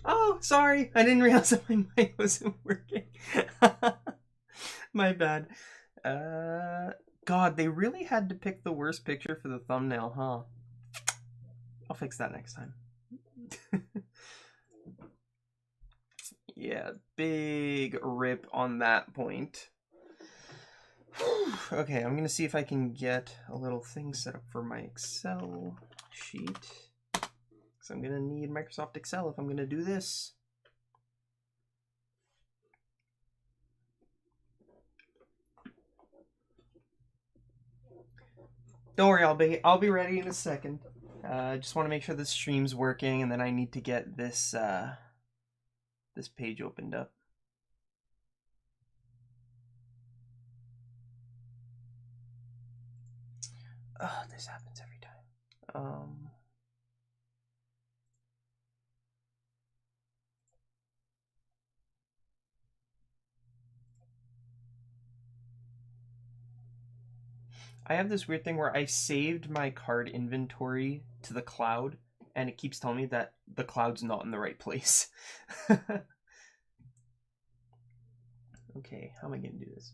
Oh, sorry. I didn't realize that my mic wasn't working. My bad. God, they really had to pick the worst picture for the thumbnail, huh? I'll fix that next time. Yeah, big rip on that point. Okay, I'm gonna see if I can get a little thing set up for my Excel sheet. Because I'm gonna need Microsoft Excel if I'm gonna do this. Don't worry, I'll be ready in a second. I just want to make sure the stream's working, and then I need to get this this page opened up. Oh, this happens every time. I have this weird thing where I saved my card inventory to the cloud, and it keeps telling me that the cloud's not in the right place. Okay, how am I gonna do this?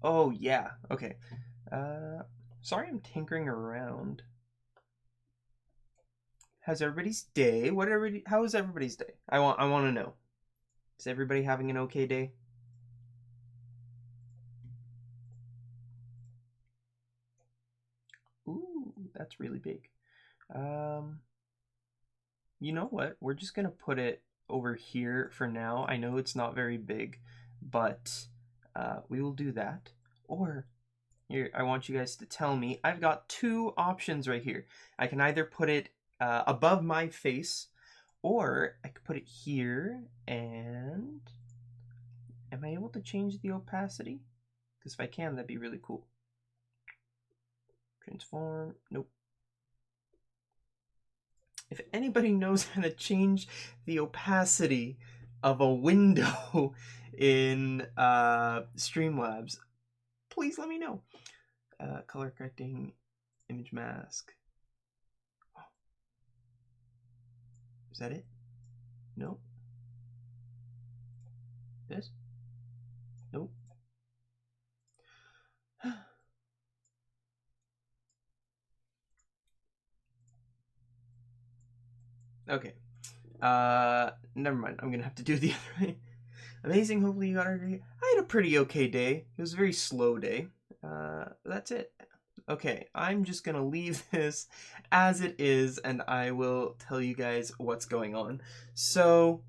Oh yeah, okay. Sorry I'm tinkering around. How's everybody's day? How is everybody's day? I want to know. Is everybody having an okay day? Ooh, that's really big. You know what? We're just gonna put it over here for now. I know it's not very big, but we will do that. Or here, I want you guys to tell me. I've got two options right here. I can either put it above my face, or I could put it here. And am I able to change the opacity? Because if I can, that'd be really cool. Transform. Nope. If anybody knows how to change the opacity of a window in Streamlabs, please let me know. Color correcting, image mask. Oh. Is that it? No. This? Nope. Okay. Never mind. I'm gonna have to do the other way. Amazing. Hopefully you got a great. I had a pretty okay day. It was a very slow day. That's it. Okay, I'm just gonna leave this as it is, and I will tell you guys what's going on. So,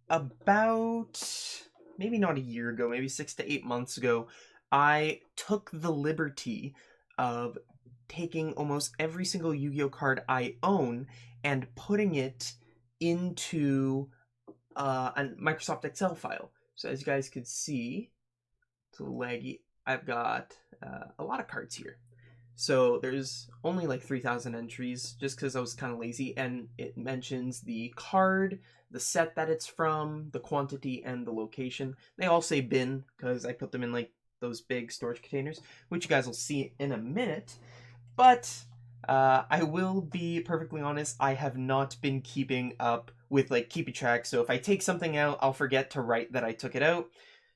about maybe not a year ago, maybe 6 to 8 months ago, I took the liberty of taking almost every single Yu-Gi-Oh card I own and putting it into a Microsoft Excel file. So as you guys could see, it's a little laggy. I've got a lot of cards here. So there's only like 3,000 entries just because I was kind of lazy, and it mentions the card, the set that it's from, the quantity, and the location. They all say bin because I put them in like those big storage containers, which you guys will see in a minute. But I will be perfectly honest, I have not been keeping up with like keeping track. So if I take something out, I'll forget to write that I took it out.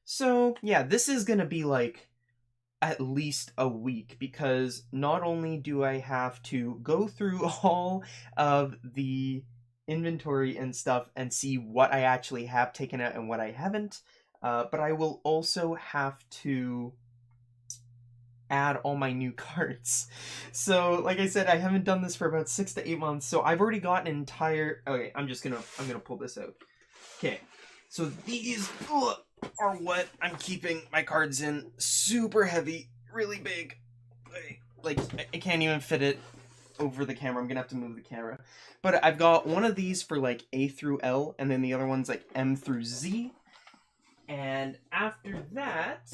So yeah, this is gonna be like at least a week, because not only do I have to go through all of the inventory and stuff and see what I actually have taken out and what I haven't, but I will also have to add all my new cards. So like I said, I haven't done this for about 6 to 8 months, so I've already got an entire... Okay, I'm gonna pull this out. Okay, so these are what I'm keeping my cards in. Super heavy, really big. Like, I can't even fit it over the camera. I'm gonna have to move the camera. But I've got one of these for like A through L, and then the other one's like M through Z. And after that,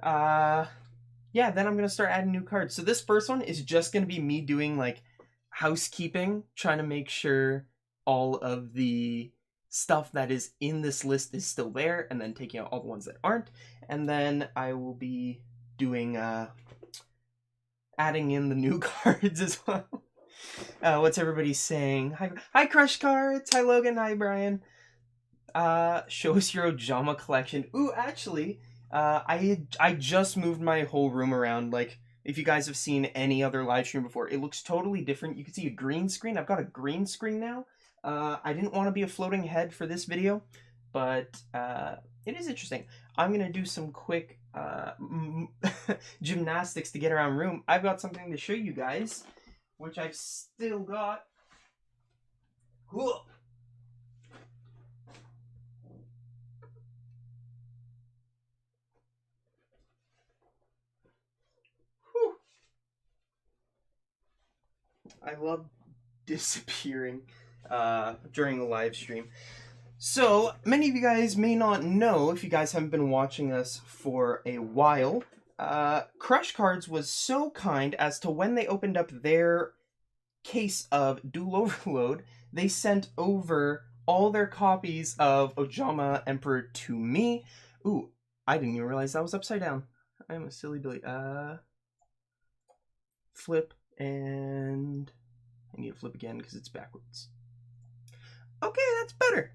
yeah, then I'm gonna start adding new cards. So this first one is just gonna be me doing like housekeeping, trying to make sure all of the stuff that is in this list is still there, and then taking out all the ones that aren't. And then I will be doing adding in the new cards as well. What's everybody saying? Hi, Crush Cards. Hi, Logan. Hi, Brian. Show us your Ojama collection. Ooh, actually, I just moved my whole room around. Like, if you guys have seen any other live stream before, it looks totally different. You can see a green screen. I've got a green screen now. I didn't want to be a floating head for this video, but it is interesting. I'm gonna do some quick gymnastics to get around room. I've got something to show you guys, which I've still got. Whoa. I love disappearing during the live stream. So, many of you guys may not know, if you guys haven't been watching us for a while, Crush Cards was so kind as to, when they opened up their case of Duel Overload, they sent over all their copies of Ojama Emperor to me. Ooh, I didn't even realize that was upside down. I'm a silly Billy. Flip. And I need to flip again because it's backwards. Okay, that's better.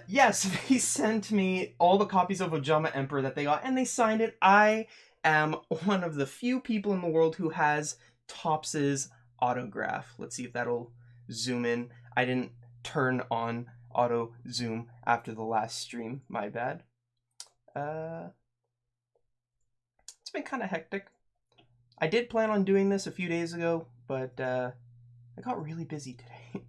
Yes, they sent me all the copies of Ojama Emperor that they got, and they signed it. I am one of the few people in the world who has Tops's autograph. Let's see if that'll zoom in. I didn't turn on auto zoom after the last stream. My bad. It's been kind of hectic. I did plan on doing this a few days ago, but I got really busy today.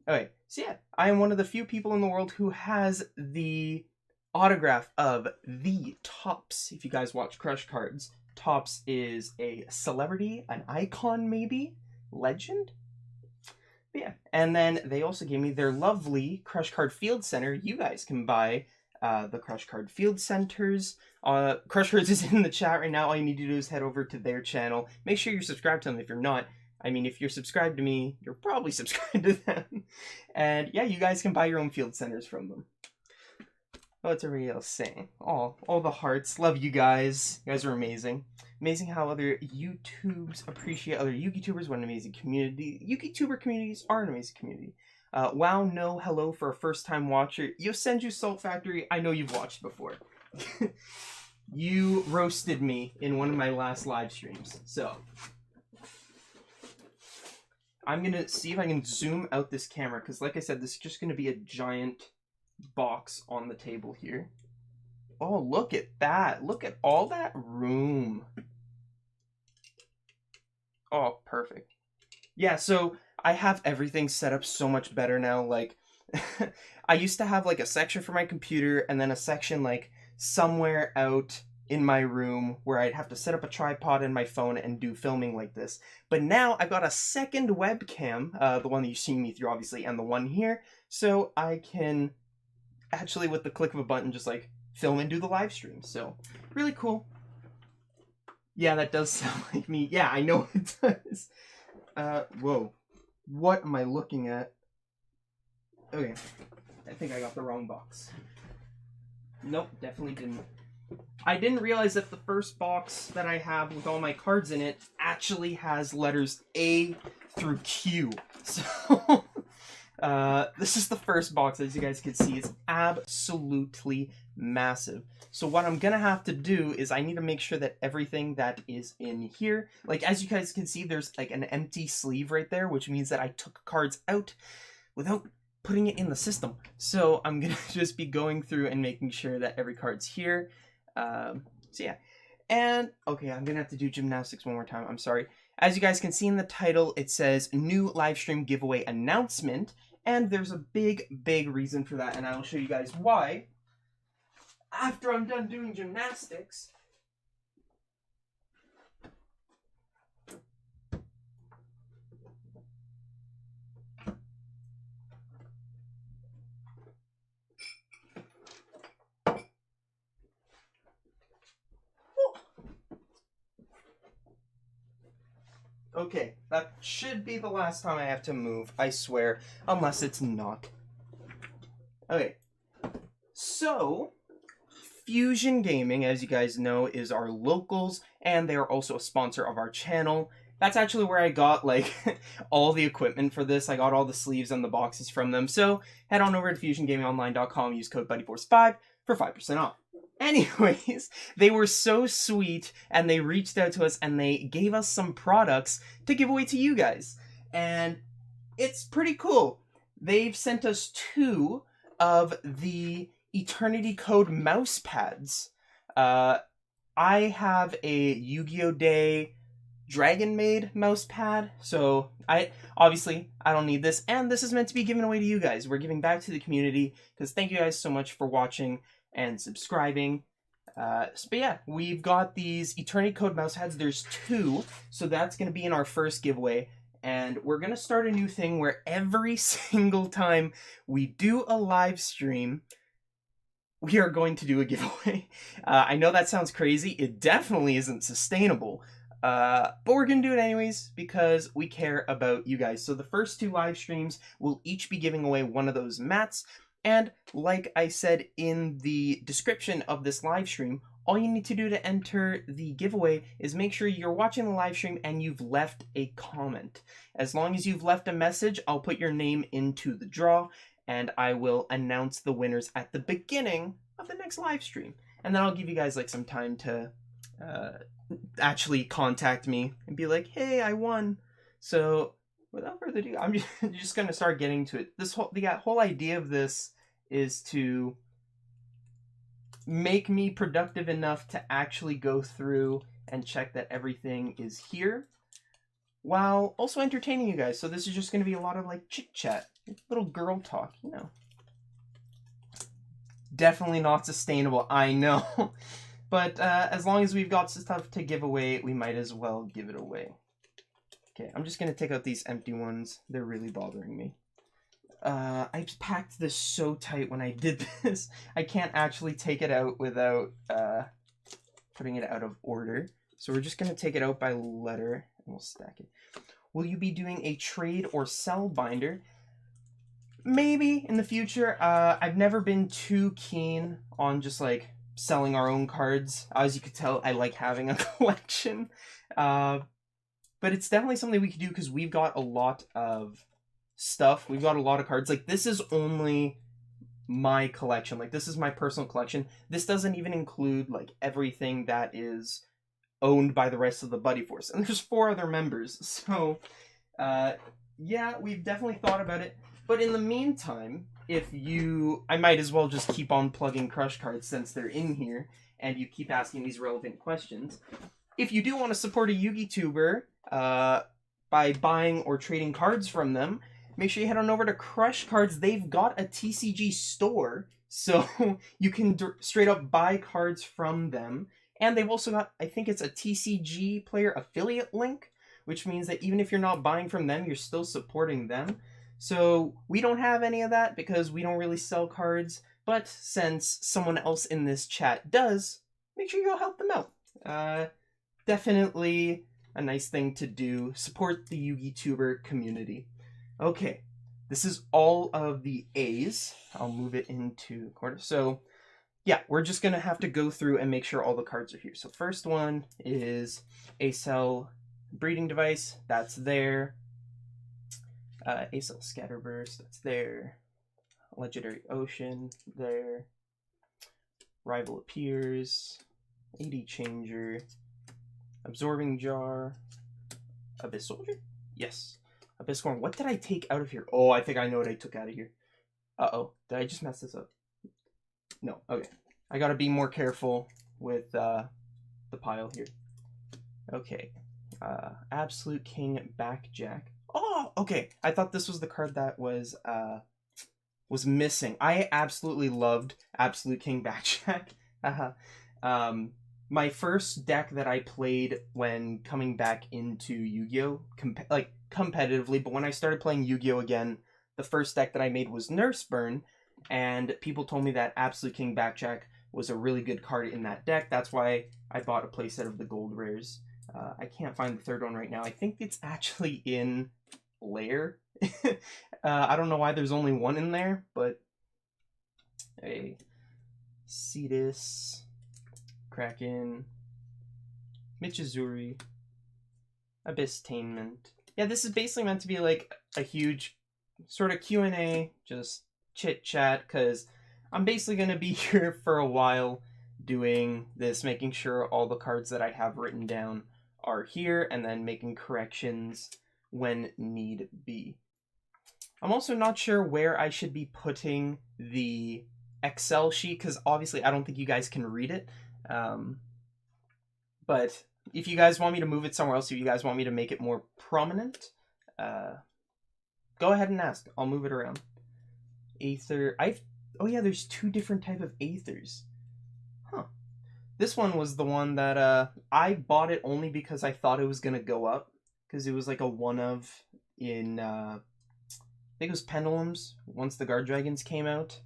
Okay, so yeah, I am one of the few people in the world who has the autograph of the Tops. If you guys watch Crush Cards, Tops is a celebrity, an icon maybe, legend? But yeah, and then they also gave me their lovely Crush Card Field Center. You guys can buy the Crush Card Field Centers. Crush Cards is in the chat right now. All you need to do is head over to their channel. Make sure you're subscribed to them if you're not. I mean, if you're subscribed to me, you're probably subscribed to them. And yeah, you guys can buy your own field centers from them. What's everybody else saying? Oh, all the hearts. Love you guys. You guys are amazing. Amazing how other YouTubers appreciate other YouTubers. What an amazing community. YouTuber communities are an amazing community. Wow, no, hello for a first-time watcher. Yosenju Salt Factory, I know you've watched before. You roasted me in one of my last live streams, so I'm gonna see if I can zoom out this camera, because like I said, this is just gonna be a giant box on the table here. Oh, look at that. Look at all that room. Oh, perfect. Yeah, so I have everything set up so much better now. Like, I used to have like a section for my computer and then a section like somewhere out in my room where I'd have to set up a tripod and my phone and do filming like this. But now I've got a second webcam, the one that you're seeing me through obviously, and the one here, so I can actually with the click of a button just like film and do the live stream. So really cool. Yeah, that does sound like me. Yeah, I know it does. Whoa. What am I looking at? Okay, I think I got the wrong box. Nope, definitely didn't. I didn't realize that the first box that I have with all my cards in it actually has letters A through Q. So, this is the first box, as you guys can see. It's absolutely massive. So what I'm gonna have to do is I need to make sure that everything that is in here, like as you guys can see, there's like an empty sleeve right there, which means that I took cards out without putting it in the system. So I'm gonna just be going through and making sure that every card's here. So yeah, and okay, I'm gonna have to do gymnastics one more time. I'm sorry. As you guys can see in the title, it says new live stream giveaway announcement, and there's a big reason for that, and I will show you guys why after I'm done doing gymnastics. Okay, that should be the last time I have to move, I swear, unless it's not. Okay, so Fusion Gaming, as you guys know, is our locals, and they are also a sponsor of our channel. that's actually where I got like all the equipment for this. I got all the sleeves and the boxes from them. So head on over to fusiongamingonline.com, use code BuddyForce5 for 5% off. Anyways, they were so sweet and they reached out to us and they gave us some products to give away to you guys. And it's pretty cool. They've sent us 2 of the Eternity Code mouse pads. I have a Yu-Gi-Oh! Day Dragon Maid mouse pad, so I don't need this, and this is meant to be given away to you guys. We're giving back to the community, because thank you guys so much for watching and subscribing. But yeah, we've got these Eternity Code mouse pads. There's 2, so that's going to be in our first giveaway. And we're going to start a new thing where every single time we do a live stream, we are going to do a giveaway. I know that sounds crazy. It definitely isn't sustainable. But we're going to do it anyways because we care about you guys. So the first 2 live streams will each be giving away one of those mats. And like I said in the description of this live stream, all you need to do to enter the giveaway is make sure you're watching the live stream and you've left a comment. As long as you've left a message, I'll put your name into the draw and I will announce the winners at the beginning of the next live stream. And then I'll give you guys like some time to actually contact me and be like, hey, I won. So without further ado, I'm just going to start getting to it. The whole idea of this is to make me productive enough to actually go through and check that everything is here while also entertaining you guys. So this is just going to be a lot of like chit chat, little girl talk, you know. Definitely not sustainable, I know. But as long as we've got stuff to give away, we might as well give it away. Okay, I'm just going to take out these empty ones. They're really bothering me. I packed this so tight when I did this. I can't actually take it out without putting it out of order. So we're just going to take it out by letter, and we'll stack it. Will you be doing a trade or sell binder? Maybe in the future. I've never been too keen on just like selling our own cards. As you could tell, I like having a collection. But it's definitely something we could do because we've got a lot of stuff. We've got a lot of cards. Like, this is only my collection. Like, this is my personal collection. This doesn't even include, like, everything that is owned by the rest of the Buddy Force. And there's 4 other members. So, yeah, we've definitely thought about it. But in the meantime, I might as well just keep on plugging Crush cards since they're in here, and you keep asking these relevant questions. If you do want to support a Yu-Gi tuber by buying or trading cards from them, make sure you head on over to Crush Cards. They've got a TCG store, so you can straight up buy cards from them. And they've also got, I think it's a TCG player affiliate link, which means that even if you're not buying from them, you're still supporting them. So we don't have any of that because we don't really sell cards, but since someone else in this chat does, make sure you go help them out. Definitely a nice thing to do. Support the Yu-Gi tuber community. Okay, this is all of the A's. I'll move it into corner. So yeah, we're just gonna have to go through and make sure all the cards are here. So first one is a cell breeding device. That's there. A-Cell Scatterburst, that's there. Legendary Ocean, there. Rival Appears. AD Changer. Absorbing Jar. Abyss Soldier? Yes. Abyss Scorn. What did I take out of here? Oh, I think I know what I took out of here. Uh-oh. Did I just mess this up? No. Okay. I gotta be more careful with the pile here. Okay. Absolute King Backjack. Oh, okay. I thought this was the card that was missing. I absolutely loved Absolute King Backjack. My first deck that I played when coming back into Yu-Gi-Oh! Competitively, but when I started playing Yu-Gi-Oh! Again, the first deck that I made was Nurse Burn, and people told me that Absolute King Backjack was a really good card in that deck. That's why I bought a playset of the gold rares. I can't find the third one right now. I think it's actually in Lair. I don't know why there's only one in there, but a Cetus, Kraken, Michizuri, Abysstainment. Yeah, this is basically meant to be like a huge sort of Q&A, just chit chat, because I'm basically going to be here for a while doing this, making sure all the cards that I have written down are here, and then making corrections when need be. I'm also not sure where I should be putting the Excel sheet, because obviously I don't think you guys can read it. But if you guys want me to move it somewhere else, if you guys want me to make it more prominent, go ahead and ask. I'll move it around. Aether. Oh yeah, there's two different type of Aethers. Huh. This one was the one that I bought it only because I thought it was gonna go up, because it was like a one of in I think it was Pendulums once the Guard Dragons came out.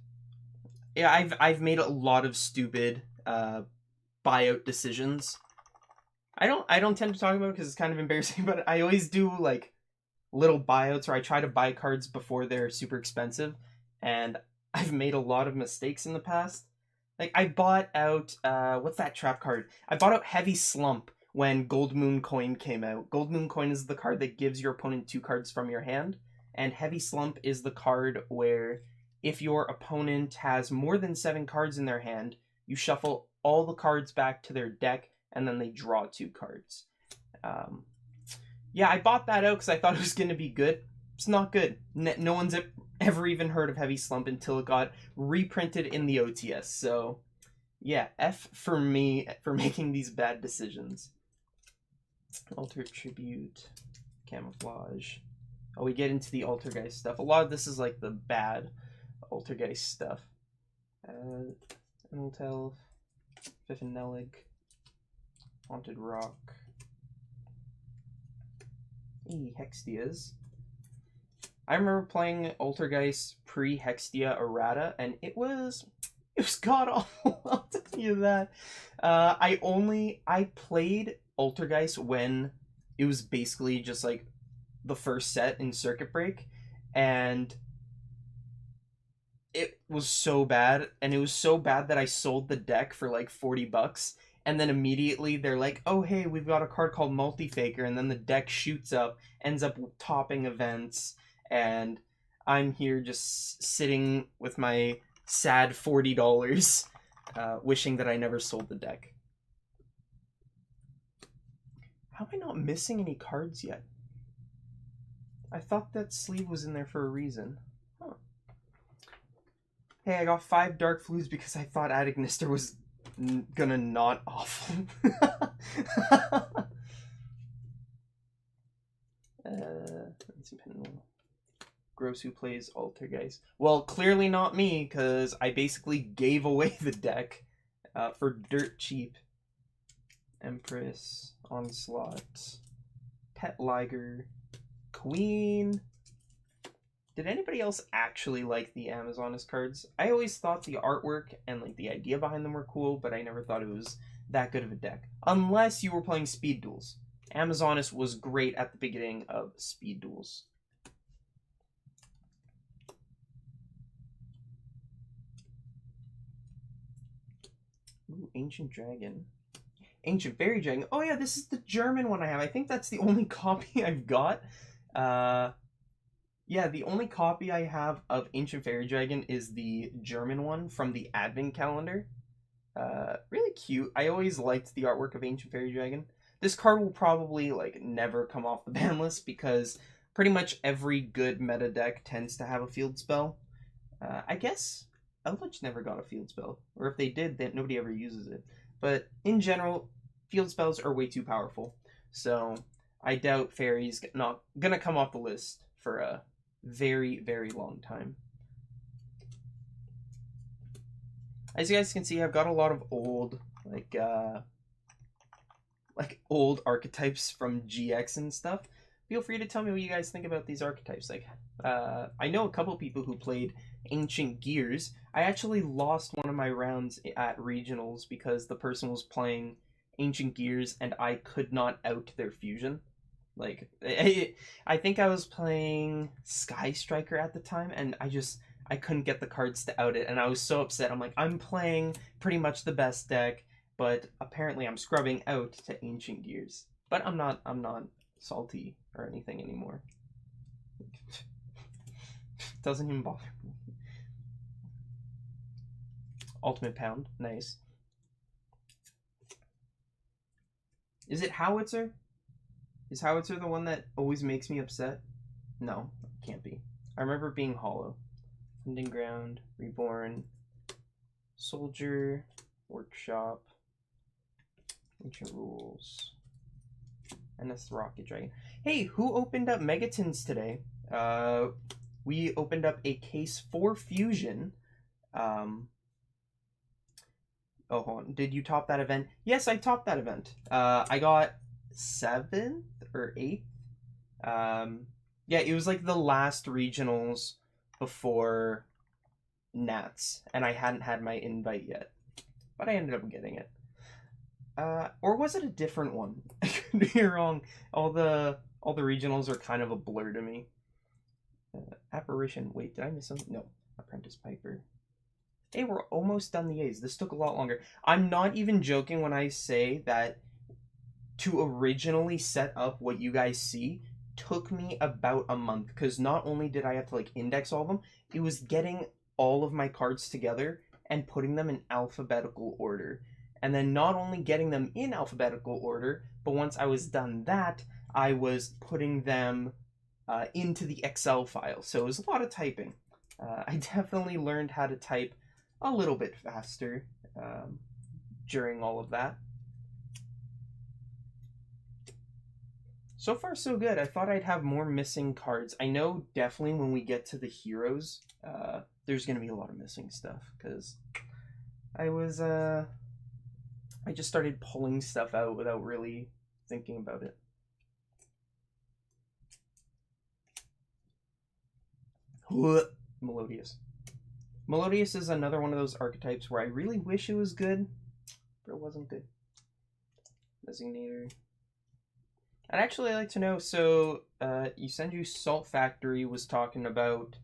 Yeah, I've made a lot of stupid buyout decisions. I don't tend to talk about it because it's kind of embarrassing, but I always do like little buyouts, or I try to buy cards before they're super expensive, and I've made a lot of mistakes in the past. Like I bought out what's that trap card? I bought out Heavy Slump when Gold Moon Coin came out. Gold Moon Coin is the card that gives your opponent 2 cards from your hand, and Heavy Slump is the card where if your opponent has more than 7 cards in their hand, you shuffle all the cards back to their deck, and then they draw 2 cards. Yeah, I bought that out because I thought it was going to be good. It's not good. No one's ever even heard of Heavy Slump until it got reprinted in the OTS. So, yeah, F for me for making these bad decisions. Alter Tribute, Camouflage. Oh, we get into the Altergeist stuff. A lot of this is like the bad Altergeist stuff. Emerald Elf, Fifinellig, Haunted Rock. Hextias. I remember playing Altergeist pre-Hextia Errata, and it was god awful. I'll tell you that. I played Altergeist when it was basically just like the first set in Circuit Break, and it was so bad, and it was so bad that I sold the deck for like $40. And then immediately they're like, oh, hey, we've got a card called Multi-Faker. And then the deck shoots up, ends up topping events. And I'm here just sitting with my sad $40, wishing that I never sold the deck. How am I not missing any cards yet? I thought that sleeve was in there for a reason. Huh. Hey, I got 5 Dark Flues because I thought Adagnister was gonna not awful. Gross who plays Altergeist. Well, clearly not me, because I basically gave away the deck for dirt cheap. Empress, Onslaught, Pet Liger, Queen. Did anybody else actually like the Amazoness cards? I always thought the artwork and like the idea behind them were cool, but I never thought it was that good of a deck. Unless you were playing Speed Duels. Amazoness was great at the beginning of Speed Duels. Ooh, Ancient Dragon. Ancient Fairy Dragon. Oh yeah, this is the German one I have. I think that's the only copy I've got. Yeah, the only copy I have of Ancient Fairy Dragon is the German one from the Advent calendar. Really cute. I always liked the artwork of Ancient Fairy Dragon. This card will probably like never come off the ban list because pretty much every good meta deck tends to have a field spell. I guess Eldritch never got a field spell, or if they did, then nobody ever uses it. But in general, field spells are way too powerful, so I doubt Fairy's not gonna come off the list for a very, very long time. As you guys can see, I've got a lot of old, like old archetypes from GX and stuff. Feel free to tell me what you guys think about these archetypes. Like, I know a couple people who played Ancient Gears. I actually lost one of my rounds at regionals because the person was playing Ancient Gears and I could not out their fusion. Like, I think I was playing Sky Striker at the time, and I couldn't get the cards to out it, and I was so upset. I'm like, I'm playing pretty much the best deck, but apparently I'm scrubbing out to Ancient Gears. But I'm not salty or anything anymore. Doesn't even bother me. Ultimate Pound, nice. Is it Howitzer? Is Howitzer the one that always makes me upset? No, it can't be. I remember it being hollow. Hunting Ground, Reborn, Soldier, Workshop, Ancient Rules, and that's the Rocket Dragon. Hey, who opened up Megatons today? We opened up a case for Fusion. Oh, hold on. Did you top that event? Yes, I topped that event. I got 7th or 8th. Yeah, it was like the last regionals before Nats, and I hadn't had my invite yet, but I ended up getting it. Or was it a different one? I could be wrong. All the regionals are kind of a blur to me. Apparition. Wait, did I miss something? No. Apprentice Piper. Hey, we're almost done the A's. This took a lot longer. I'm not even joking when I say that to originally set up what you guys see took me about a month, because not only did I have to like index all of them, it was getting all of my cards together and putting them in alphabetical order. And then not only getting them in alphabetical order, but once I was done that, I was putting them into the Excel file. So it was a lot of typing. I definitely learned how to type a little bit faster during all of that. So far, so good. I thought I'd have more missing cards. I know definitely when we get to the heroes, there's going to be a lot of missing stuff, because I just started pulling stuff out without really thinking about it. Melodious. Melodious is another one of those archetypes where I really wish it was good, but it wasn't good. Designator. I'd actually like to know, so Yusenju Salt Factory was talking about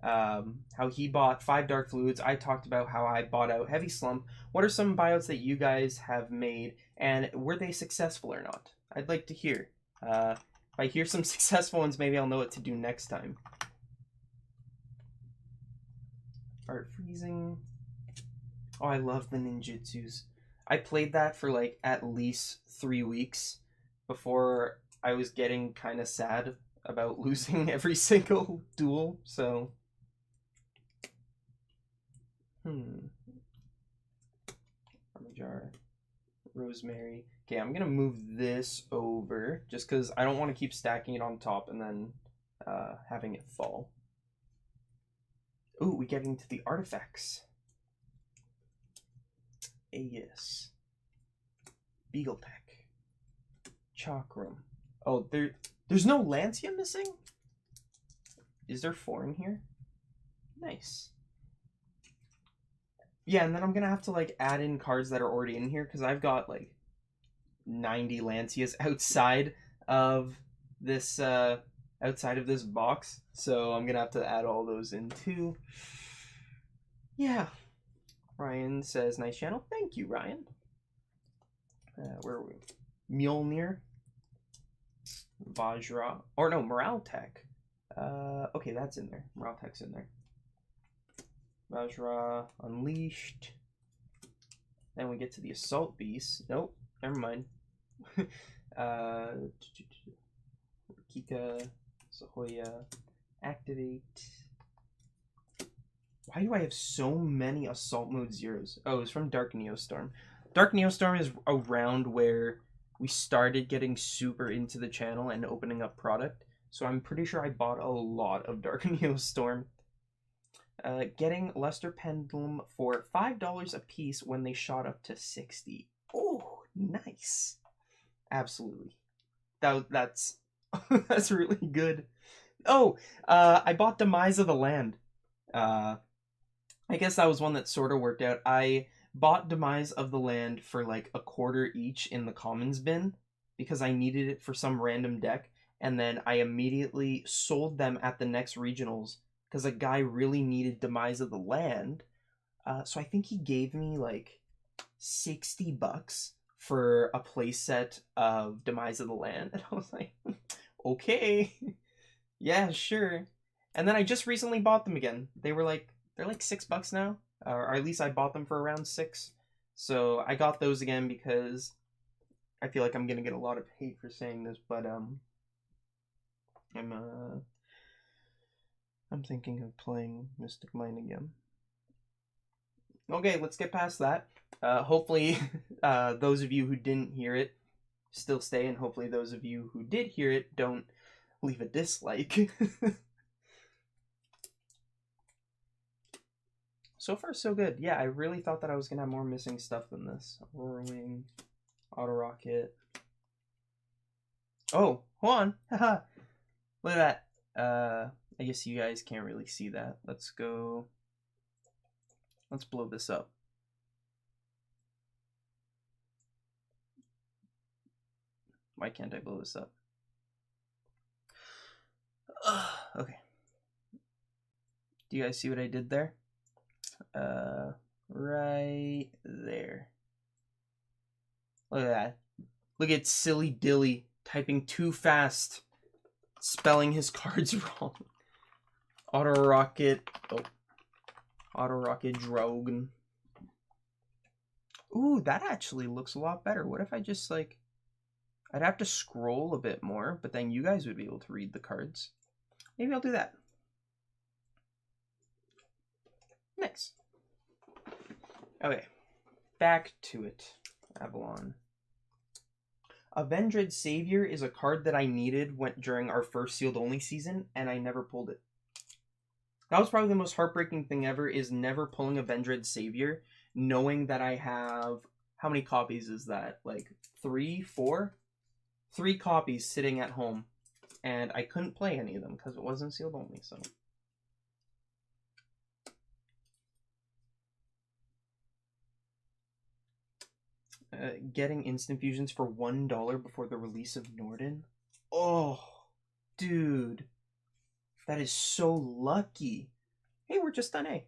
how he bought 5 Dark Fluids. I talked about how I bought out Heavy Slump. What are some buyouts that you guys have made, and were they successful or not? I'd like to hear. If I hear some successful ones, maybe I'll know what to do next time. Art Freezing. Oh, I love the ninjutsus. I played that for like at least 3 weeks before I was getting kind of sad about losing every single duel, so... Jar. Rosemary. Okay, I'm gonna move this over, just because I don't want to keep stacking it on top and then having it fall. Ooh, we get into the artifacts. Aegis. Beagle Tech. Chakram. Oh, there's no Lancia missing? Is there 4 in here? Nice. Yeah, and then I'm gonna have to like add in cards that are already in here, because I've got like 90 Lancias outside of this box, so I'm gonna have to add all those in too. Yeah. Ryan says, nice channel. Thank you, Ryan. Where are we? Mjolnir. Vajra. Or no, Morale Tech. Okay, that's in there. Morale Tech's in there. Vajra Unleashed. Then we get to the Assault Beast. Nope, never mind. Kika, Sahoya, Activate. Why do I have so many Assault Mode Zeros? Oh, it's from Dark Neostorm. Dark Neostorm is around where we started getting super into the channel and opening up product. So I'm pretty sure I bought a lot of Dark Neostorm. Getting Luster Pendulum for $5 a piece when they shot up to 60. Oh, nice. Absolutely. That's that's really good. Oh, I bought Demise of the Land. I guess that was one that sort of worked out. I bought Demise of the Land for like $0.25 each in the commons bin because I needed it for some random deck, and then I immediately sold them at the next regionals because a guy really needed Demise of the Land. So I think he gave me like $60 for a playset of Demise of the Land, and I was like, Okay. Yeah, sure. And then I just recently bought them again. They're like $6 now, or at least I bought them for around 6. So I got those again because I feel like I'm gonna get a lot of hate for saying this, but I'm I'm thinking of playing Mystic Mine again. Okay, let's get past that. Hopefully, those of you who didn't hear it still stay, and hopefully those of you who did hear it don't leave a dislike. So far, so good. Yeah, I really thought that I was going to have more missing stuff than this. Aurora Wing, Auto Rocket. Oh, hold on. Haha. Look at that. I guess you guys can't really see that. Let's go. Let's blow this up. Why can't I blow this up? Okay. Do you guys see what I did there? Right there. Look at that. Look at Silly Dilly typing too fast, spelling his cards wrong. Auto Rocket. Oh. Auto Rocket Drogon. Ooh, that actually looks a lot better. What if I just, like... I'd have to scroll a bit more, but then you guys would be able to read the cards. Maybe I'll do that. Nice. Okay. Back to it. Avalon. Avenged Savior is a card that I needed during our first sealed only season, and I never pulled it. That was probably the most heartbreaking thing ever, is never pulling Avenged Savior, knowing that I have... How many copies is that? Like 3, 4? 3 copies sitting at home, and I couldn't play any of them because it wasn't sealed only, so... Getting instant fusions for $1 before the release of Norden? Oh, dude. That is so lucky. Hey, we're just done A.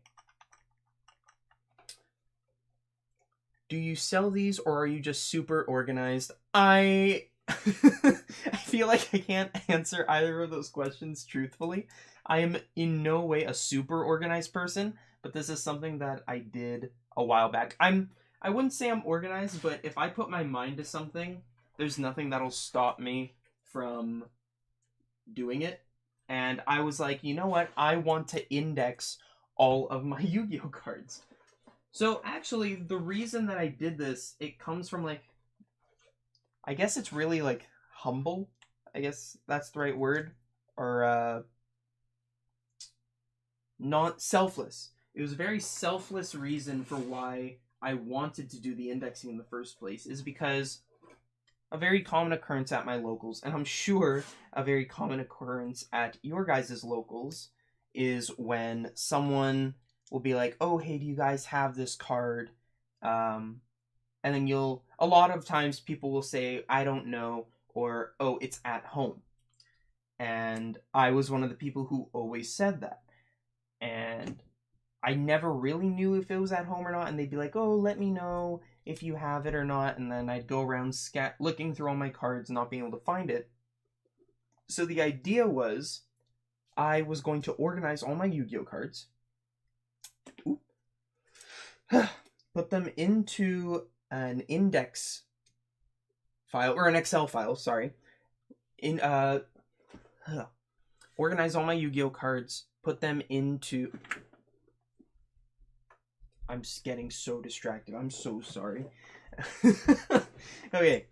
Do you sell these, or are you just super organized? I feel like I can't answer either of those questions truthfully. I am in no way a super organized person, but this is something that I did a while back. I wouldn't say I'm organized, but if I put my mind to something, there's nothing that'll stop me from doing it. And I was like, you know what? I want to index all of my Yu-Gi-Oh cards. So actually, the reason that I did this, it comes from, like, I guess it's really, like, humble. I guess that's the right word. Or, not selfless. It was a very selfless reason for why I wanted to do the indexing in the first place, is because a very common occurrence at my locals, and I'm sure a very common occurrence at your guys' locals, is when someone will be like, oh, hey, do you guys have this card? And then a lot of times people will say, I don't know, or, oh, it's at home. And I was one of the people who always said that. And I never really knew if it was at home or not, and they'd be like, oh, let me know if you have it or not, and then I'd go around looking through all my cards and not being able to find it. So the idea was, I was going to organize all my Yu-Gi-Oh cards, put them into an index file, or an Excel file, sorry, organize all my Yu-Gi-Oh cards, put them into... I'm just getting so distracted. I'm so sorry. Okay.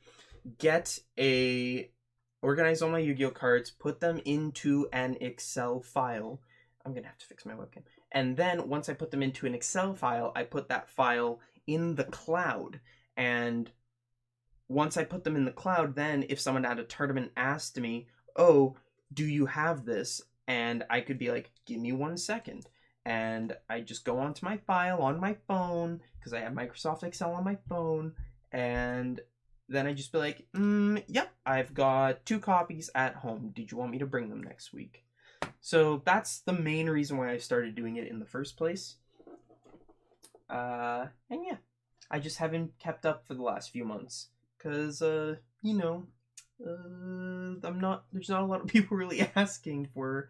Organize all my Yu-Gi-Oh cards, put them into an Excel file. I'm going to have to fix my webcam. And then once I put them into an Excel file, I put that file in the cloud. And once I put them in the cloud, then if someone at a tournament asked me, oh, do you have this? And I could be like, give me 1 second. And I just go onto my file on my phone, because I have Microsoft Excel on my phone, and then I just be like, yep, I've got 2 copies at home. Did you want me to bring them next week? So that's the main reason why I started doing it in the first place. And yeah, I just haven't kept up for the last few months, because, you know, There's not a lot of people really asking for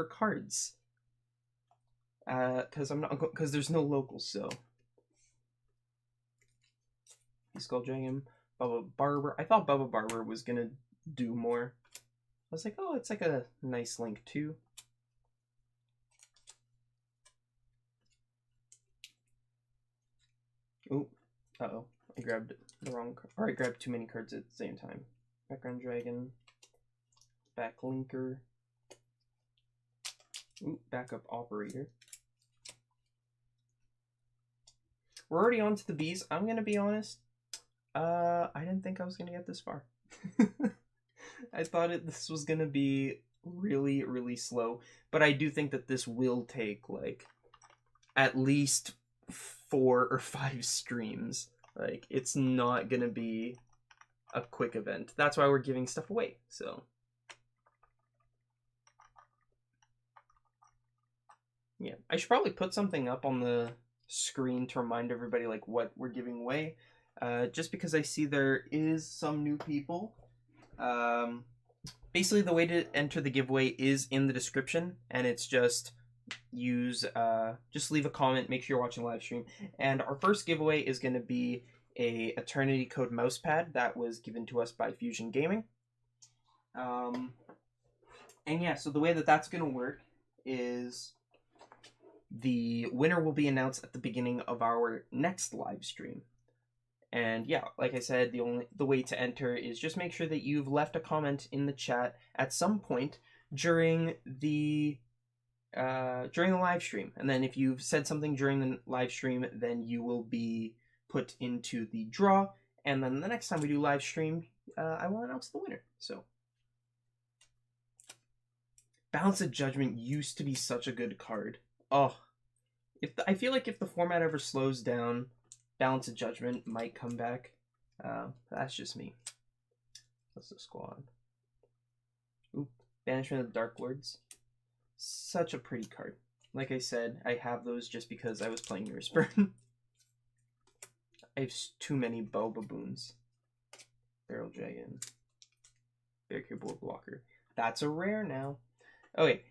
cards. Because there's no locals, so. Skull Dragon, Bubba Barber. I thought Bubba Barber was gonna do more. I was like, oh, it's like a nice link too. Oh, uh-oh. I grabbed the wrong card. Or I grabbed too many cards at the same time. Background Dragon. Back Linker. Ooh, Backup Operator. We're already on to the bees. I'm gonna be honest. I didn't think I was gonna get this far. I thought this was gonna be really, really slow. But I do think that this will take like at least 4 or 5 streams. Like, it's not gonna be a quick event. That's why we're giving stuff away, so. Yeah, I should probably put something up on the screen to remind everybody like what we're giving away. Just because I see there is some new people. Basically the way to enter the giveaway is in the description, and it's just just leave a comment, make sure you're watching the live stream. And our first giveaway is going to be a Eternity Code mousepad that was given to us by Fusion Gaming. And yeah, so the way that that's going to work is the winner will be announced at the beginning of our next live stream. And yeah, like I said, the way to enter is just make sure that you've left a comment in the chat at some point during the live stream. And then if you've said something during the live stream, then you will be put into the draw. And then the next time we do live stream, I will announce the winner. So, Balance of Judgment used to be such a good card. Oh, I feel like if the format ever slows down, Balance of Judgment might come back. That's just me. That's the squad. Oop, Banishment of the Dark Lords. Such a pretty card. Like I said, I have those just because I was playing Remeber. I have too many Bobaboons. Barrel Dragon. Barricade Bullet Blocker. That's a rare now. Oh wait.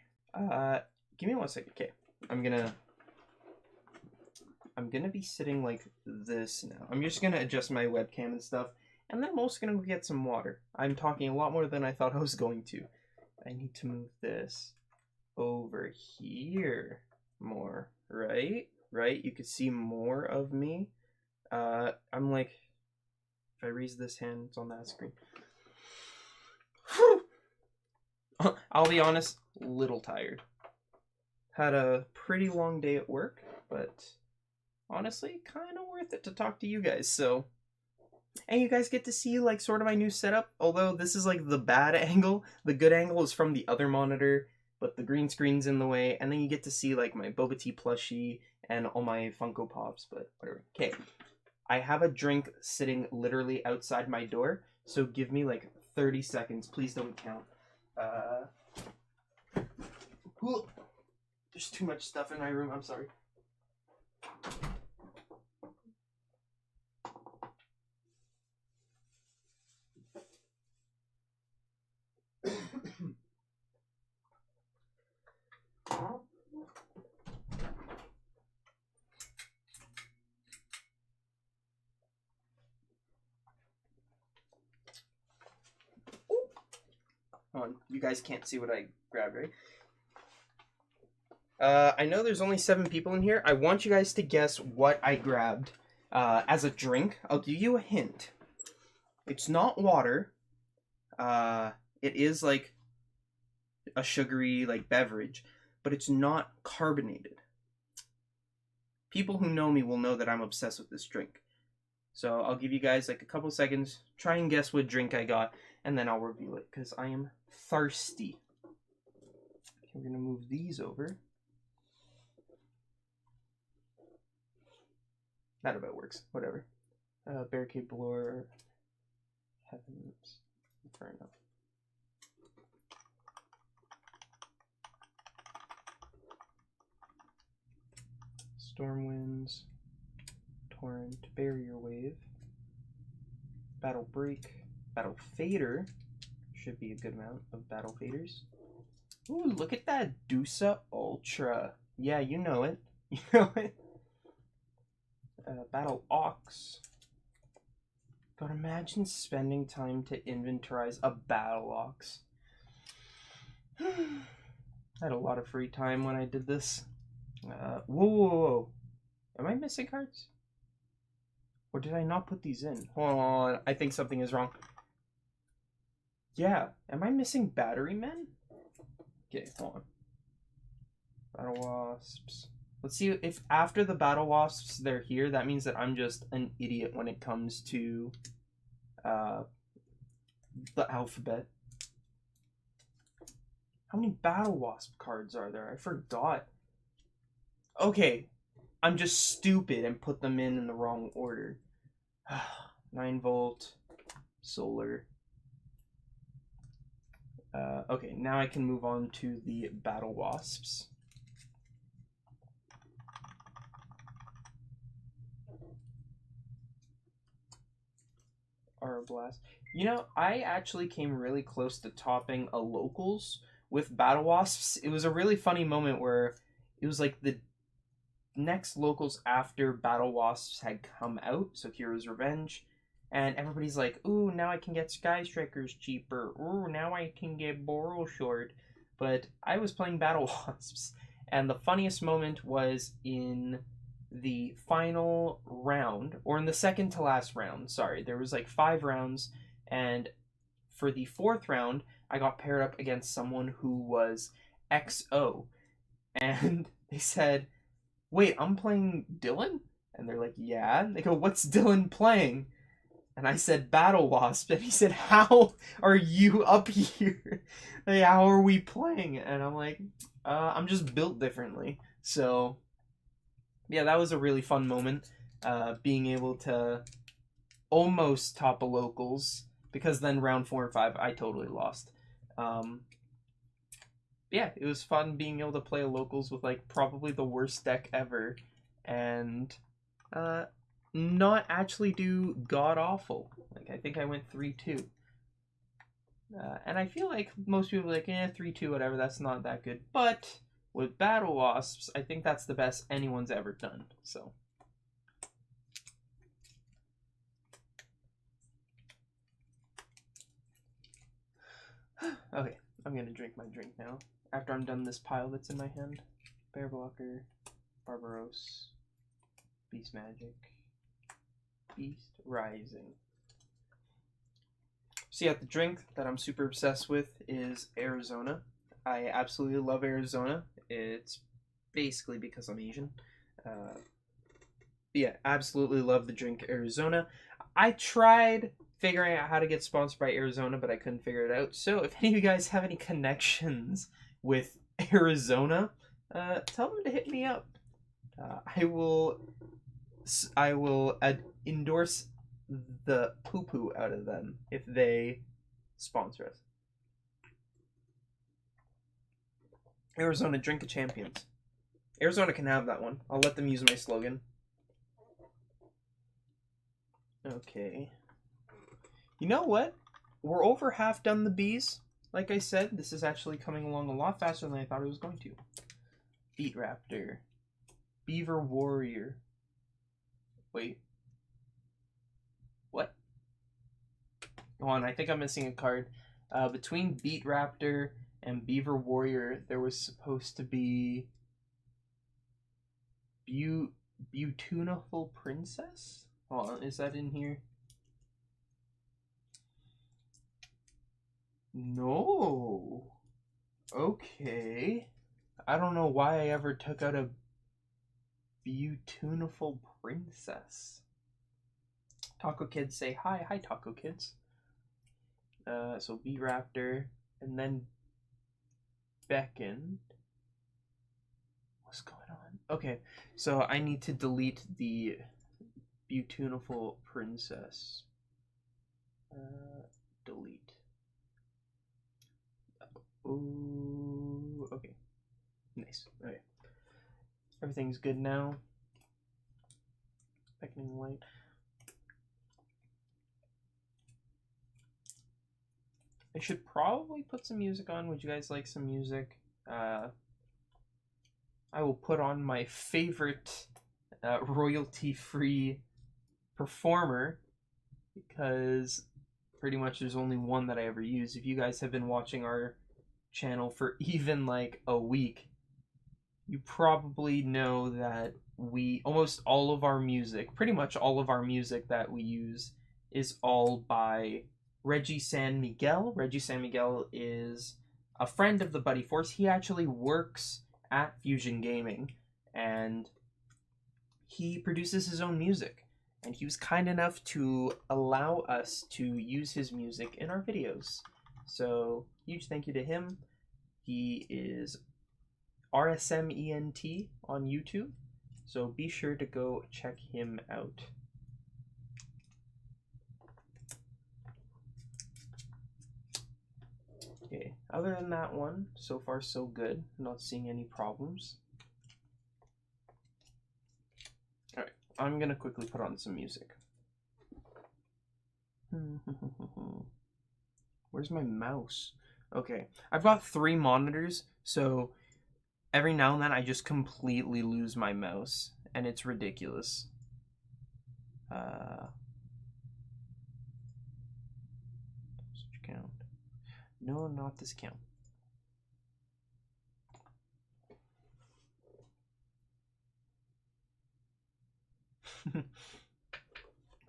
Give me 1 second. Okay. I'm gonna be sitting like this now. I'm just gonna adjust my webcam and stuff, and then I'm also gonna go get some water. I'm talking a lot more than I thought I was going to. I need to move this over here more, right? Right? You could see more of me. I'm like, if I raise this hand, it's on that screen. I'll be honest, little tired. Had a pretty long day at work, but honestly, kind of worth it to talk to you guys, so. And you guys get to see, like, sort of my new setup, although this is, like, the bad angle. The good angle is from the other monitor, but the green screen's in the way, and then you get to see, like, my Boba Tea plushie and all my Funko Pops, but whatever. Okay, I have a drink sitting literally outside my door, so give me, like, 30 seconds. Please don't count. There's too much stuff in my room, I'm sorry. You guys can't see what I grabbed, right? I know there's only 7 people in here. I want you guys to guess what I grabbed as a drink. I'll give you a hint. It's not water. It is like a sugary like beverage, but it's not carbonated. People who know me will know that I'm obsessed with this drink. So I'll give you guys like a couple seconds. Try and guess what drink I got, and then I'll reveal it because I am thirsty. Okay, we're gonna move these over. That about works. Whatever. Barricade Blower. Heavens. Inferno. Stormwinds. Torrent. Barrier Wave. Battle Break. Battle Fader. Should be a good amount of Battle Faders. Ooh, look at that Dusa Ultra. Yeah, you know it. You know it. Battle Ox. God, imagine spending time to inventorize a Battle Ox. I had a lot of free time when I did this. Whoa. Am I missing cards? Or did I not put these in? Hold on, I think something is wrong. Yeah, am I missing Battery Men? Okay, hold on. Battle Wasps. Let's see if after the Battle Wasps they're here, that means that I'm just an idiot when it comes to the alphabet. How many Battle Wasp cards are there? I forgot. Okay, I'm just stupid and put them in the wrong order. 9-volt, solar. Okay, now I can move on to the Battle Wasps. Blast. You know, I actually came really close to topping a locals with Battle Wasps. It was a really funny moment where it was like the next locals after Battle Wasps had come out, so Hero's Revenge, and everybody's like, ooh, now I can get Sky Strikers cheaper. Ooh, now I can get Boral Short. But I was playing Battle Wasps, and the funniest moment was in the final round, or in the second to last round, sorry. There was like 5 rounds, and for the 4th round, I got paired up against someone who was XO. And they said, wait, I'm playing Dylan? And they're like, yeah. And they go, what's Dylan playing? And I said, Battle Wasp. And he said, how are you up here? Like, how are we playing? And I'm like, I'm just built differently. So, yeah, that was a really fun moment. Being able to almost top a locals. Because then round 4 and 5, I totally lost. Yeah, it was fun being able to play a locals with like probably the worst deck ever, and not actually do god awful. Like I think I went 3-2, and I feel like most people are like 3-2 whatever. That's not that good, but with Battle Wasps, I think that's the best anyone's ever done. So. Okay, I'm gonna drink my drink now. After I'm done this pile that's in my hand. Bear Blocker, Barbaros, Beast Magic, Beast Rising. So yeah, the drink that I'm super obsessed with is Arizona. I absolutely love Arizona. It's basically because I'm Asian. Yeah, absolutely love the drink Arizona. I tried figuring out how to get sponsored by Arizona, but I couldn't figure it out. So if any of you guys have any connections with Arizona, tell them to hit me up. I will endorse the poo-poo out of them if they sponsor us. Arizona, drink of champions. Arizona can have that one. I'll let them use my slogan. Okay. You know what? We're over half done the bees. Like I said, this is actually coming along a lot faster than I thought it was going to. Beat Raptor. Beaver Warrior. Wait. What? Hold on, I think I'm missing a card. Between Beat Raptor and Beaver Warrior, there was supposed to be Beautiful Princess? Hold on, is that in here? No. Okay. I don't know why I ever took out a Beautiful Princess. Taco Kids say hi. Hi, Taco Kids. So B-Raptor, and then Beckon. What's going on? Okay, so I need to delete the Beautiful Princess. Delete. Ooh, okay. Nice. Okay. Everything's good now. Beckoning Light. I should probably put some music on. Would you guys like some music? I will put on my favorite royalty-free performer, because pretty much there's only one that I ever use. If you guys have been watching our channel for even like a week, you probably know that almost all of our music, pretty much all of our music that we use, is all by Reggie San Miguel. Reggie San Miguel is a friend of the Buddy Force. He actually works at Fusion Gaming, and he produces his own music. And he was kind enough to allow us to use his music in our videos. So, huge thank you to him. He is RSMENT on YouTube, so be sure to go check him out. Okay, other than that one, so far so good. Not seeing any problems. Alright, I'm gonna quickly put on some music. Where's my mouse? Okay, I've got 3 monitors, so every now and then I just completely lose my mouse, and it's ridiculous. Count. No, not this count.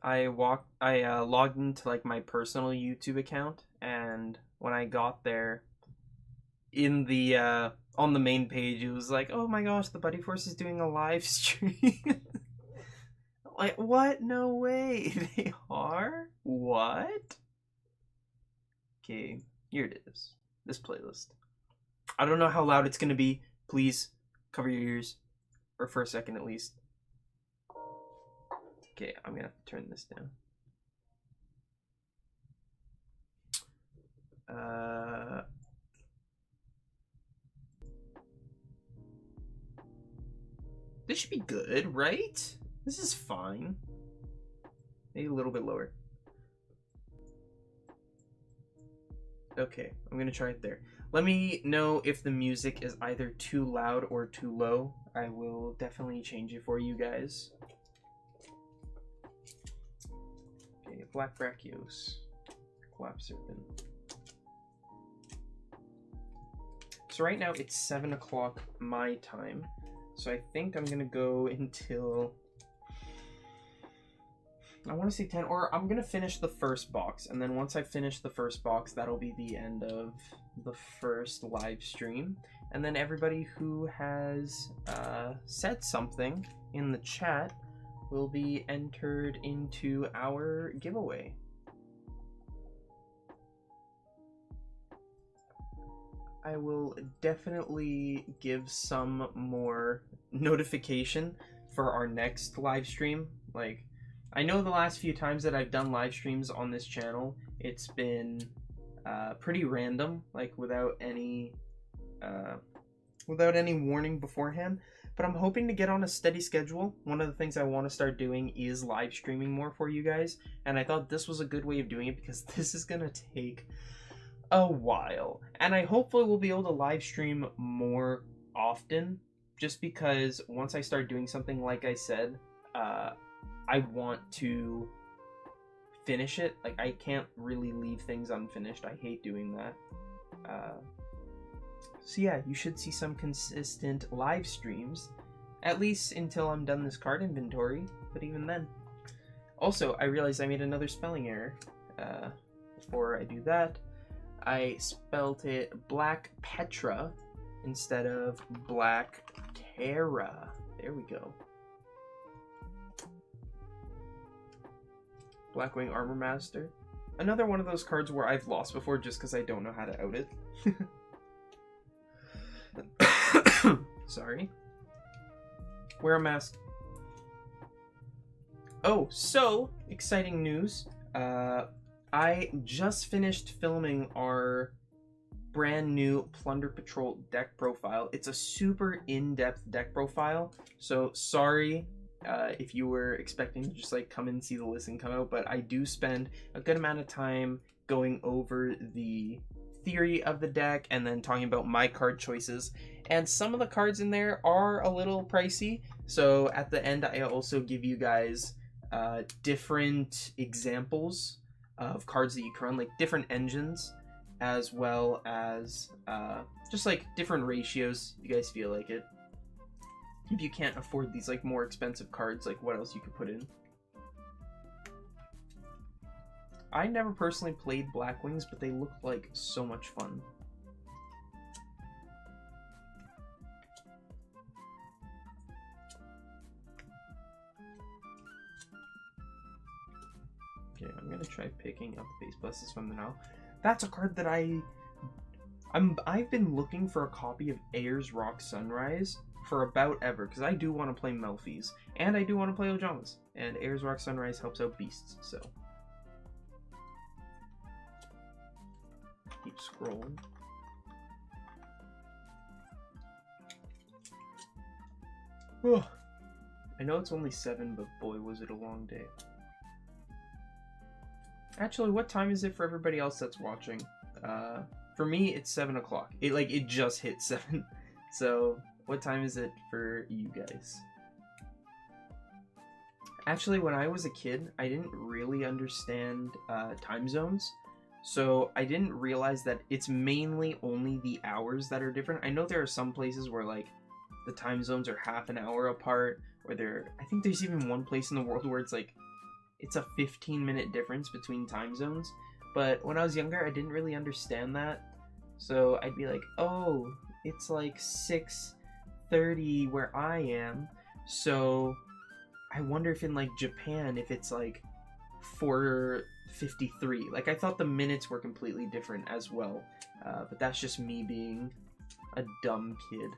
I logged into like my personal YouTube account, and when I got there, in the on the main page, it was like, oh my gosh, the Buddy Force is doing a live stream. Like, what? No way. They are? What? Okay, here it is. This playlist. I don't know how loud it's gonna be. Please cover your ears, or for a second at least. Okay, I'm gonna have to turn this down. This should be good, right? This is fine. Maybe a little bit lower. Okay, I'm gonna try it there. Let me know if the music is either too loud or too low. I will definitely change it for you guys. Okay, Black Brachios. Collapse Serpent. So right now it's 7 o'clock my time. So I think I'm gonna go until, I want to say 10, or I'm gonna finish the first box, and then once I finish the first box, that'll be the end of the first live stream. And then everybody who has said something in the chat will be entered into our giveaway. I will definitely give some more notification for our next live stream. Like, I know the last few times that I've done live streams on this channel, it's been pretty random, like without any warning beforehand. But I'm hoping to get on a steady schedule. One of the things I want to start doing is live streaming more for you guys, and I thought this was a good way of doing it, because this is gonna take a while, and I hopefully will be able to live stream more often, just because once I start doing something, like I said, I want to finish it. Like, I can't really leave things unfinished. I hate doing that. So yeah, you should see some consistent live streams, at least until I'm done this card inventory, but even then. Also, I realized I made another spelling error. Before I do that, I spelt it Black Petra instead of Black Terra. There we go. Blackwing Armor Master. Another one of those cards where I've lost before just because I don't know how to out it. Sorry. Wear a mask. Oh, so exciting news. I just finished filming our brand new Plunder Patrol deck profile. It's a super in-depth deck profile, so sorry if you were expecting to just like come and see the list and come out, but I do spend a good amount of time going over the theory of the deck and then talking about my card choices. And some of the cards in there are a little pricey, so at the end I also give you guys different examples of cards that you can run, like different engines, as well as just like different ratios. You guys feel like it. If you can't afford these like more expensive cards, like what else you could put in. I never personally played Black Wings, but they looked like so much fun. Okay, I'm gonna try picking up Face Blesses from the now. That's a card that I've been looking for a copy of Ayers Rock Sunrise for about ever, because I do want to play Melfi's, and I do want to play Ojamas, and Ayers Rock Sunrise helps out beasts, so. Keep scrolling. Oh, I know it's only 7, but boy was it a long day. Actually, what time is it for everybody else that's watching? For me, it's 7 o'clock. It just hit 7. So, what time is it for you guys? Actually, when I was a kid, I didn't really understand time zones. So I didn't realize that it's mainly only the hours that are different. I know there are some places where like the time zones are half an hour apart, or I think there's even one place in the world where it's a 15-minute difference between time zones. But when I was younger, I didn't really understand that. So I'd be like, oh, it's like 6:30 where I am. So I wonder if in like Japan, if it's like 4:53. Like, I thought the minutes were completely different as well, but that's just me being a dumb kid.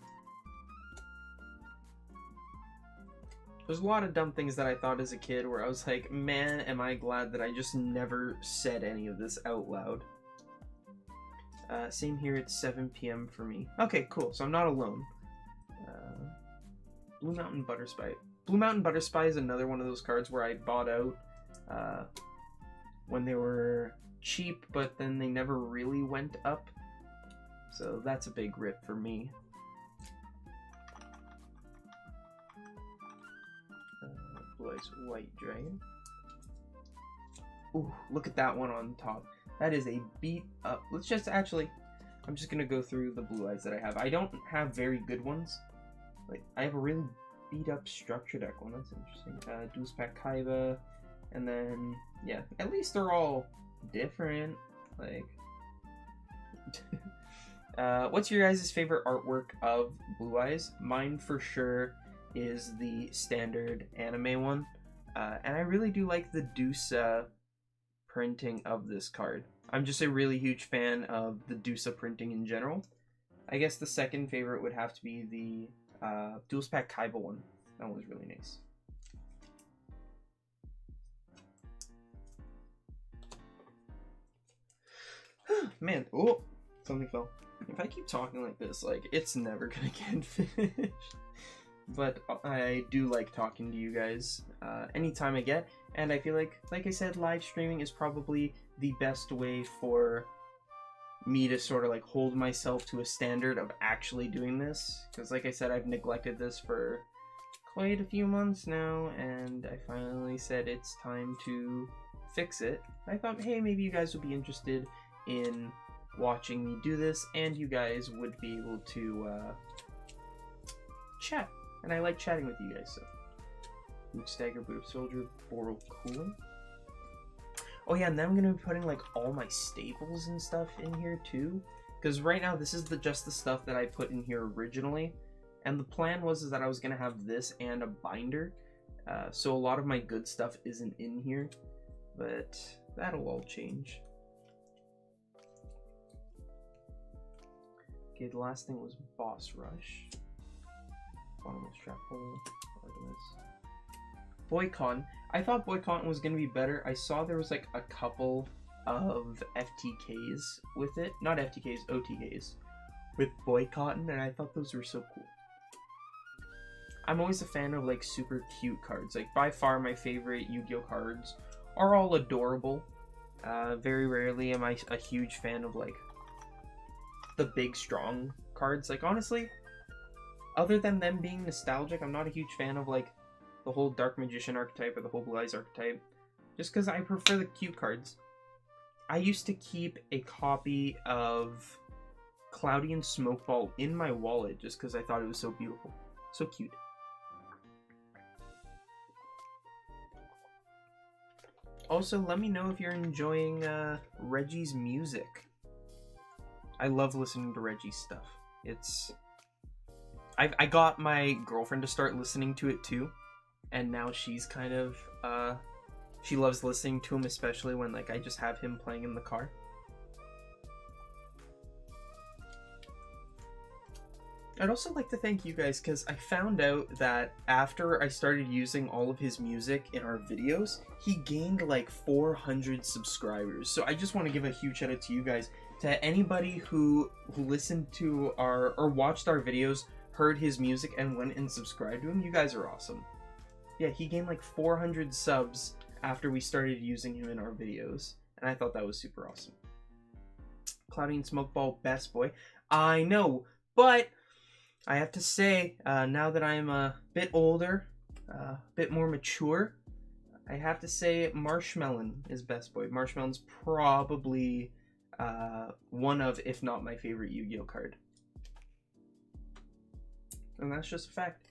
There's a lot of dumb things that I thought as a kid where I was like, man, am I glad that I just never said any of this out loud. Same here, it's 7 p.m. for me. Okay, cool, so I'm not alone. Blue Mountain Butterspy. Blue Mountain Butterspy is another one of those cards where I bought out when they were cheap, but then they never really went up. So that's a big rip for me. Blue Eyes White Dragon. Ooh, look at that one on top. That is a beat up. Let's just actually, I'm just gonna go through the Blue Eyes that I have. I don't have very good ones. Like, I have a really beat up structure deck one. That's interesting. Dual Pack Kaiba. And then, yeah, at least they're all different. Like, what's your guys' favorite artwork of Blue Eyes? Mine for sure is the standard anime one. And I really do like the Dusa printing of this card. I'm just a really huge fan of the Dusa printing in general. I guess the second favorite would have to be the Dual Pack Kaiba one. That one was really nice. Man, oh, something fell. If I keep talking like this, like, it's never gonna get finished. But I do like talking to you guys anytime I get, and I feel like I said, live streaming is probably the best way for me to sort of like hold myself to a standard of actually doing this. Because like I said, I've neglected this for quite a few months now, and I finally said it's time to fix it. I thought, hey, maybe you guys would be interested in watching me do this, and you guys would be able to chat, and I like chatting with you guys. So, Boot Stagger, Boot of Soldier, Boral Cooling. Oh yeah, and then I'm gonna be putting like all my staples and stuff in here too, because right now this is just the stuff that I put in here originally, and the plan was that I was gonna have this and a binder, so a lot of my good stuff isn't in here, but that'll all change. Okay, the last thing was Boss Rush. Bottomless Trap Hole. Artemis. Boycon. I thought Boycon was going to be better. I saw there was like a couple of FTKs with it. Not FTKs, OTKs. With Boycon, and I thought those were so cool. I'm always a fan of like super cute cards. Like, by far my favorite Yu-Gi-Oh cards are all adorable. Very rarely am I a huge fan of like the big strong cards. Like honestly, other than them being nostalgic, I'm not a huge fan of like the whole Dark Magician archetype or the whole Blue Eyes archetype, just because I prefer the cute cards. I used to keep a copy of Cloudy and Smokeball in my wallet just because I thought it was so beautiful. So cute. Also, let me know if you're enjoying Reggie's music. I love listening to Reggie's stuff. I got my girlfriend to start listening to it too, and now she's kind of she loves listening to him, especially when like I just have him playing in the car. I'd also like to thank you guys because I found out that after I started using all of his music in our videos, he gained like 400 subscribers. So I just want to give a huge shout out to you guys. To anybody who listened to our or watched our videos, heard his music, and went and subscribed to him, you guys are awesome. Yeah, he gained like 400 subs after we started using him in our videos, and I thought that was super awesome. Cloudy and Smokeball, best boy. I know, but I have to say, now that I'm a bit older, a bit more mature, I have to say Marshmelon is best boy. Marshmelon's probably one of, if not my favorite Yu-Gi-Oh card. And that's just a fact.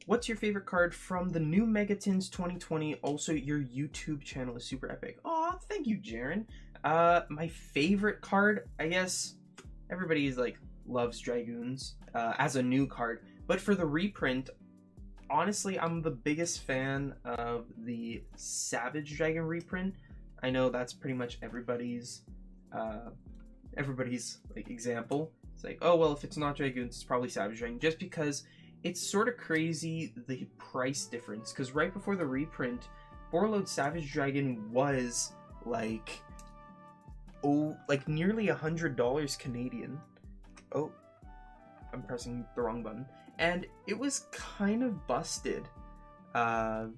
What's your favorite card from the new Megatins 2020? Also, your YouTube channel is super epic. Aw, thank you, Jaren. My favorite card, I guess everybody's like loves Dragoons as a new card, but for the reprint, honestly, I'm the biggest fan of the Savage Dragon reprint. I know that's pretty much everybody's like example. It's like, oh well, if it's not Dragoons, it's probably Savage Dragon, just because it's sort of crazy the price difference. Because right before the reprint, Borreload Savage Dragon was like, oh, like nearly $100 Canadian. Oh, I'm pressing the wrong button. And it was kind of busted how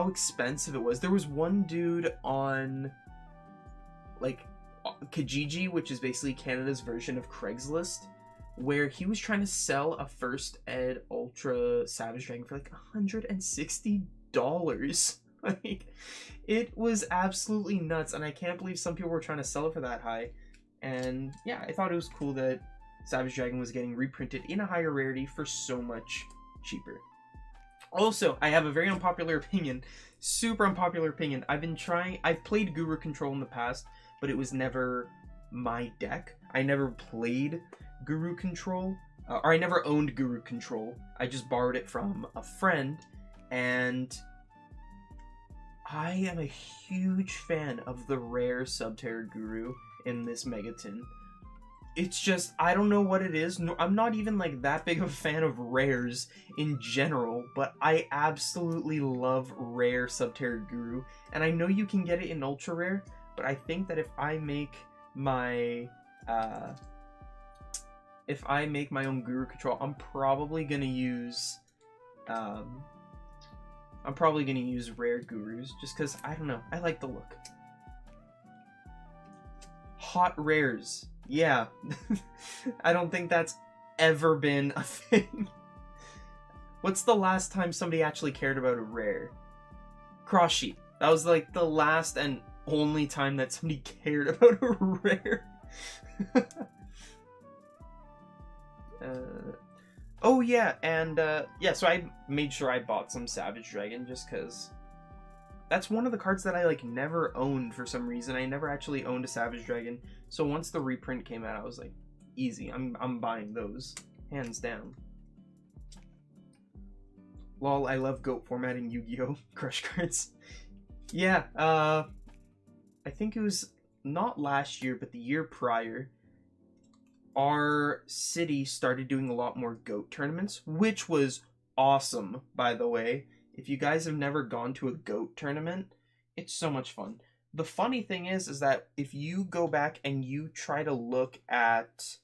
expensive it was. There was one dude on like Kijiji, which is basically Canada's version of Craigslist, where he was trying to sell a First Ed Ultra Savage Dragon for like $160. Like, it was absolutely nuts, and I can't believe some people were trying to sell it for that high. And yeah, I thought it was cool that Savage Dragon was getting reprinted in a higher rarity for so much cheaper. Also, I have a very unpopular opinion, super unpopular opinion. I've played Guru Control in the past, but it was never my deck. I never played Guru Control, or I never owned Guru Control. I just borrowed it from a friend, and I am a huge fan of the rare Subterror Guru in this Megatin. It's just, I don't know what it is. No, I'm not even like that big of a fan of rares in general, but I absolutely love rare Subterror Guru. And I know you can get it in ultra rare, but I think that if I make my own Guru Control, I'm probably gonna use rare Gurus, just because, I don't know, I like the look. Hot rares. Yeah. I don't think that's ever been a thing. What's the last time somebody actually cared about a rare? Cross Sheet. That was like the last and only time that somebody cared about a rare. Oh yeah, and yeah, so I made sure I bought some Savage Dragon just because that's one of the cards that I like never owned for some reason. I never actually owned a Savage Dragon. So once the reprint came out, I was like, easy, I'm buying those, hands down. Lol, I love GOAT formatting Yu-Gi-Oh! Crush cards. Yeah, I think it was not last year, but the year prior, our city started doing a lot more GOAT tournaments, which was awesome, by the way. If you guys have never gone to a GOAT tournament, it's so much fun. The funny thing is that if you go back and you try to look at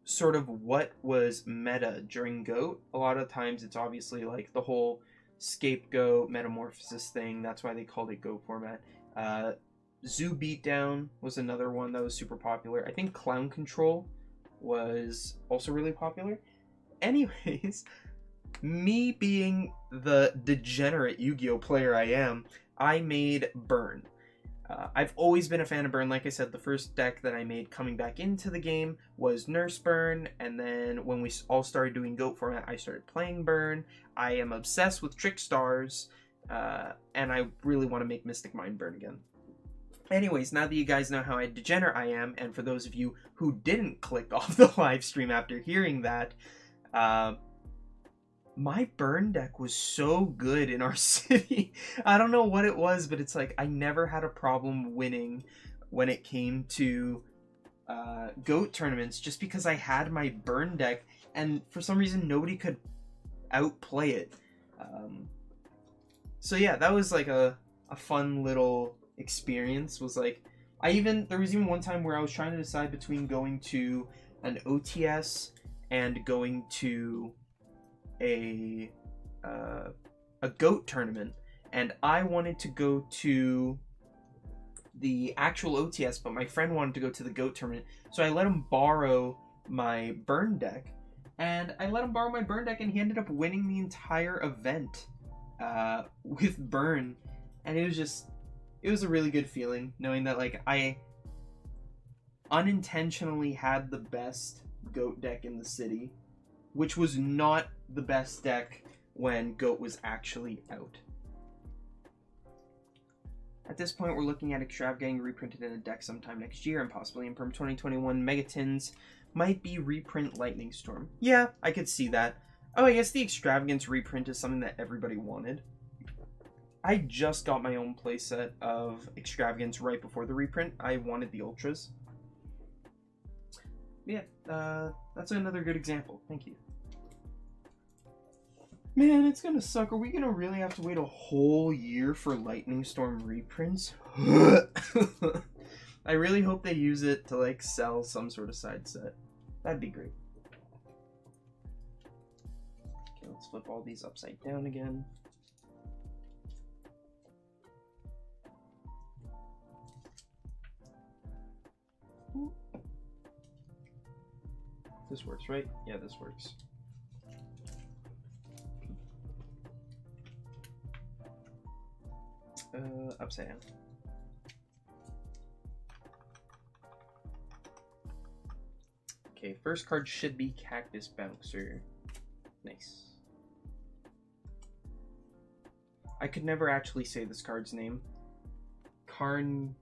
sort of what was meta during GOAT, a lot of times it's obviously like the whole Scapegoat, Metamorphosis thing. That's why they called it Goat format. Zoo Beatdown was another one that was super popular. I think Clown Control was also really popular. Anyways, me being the degenerate Yu-Gi-Oh player I am, I made Burn. I've always been a fan of Burn. Like I said, the first deck that I made coming back into the game was Nurse Burn, and then when we all started doing Goat format, I started playing Burn. I am obsessed with Trick Stars, and I really want to make Mystic Mind Burn again. Anyways, now that you guys know how degenerate I am, and for those of you who didn't click off the live stream after hearing that, my Burn deck was so good in our city. I don't know what it was, but it's like I never had a problem winning when it came to Goat tournaments, just because I had my Burn deck, and for some reason nobody could outplay it. So yeah, that was like a fun little experience. Was like, there was even one time where I was trying to decide between going to an OTS and going to a Goat tournament, and I wanted to go to the actual OTS, but my friend wanted to go to the Goat tournament, so I let him borrow my Burn deck, and he ended up winning the entire event with Burn, and it was a really good feeling knowing that like I unintentionally had the best Goat deck in the city, which was not the best deck when Goat was actually out. At this point, we're looking at Extrav getting reprinted in a deck sometime next year, and possibly in Perm 2021 Megatins might be reprint Lightning Storm. Yeah, I could see that. Oh, I guess the Extravagance reprint is something that everybody wanted. I just got my own playset of Extravagance right before the reprint. I wanted the Ultras. Yeah, that's another good example. Thank you. Man, it's gonna suck. Are we gonna really have to wait a whole year for Lightning Storm reprints? I really hope they use it to, like, sell some sort of side set. That'd be great. Okay, let's flip all these upside down again. This works, right? Yeah, this works. Upside down. Okay, first card should be Cactus Bouncer. Nice. I could never actually say this card's name. Cairngorgon?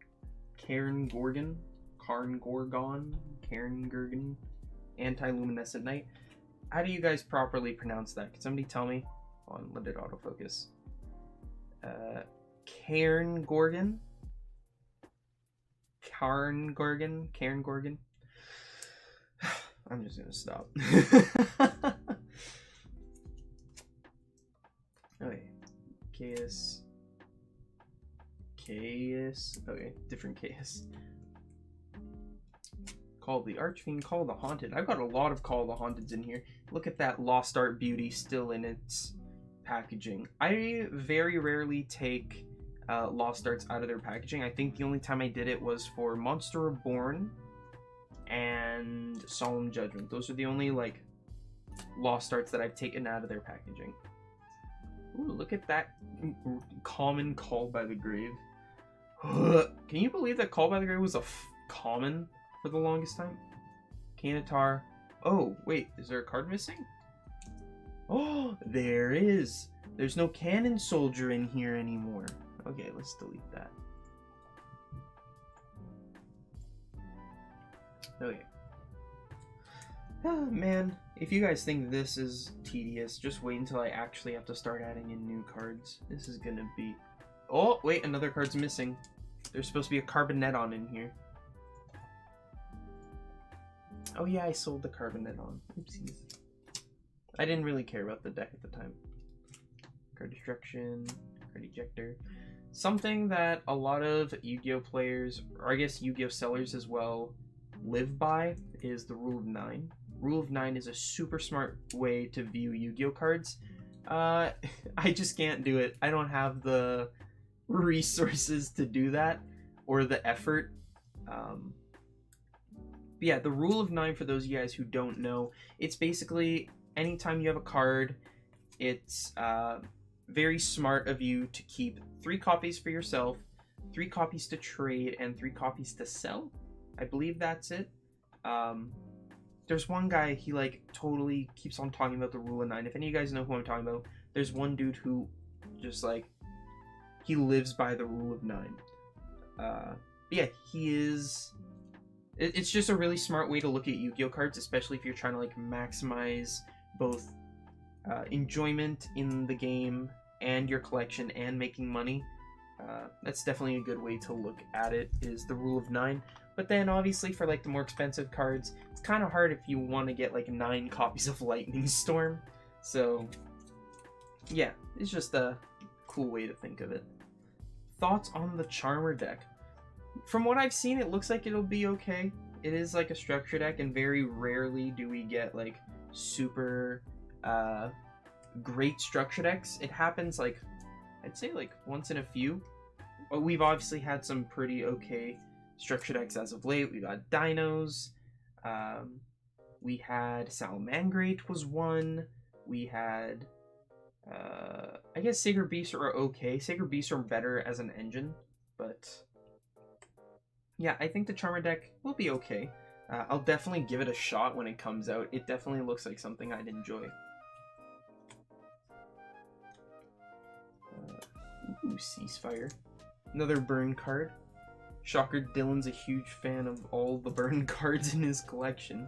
Anti-Luminescent Knight. How do you guys properly pronounce that? Can somebody tell me? Hold on, let it autofocus. Cairngorgon? Cairngorgon? I'm just gonna stop. Okay. Chaos. Okay, different Chaos. Call the Archfiend, Call the Haunted. I've got a lot of Call the Haunteds in here. Look at that Lost Art beauty still in its packaging. I very rarely take Lost Arts out of their packaging. I think the only time I did it was for Monster Reborn and Solemn Judgment. Those are the only, like, Lost Arts that I've taken out of their packaging. Ooh, look at that common Call by the Grave. Can you believe that Call by the Grave was a common for the longest time? Canitar. Oh, wait, is there a card missing? Oh, there is. There's no Cannon Soldier in here anymore. Okay, let's delete that. Okay. Oh, man, if you guys think this is tedious, just wait until I actually have to start adding in new cards. This is gonna be... Oh, wait, another card's missing. There's supposed to be a Carboneton in here. Oh yeah, I sold the Carboneton. Oopsies. I didn't really care about the deck at the time. Card Destruction, Card Ejector. Something that a lot of Yu-Gi-Oh players, or I guess Yu-Gi-Oh sellers as well, live by is the Rule of 9. Rule of 9 is a super smart way to view Yu-Gi-Oh cards. I just can't do it. I don't have the resources to do that or the effort. But yeah, the rule of 9, for those of you guys who don't know, it's basically anytime you have a card, it's very smart of you to keep 3 copies for yourself, 3 copies to trade, and 3 copies to sell. I believe that's it. There's one guy, he like totally keeps on talking about the rule of 9. If any of you guys know who I'm talking about, there's one dude who just like, he lives by the rule of 9. Yeah, he is... It's just a really smart way to look at Yu-Gi-Oh cards, especially if you're trying to like maximize both enjoyment in the game and your collection and making money. That's definitely a good way to look at it, is the rule of 9. But then obviously for like the more expensive cards, it's kind of hard if you want to get like 9 copies of Lightning Storm. So yeah, it's just a cool way to think of it. Thoughts on the Charmer deck? From what I've seen, it looks like it'll be okay. It is like a structure deck, and very rarely do we get like super great structure decks. It happens like, I'd say like once in a few. But we've obviously had some pretty okay structure decks as of late. We got Dinos. We had Salamangreat was one. We had I guess Sacred Beasts are okay. Sacred Beasts are better as an engine, but yeah, I think the Charmer deck will be okay. I'll definitely give it a shot when it comes out. It definitely looks like something I'd enjoy. Ooh, Ceasefire. Another burn card. Shocker, Dylan's a huge fan of all the burn cards in his collection.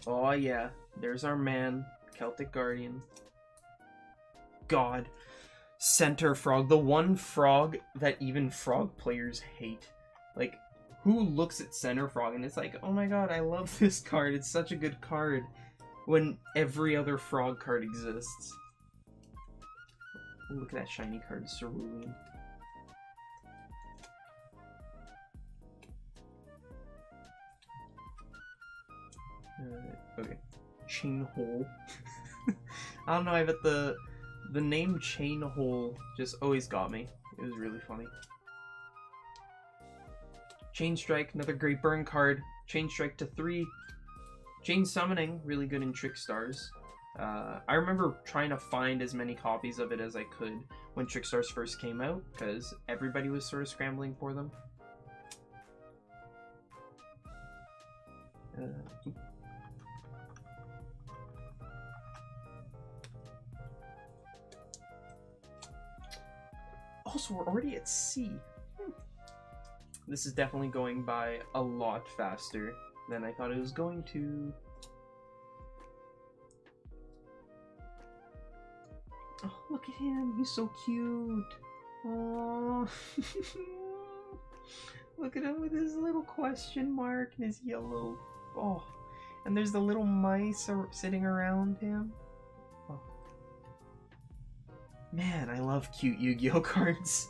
Oh yeah, there's our man, Celtic Guardian. God. Center Frog, the one frog that even frog players hate. Like, who looks at Center Frog and it's like, oh my god, I love this card, it's such a good card, when every other frog card exists. Look at that shiny card, Cerulean. Okay. Chain Hole. I don't know, I bet the name Chain Hole just always got me. It was really funny. Chain Strike, another great burn card. Chain Strike to 3. Chain Summoning, really good in Trick Stars. I remember trying to find as many copies of it as I could when Trick Stars first came out, because everybody was sort of scrambling for them. Also, we're already at C. This is definitely going by a lot faster than I thought it was going to. Oh, look at him. He's so cute. Oh. Look at him with his little question mark and his yellow. Oh. And there's the little mice sitting around him. Oh. Man, I love cute Yu-Gi-Oh cards.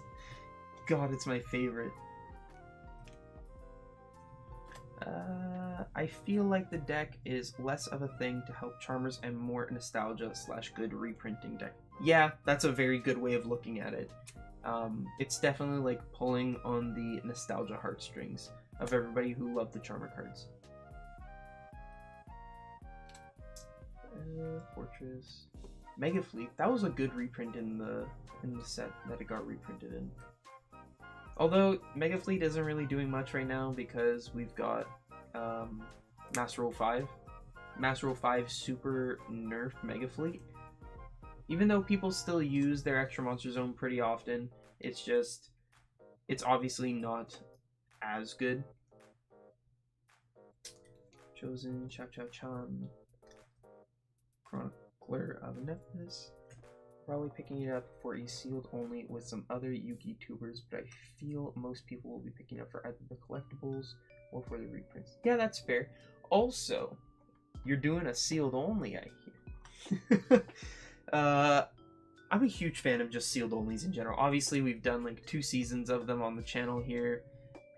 God, it's my favorite. I feel like the deck is less of a thing to help Charmers and more nostalgia / good reprinting deck. Yeah, that's a very good way of looking at it. It's definitely like pulling on the nostalgia heartstrings of everybody who loved the Charmer cards. Fortress. Mega Fleet. That was a good reprint in the set that it got reprinted in. Although Mega Fleet isn't really doing much right now because we've got Master Roll 5. Master Roll 5 super nerfed Mega Fleet. Even though people still use their extra monster zone pretty often, it's obviously not as good. Chosen, Chap-Chap-Chan, Chronicler of Nephthys. Probably picking it up for a sealed only with some other Yu-Gi tubers, but I feel most people will be picking it up for either the collectibles or for the reprints. Yeah, that's fair. Also, you're doing a sealed only, I hear. I'm a huge fan of just sealed onlys in general. Obviously, we've done like 2 seasons of them on the channel here,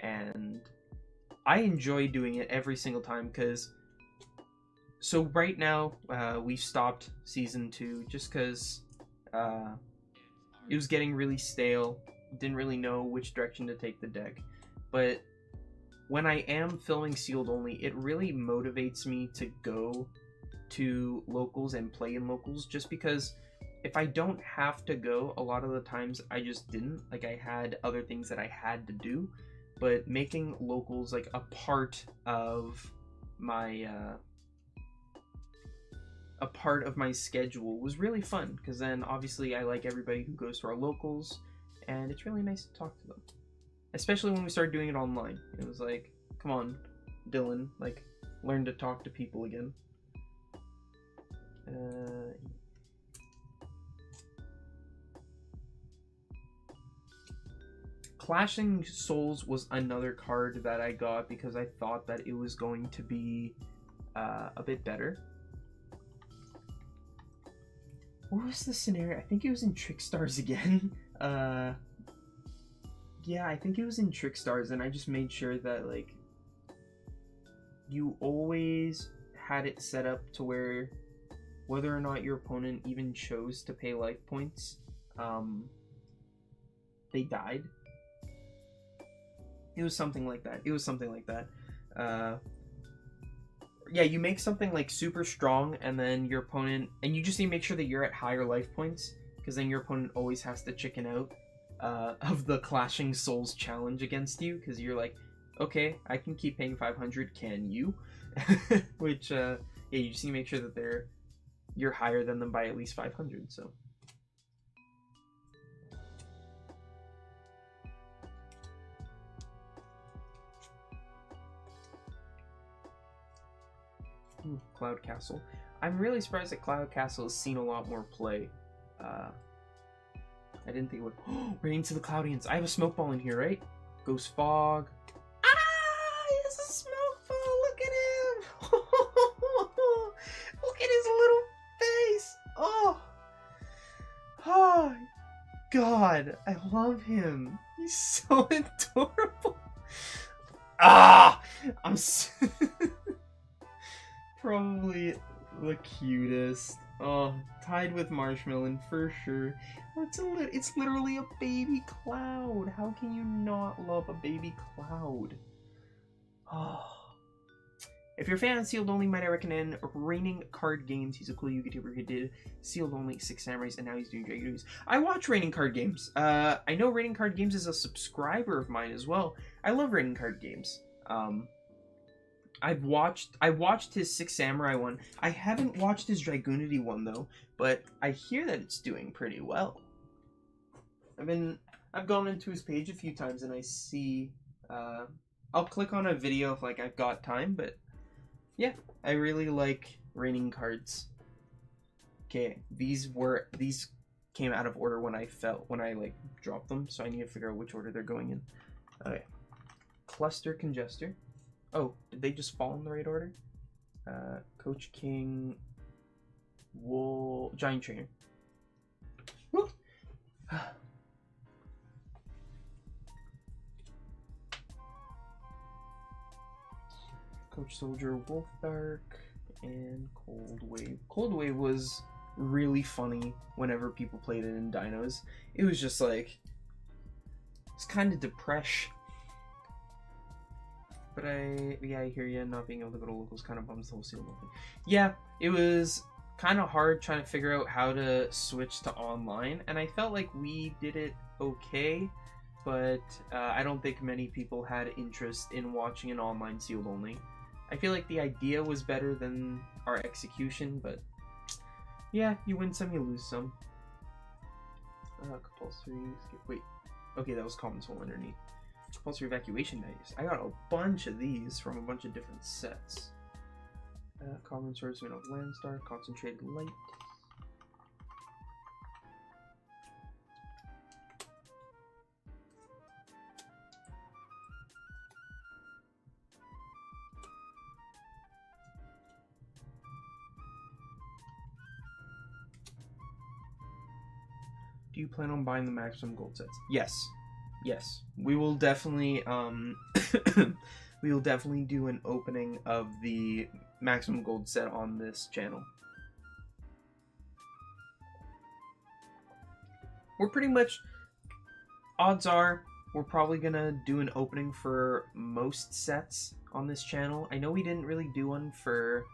and I enjoy doing it every single time because So right now, we've stopped Season 2 just because it was getting really stale. Didn't really know which direction to take the deck. But when I am filming sealed only, it really motivates me to go to locals and play in locals, just because if I don't have to go, a lot of the times I just didn't. Like, I had other things that I had to do. But making locals like a part of my schedule was really fun, because then obviously I like everybody who goes to our locals, and it's really nice to talk to them. Especially when we started doing it online. It was like, come on, Dylan, like, learn to talk to people again. Clashing Souls was another card that I got because I thought that it was going to be a bit better. What was the scenario? I think it was in Trickstars again. Yeah, I think it was in Trickstars, and I just made sure that, like, you always had it set up to where whether or not your opponent even chose to pay life points, they died. It was something like that. Yeah, you make something like super strong, and then your opponent, and you just need to make sure that you're at higher life points, because then your opponent always has to chicken out of the Clashing Souls challenge against you, because you're like, okay, I can keep paying 500, can you? Which, yeah, you just need to make sure that you're higher than them by at least 500, so. Ooh, Cloud Castle. I'm really surprised that Cloud Castle has seen a lot more play. I didn't think it would. Raining to the Cloudians. I have a smoke ball in here, right? Ghost Fog. Ah, he has a smoke ball. Look at him. Look at his little face. Oh, God, I love him. He's so adorable. I'm probably the cutest. Oh, tied with Marshmallow for sure. It's literally a baby cloud. How can you not love a baby cloud? Oh. If you're a fan of Sealed Only, might I recommend Raining Card Games. He's a cool YouTuber who did Sealed Only, 6 Samurais, and now he's doing Dragon News. I watch Raining Card Games. I know Raining Card Games is a subscriber of mine as well. I love Raining Card Games. I watched his 6 Samurai one. I haven't watched his Dragoonity one though, but I hear that it's doing pretty well. I've gone into his page a few times and I see I'll click on a video if like I've got time, but yeah, I really like Raining Cards. Okay, these came out of order when I like dropped them, so I need to figure out which order they're going in. Okay. Cluster Congester. Oh, did they just fall in the right order? Coach King, Giant Trainer. Woo! Coach Soldier, Wolfbark, and Cold Wave. Cold Wave was really funny whenever people played it in Dinos. It was just like, it's kind of depression. But I hear you, not being able to go to locals kind of bums the whole Sealed Only. Yeah, it was kind of hard trying to figure out how to switch to online, and I felt like we did it okay, but I don't think many people had interest in watching an online Sealed Only. I feel like the idea was better than our execution, but yeah, you win some, you lose some. Compulsory skip. Wait, okay, that was Common Soul underneath. Compulsory Evacuation Dice. I got a bunch of these from a bunch of different sets. Common Swordsman of Landstar, Concentrated Light. Do you plan on buying the maximum gold sets? Yes. Yes. We will definitely we will definitely do an opening of the maximum gold set on this channel. We're pretty much, odds are, we're probably gonna do an opening for most sets on this channel. I know we didn't really do one for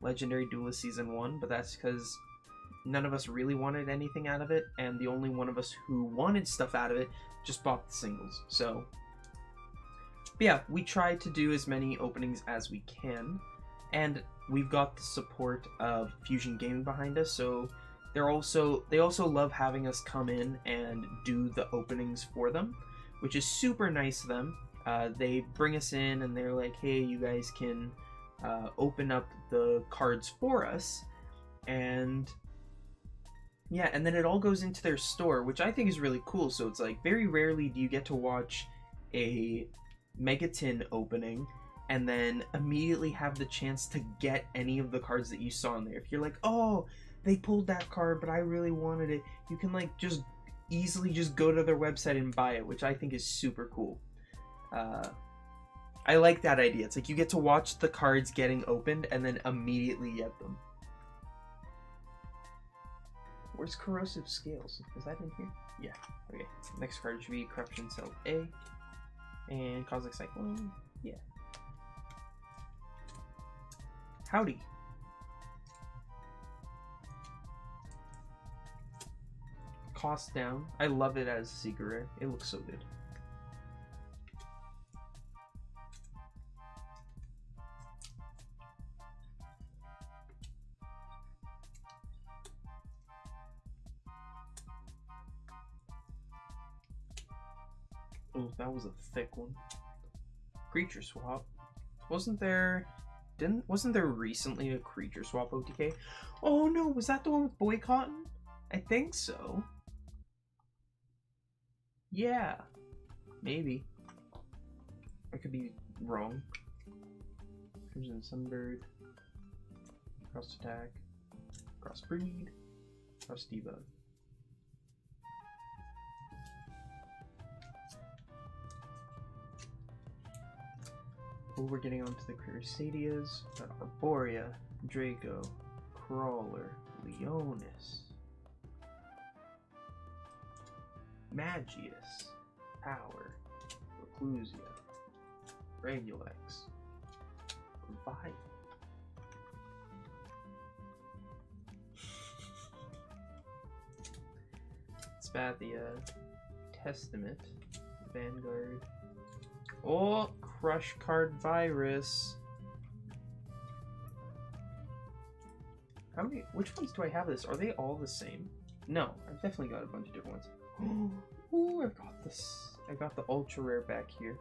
Legendary Duelist Season 1, but that's because none of us really wanted anything out of it, and the only one of us who wanted stuff out of it just bought the singles. So, but yeah, we try to do as many openings as we can, and we've got the support of Fusion Gaming behind us, so they also love having us come in and do the openings for them, which is super nice of them. They bring us in and they're like, hey, you guys can open up the cards for us, and yeah, and then it all goes into their store, which I think is really cool. So it's like, very rarely do you get to watch a Megaton opening and then immediately have the chance to get any of the cards that you saw in there. If you're like, oh, they pulled that card, but I really wanted it, you can like just easily just go to their website and buy it, which I think is super cool. I like that idea. It's like you get to watch the cards getting opened and then immediately get them. Where's Corrosive Scales? Is that in here? Yeah. Okay. Next card should be Corruption Cell A. And Cosmic Cyclone. Yeah. Howdy. Cost down. I love it as Secret Rare. It looks so good. Oh, that was a thick one. Creature swap. Wasn't there recently a creature swap OTK? Oh no, was that the one with Boycottin'? I think so. Yeah. Maybe. I could be wrong. Crimson Sunbird. Cross attack. Cross breed. Cross debug. Oh, we're getting onto the Crusaders. Got Arborea, Draco, Crawler, Leonis, Magius, Power, Reclusia, Regulex, Revive. Spathia, Testament, Vanguard. Oh, Crush Card Virus. How many? Which ones do I have this? Are they all the same? No, I've definitely got a bunch of different ones. Oh, I've got this. I got the ultra rare back here.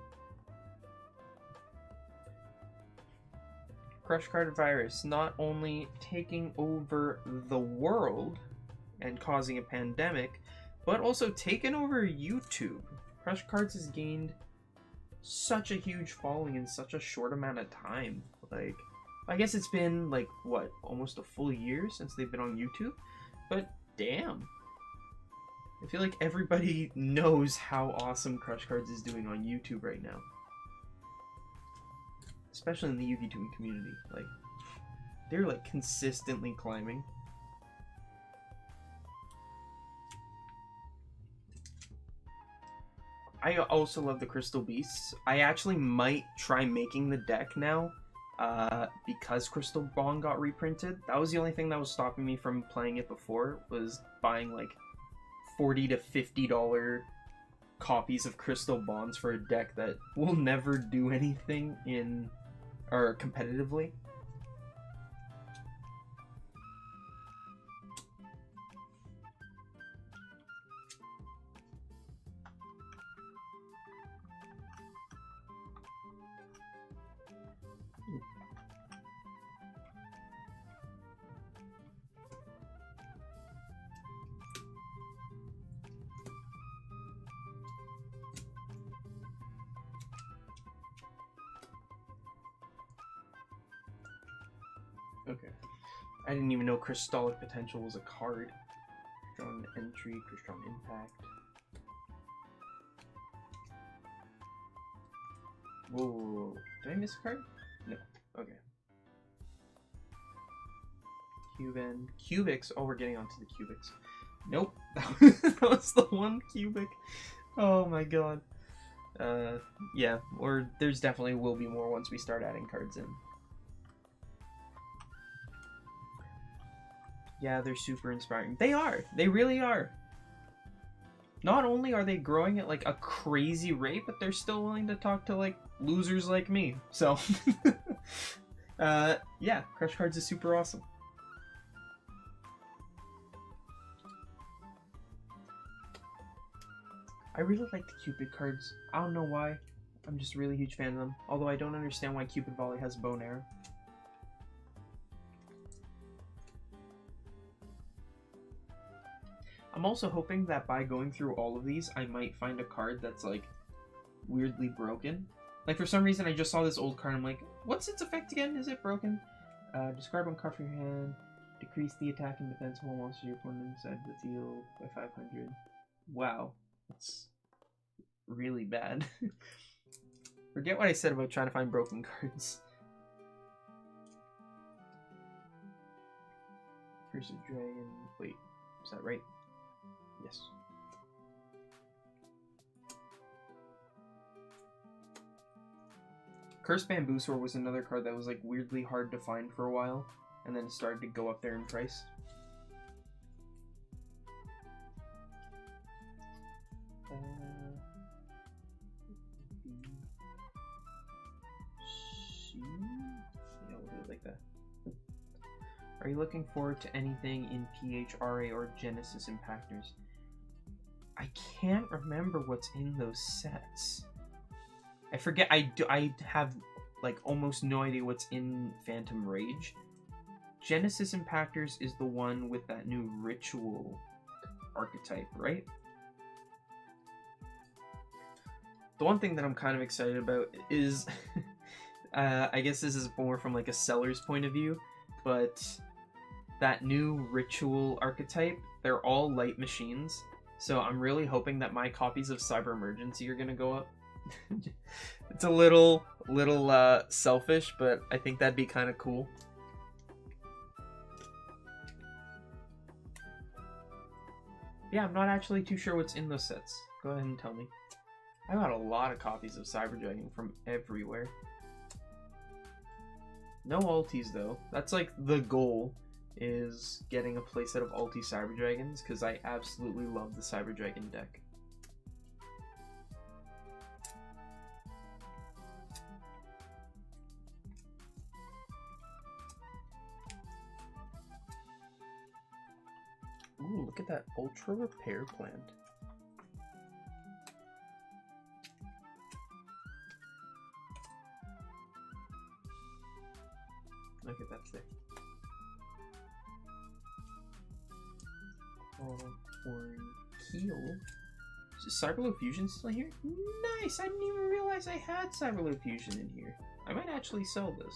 Crush Card Virus, not only taking over the world and causing a pandemic, but also taking over YouTube. Crush Cards has gained such a huge following in such a short amount of time. Like, I guess it's been like, what, almost a full year since they've been on YouTube? But damn. I feel like everybody knows how awesome Crush Cards is doing on YouTube right now. Especially in the Yugi-Tune community. Like, they're like consistently climbing. I also love the Crystal Beasts. I actually might try making the deck now, because Crystal Bond got reprinted. That was the only thing that was stopping me from playing it before, was buying like $40 to $50 copies of Crystal Bonds for a deck that will never do anything in, or competitively. Okay. I didn't even know Crystallic Potential was a card. Crystron Entry, Crystron Impact. Whoa, whoa, whoa. Did I miss a card? No. Okay. Cuban. Cubics. Oh, we're getting onto the cubics. Nope. That was the one cubic. Oh my god. Yeah. Or there's definitely will be more once we start adding cards in. Yeah, they're super inspiring. They are. They really are. Not only are they growing at like a crazy rate, but they're still willing to talk to like losers like me. So, yeah, Crush Cards is super awesome. I really like the Cupid cards. I don't know why. I'm just a really huge fan of them. Although I don't understand why Cupid Volley has bow and arrow. I'm also hoping that by going through all of these, I might find a card that's like weirdly broken. Like for some reason, I just saw this old card. I'm like, what's its effect again? Is it broken? Discard one card from your hand. Decrease the attack and defense of all monsters your opponent inside the field by 500. Wow, that's really bad. Forget what I said about trying to find broken cards. Curse of Dragon. Wait, is that right? Yes. Cursed Bamboozler was another card that was like weirdly hard to find for a while, and then it started to go up there in price. Yeah, we'll do it like that. Are you looking forward to anything in PHRA or Genesis Impactors? I can't remember what's in those sets. I forget. I have like almost no idea what's in Phantom Rage. Genesis Impactors is the one with that new ritual archetype, right? The one thing that I'm kind of excited about is, I guess this is more from like a seller's point of view, but that new ritual archetype, they're all light machines. So I'm really hoping that my copies of Cyber Emergency are going to go up. It's a little selfish, but I think that'd be kind of cool. Yeah, I'm not actually too sure what's in those sets. Go ahead and tell me. I got a lot of copies of Cyber Dragon from everywhere. No ultis though. That's like the goal, is getting a playset of ulti Cyber Dragons, because I absolutely love the Cyber Dragon deck. Ooh, look at that Ultra Repair Plant. Look at that thing. Or Keel. Is Cyberload Fusion still here? Nice! I didn't even realize I had Cyberload Fusion in here. I might actually sell this.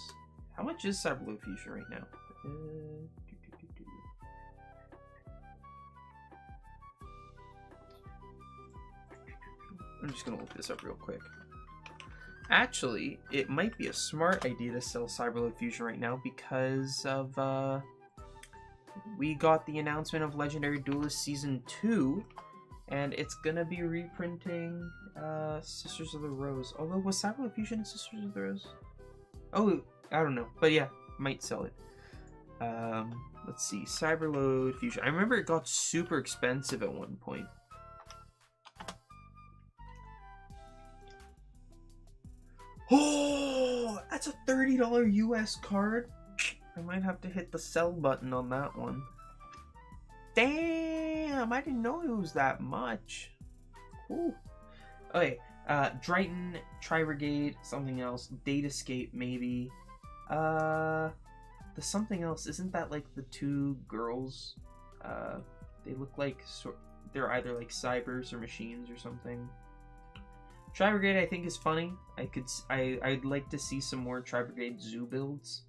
How much is Cyberload Fusion right now? I'm just gonna look this up real quick. Actually, it might be a smart idea to sell Cyberload Fusion right now because of, we got the announcement of Legendary Duelist Season 2, and it's gonna be reprinting, Sisters of the Rose. Although, was Cyberload Fusion in Sisters of the Rose? Oh, I don't know. But yeah, might sell it. Let's see. Cyberload Fusion. I remember it got super expensive at one point. Oh, that's a $30 US card. I might have to hit the sell button on that one. Damn, I didn't know it was that much. Ooh. Okay, Drighton, Tri-Brigade, something else, Datascape maybe. The something else, isn't that like the two girls? They look like, they're either like cybers or machines or something. Tri-Brigade I think is funny. I'd like to see some more Tri-Brigade zoo builds.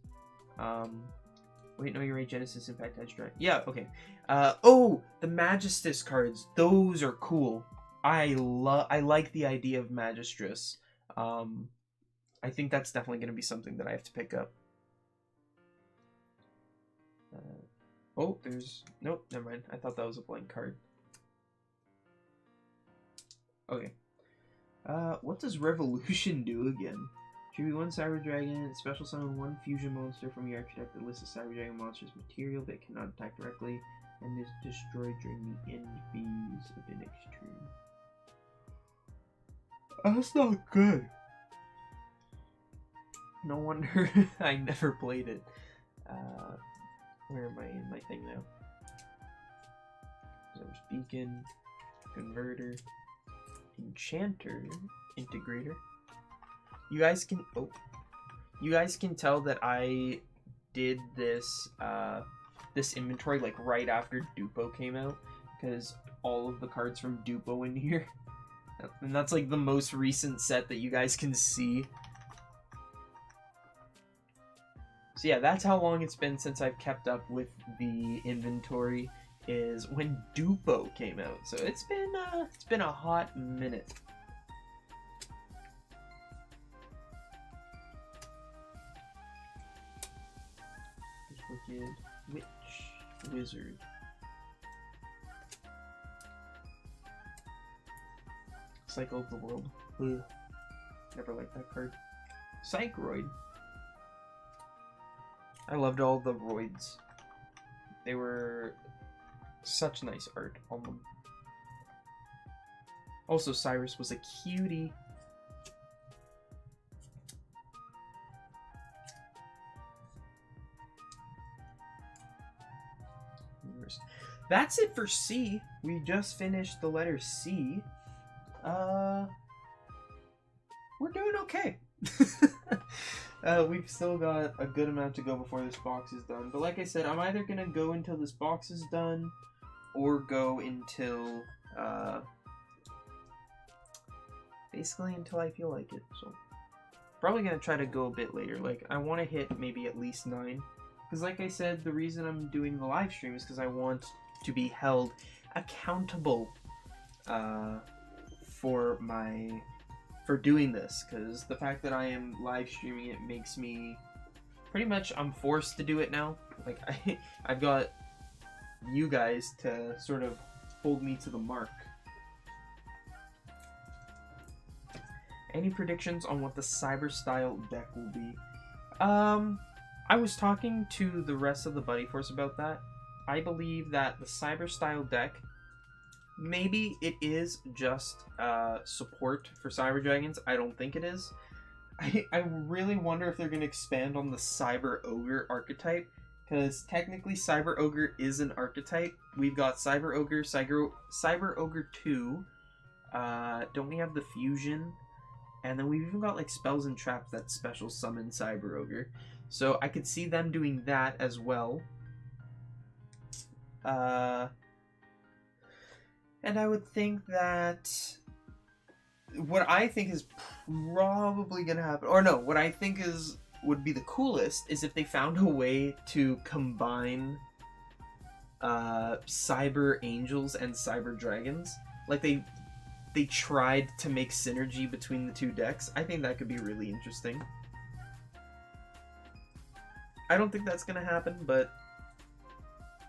Wait, no, you're right. Genesis Impact Edge Drive. Yeah, okay. Oh, the Magistus cards. Those are cool. I like the idea of Magistress. I think that's definitely going to be something that I have to pick up. Oh, there's... Nope, never mind. I thought that was a blank card. Okay. What does Revolution do again? Tribute 1 Cyber Dragon, special summon 1 fusion monster from your archetype that lists a Cyber Dragon monster's material that cannot attack directly and is destroyed during the end phase of the next turn. That's not good. No wonder I never played it. Where am I in my thing now? There's Beacon, Converter, Enchanter, Integrator. You guys can tell that I did this this inventory like right after Dupo came out, because all of the cards from Dupo in here, and that's like the most recent set that you guys can see. So yeah, that's how long it's been since I've kept up with the inventory, is when Dupo came out. So it's been a hot minute. Wicked Witch Wizard. Cycle of the World. Ugh. Never liked that card. Psychroid. I loved all the Roids. They were such nice art on them. Also, Cyrus was a cutie. That's it for C. We just finished the letter C. We're doing okay. We've still got a good amount to go before this box is done. But like I said, I'm either going to go until this box is done, or go until, basically until I feel like it. So, probably going to try to go a bit later. Like, I want to hit maybe at least 9. Because like I said, the reason I'm doing the live stream is because I want to be held accountable for doing this, because the fact that I am live streaming it makes me pretty much, I'm forced to do it now. Like I've got you guys to sort of hold me to the mark. Any predictions on what the Cyber style deck will be? I was talking to the rest of the Buddy Force about that. I believe that the Cyber style deck, maybe it is just support for Cyber Dragons. I don't think it is. I really wonder if they're going to expand on the Cyber Ogre archetype, because technically Cyber Ogre is an archetype. We've got Cyber Ogre, Cyber Ogre 2. Don't we have the Fusion? And then we've even got like spells and traps that special summon Cyber Ogre. So I could see them doing that as well. And I would think that what I think is probably gonna happen, or no, what I think would be the coolest is if they found a way to combine Cyber Angels and Cyber Dragons. Like they tried to make synergy between the two decks. I think that could be really interesting. I don't think that's gonna happen, but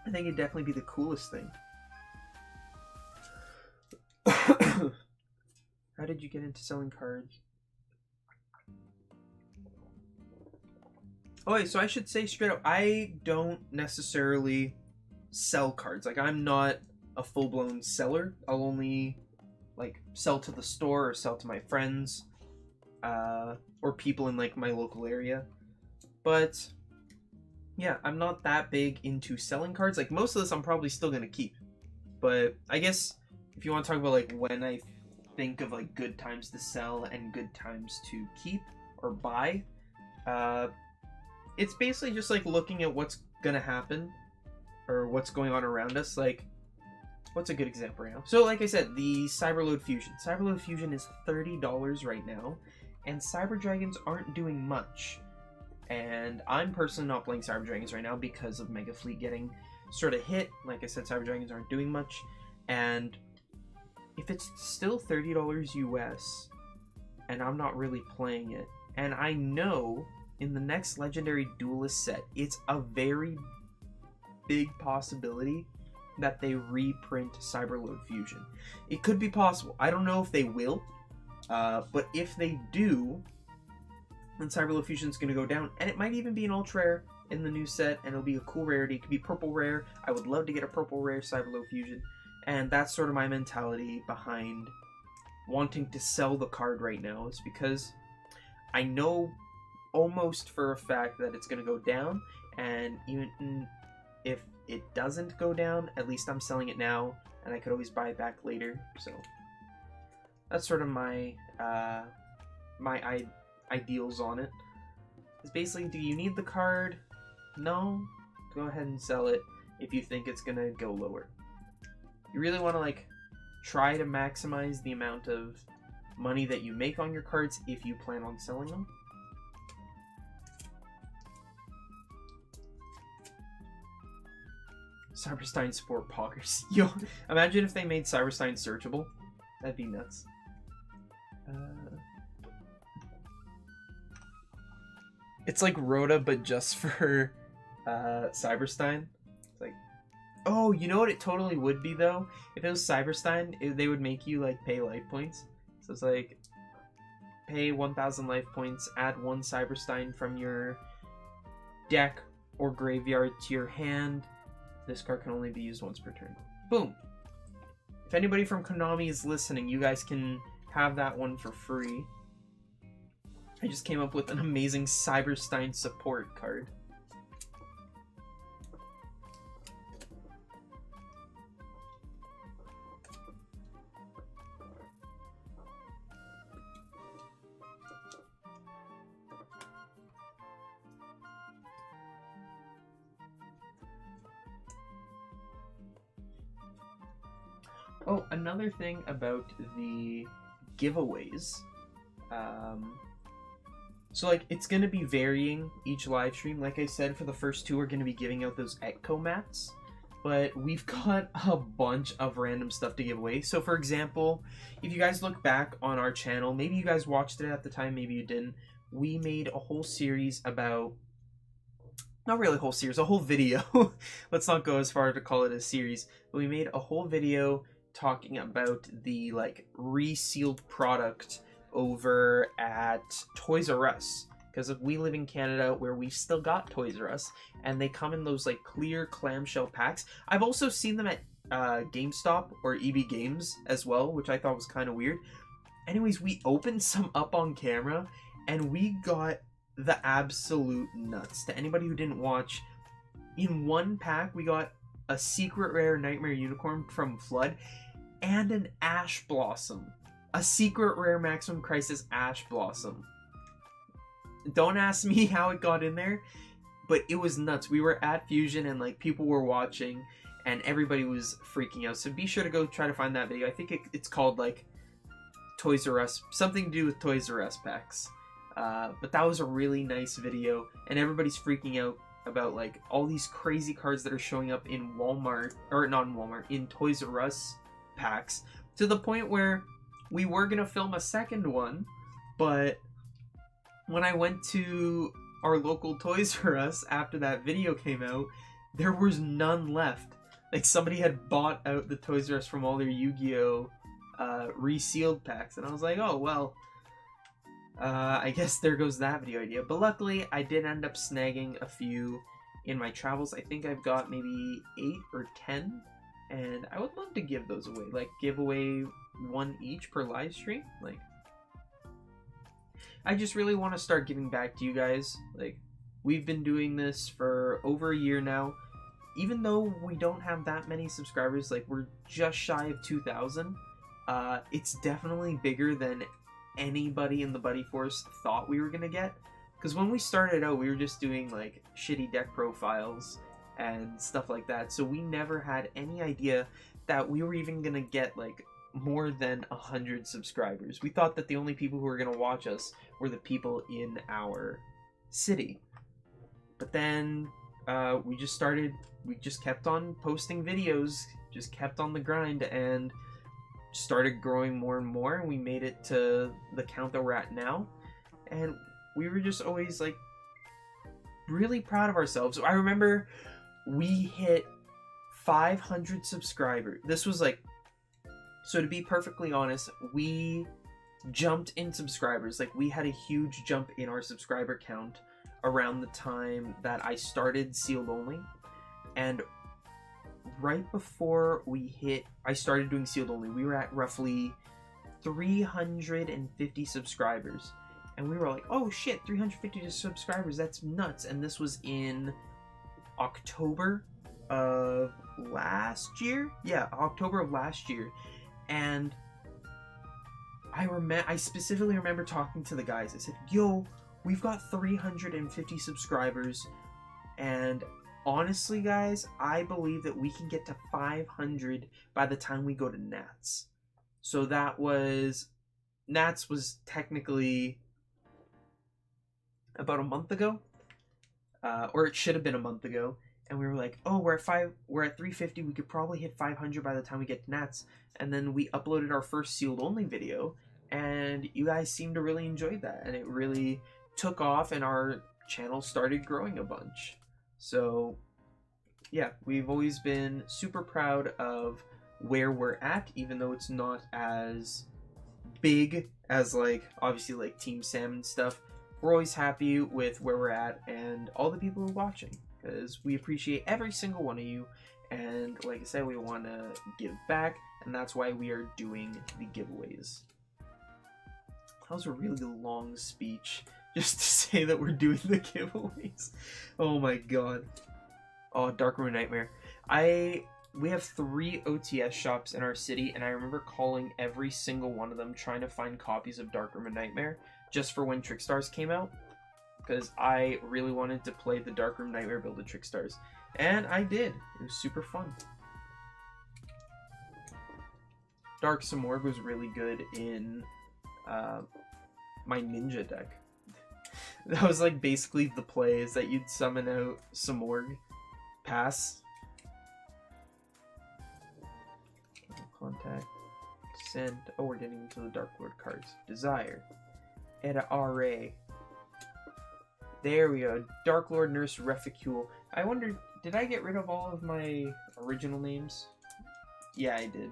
I think it'd definitely be the coolest thing. How did you get into selling cards? Okay, so I should say straight up, I don't necessarily sell cards. Like, I'm not a full-blown seller. I'll only, like, sell to the store or sell to my friends, or people in, like, my local area. But yeah, I'm not that big into selling cards. Like, most of this I'm probably still gonna keep. But I guess if you want to talk about, like, when I think of, like, good times to sell and good times to keep or buy, it's basically just, like, looking at what's gonna happen or what's going on around us. Like, what's a good example right now? So, like I said, the Cyberload Fusion. Cyberload Fusion is $30 right now, and Cyber Dragons aren't doing much. And I'm personally not playing Cyber Dragons right now because of Mega Fleet getting sort of hit. Like I said, Cyber Dragons aren't doing much. And if it's still $30 US, and I'm not really playing it, And I know in the next Legendary Duelist set, it's a very big possibility that they reprint Cyberload Fusion. It could be possible. I don't know if they will, but if they do, then Cyberload Fusion is going to go down, and it might even be an ultra rare in the new set, and it'll be a cool rarity. It could be purple rare. I would love to get a purple rare Cyberload Fusion, and that's sort of my mentality behind wanting to sell the card right now, is because I know almost for a fact that it's going to go down, and even if it doesn't go down, at least I'm selling it now, and I could always buy it back later. So that's sort of my ideals on it. It's basically, do you need the card? No? Go ahead and sell it if you think it's gonna go lower. You really want to like try to maximize the amount of money that you make on your cards if you plan on selling them. Cyberstein support poggers. Yo, imagine if they made Cyberstein searchable. That'd be nuts. It's like Rhoda, but just for Cyberstein. It's like, oh, you know what it totally would be though? If it was Cyberstein, they would make you like pay life points. So it's like, pay 1,000 life points, add 1 Cyberstein from your deck or graveyard to your hand. This card can only be used once per turn. Boom! If anybody from Konami is listening, you guys can have that one for free. I just came up with an amazing Cyberstein support card. Oh, another thing about the giveaways. So, like, it's going to be varying each live stream. Like I said, for the first 2, we're going to be giving out those Echo mats. But we've got a bunch of random stuff to give away. So, for example, if you guys look back on our channel, maybe you guys watched it at the time, maybe you didn't. We made a whole series about... Not really a whole series, a whole video. Let's not go as far to call it a series. But we made a whole video talking about the, like, resealed product over at Toys R Us, because we live in Canada where we've still got Toys R Us, and they come in those like clear clamshell packs. I've also seen them at GameStop or EB Games as well, which I thought was kind of weird. Anyways, we opened some up on camera and we got the absolute nuts. To anybody who didn't watch, in one pack we got a secret rare Nightmare Unicorn from Flood and an Ash Blossom. A secret rare Maximum Crisis Ash Blossom. Don't ask me how it got in there, but it was nuts. We were at Fusion and like people were watching and everybody was freaking out. So be sure to go try to find that video. I think it's called like Toys R Us, something to do with Toys R Us packs. But that was a really nice video and everybody's freaking out about like all these crazy cards that are showing up in Walmart, or not in Walmart, in Toys R Us packs, to the point where we were going to film a second one, but when I went to our local Toys R Us after that video came out, there was none left. Like, somebody had bought out the Toys R Us from all their Yu-Gi-Oh! Resealed packs, and I was like, oh, well, I guess there goes that video idea. But luckily, I did end up snagging a few in my travels. I think I've got maybe 8 or 10, and I would love to give those away. Like, give away 1 each per live stream. Like, I just really want to start giving back to you guys. Like, we've been doing this for over a year now. Even though we don't have that many subscribers, like, we're just shy of 2,000. It's definitely bigger than anybody in the Buddy Force thought we were gonna get. Because when we started out, we were just doing like shitty deck profiles and stuff like that. So we never had any idea that we were even gonna get like more than 100 subscribers. We thought that the only people who were gonna watch us were the people in our city. But then we just kept on posting videos, just kept on the grind, and started growing more and more, and we made it to the count that we're at now. And we were just always like really proud of ourselves. I remember we hit 500 subscribers. This was like, so to be perfectly honest, we jumped in subscribers. Like, we had a huge jump in our subscriber count around the time that I started Sealed Only. And right before I started doing Sealed Only, we were at roughly 350 subscribers. And we were like, oh shit, 350 subscribers, that's nuts. And this was in October of last year? Yeah, October of last year. And I specifically remember talking to the guys. I said, yo, we've got 350 subscribers, and honestly, guys, I believe that we can get to 500 by the time we go to Nats. So Nats was technically about a month ago, or it should have been a month ago. And we were like, oh, we're at 350. We could probably hit 500 by the time we get to Nats. And then we uploaded our first Sealed Only video, and you guys seemed to really enjoy that. And it really took off, and our channel started growing a bunch. So, yeah, we've always been super proud of where we're at, even though it's not as big as, like, obviously, like, Team Sam and stuff. We're always happy with where we're at and all the people who are watching, because we appreciate every single one of you, and like I said, we want to give back, and that's why we are doing the giveaways. That was a really long speech just to say that we're doing the giveaways. Oh my god. Oh, Dark Room Nightmare. We have 3 OTS shops in our city, and I remember calling every single one of them trying to find copies of Dark Room Nightmare just for when Trickstars came out, because I really wanted to play the Dark Room Nightmare build of Trickstars. And I did. It was super fun. Dark Samorg was really good in my ninja deck. That was like basically the play, is that you'd summon out Samorg, pass, contact, send. Oh, we're getting into the Dark Lord cards. Desire, Edda RA. There we go. Dark Lord Nurse Reficule. I wonder, did I get rid of all of my original names? Yeah, I did.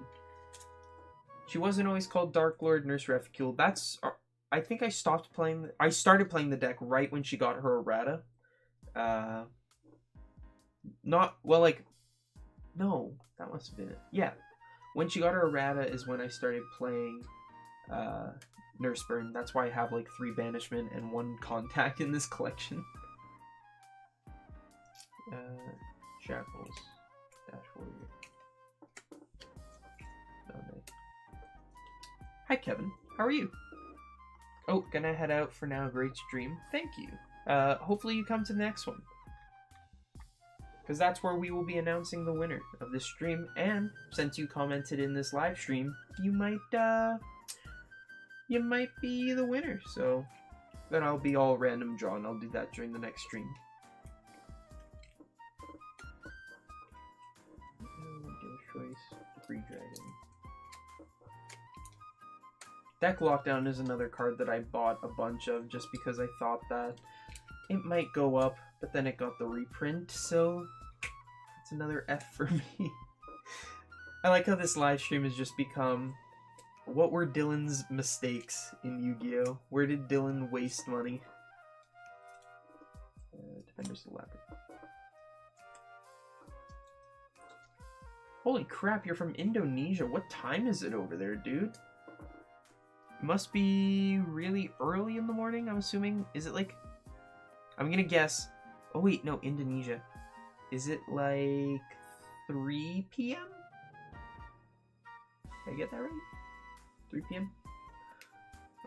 She wasn't always called Dark Lord Nurse Reficule. That's, I think I started playing the deck right when she got her errata. Not, well, like, no, that must have been it. Yeah, when she got her errata is when I started playing Nurse Burn. That's why I have like 3 banishment and 1 contact in this collection. Shackles. Dash Warrior. Okay. Hi Kevin, how are you? Oh, gonna head out for now. Great stream. Thank you. Hopefully you come to the next one, because that's where we will be announcing the winner of this stream. And since you commented in this live stream, you might be the winner. So then I'll be all random drawn. I'll do that during the next stream. Choice, Free Dragon. Deck Lockdown is another card that I bought a bunch of just because I thought that it might go up, but then it got the reprint, so it's another F for me. I like how this live stream has just become, what were Dylan's mistakes in Yu-Gi-Oh? Where did Dylan waste money? Defender's the Leopard. Holy crap, you're from Indonesia. What time is it over there, dude? Must be really early in the morning, I'm assuming. Is it like... I'm gonna guess... Oh wait, no, Indonesia. Is it like 3 p.m.? Did I get that right? 3 p.m.?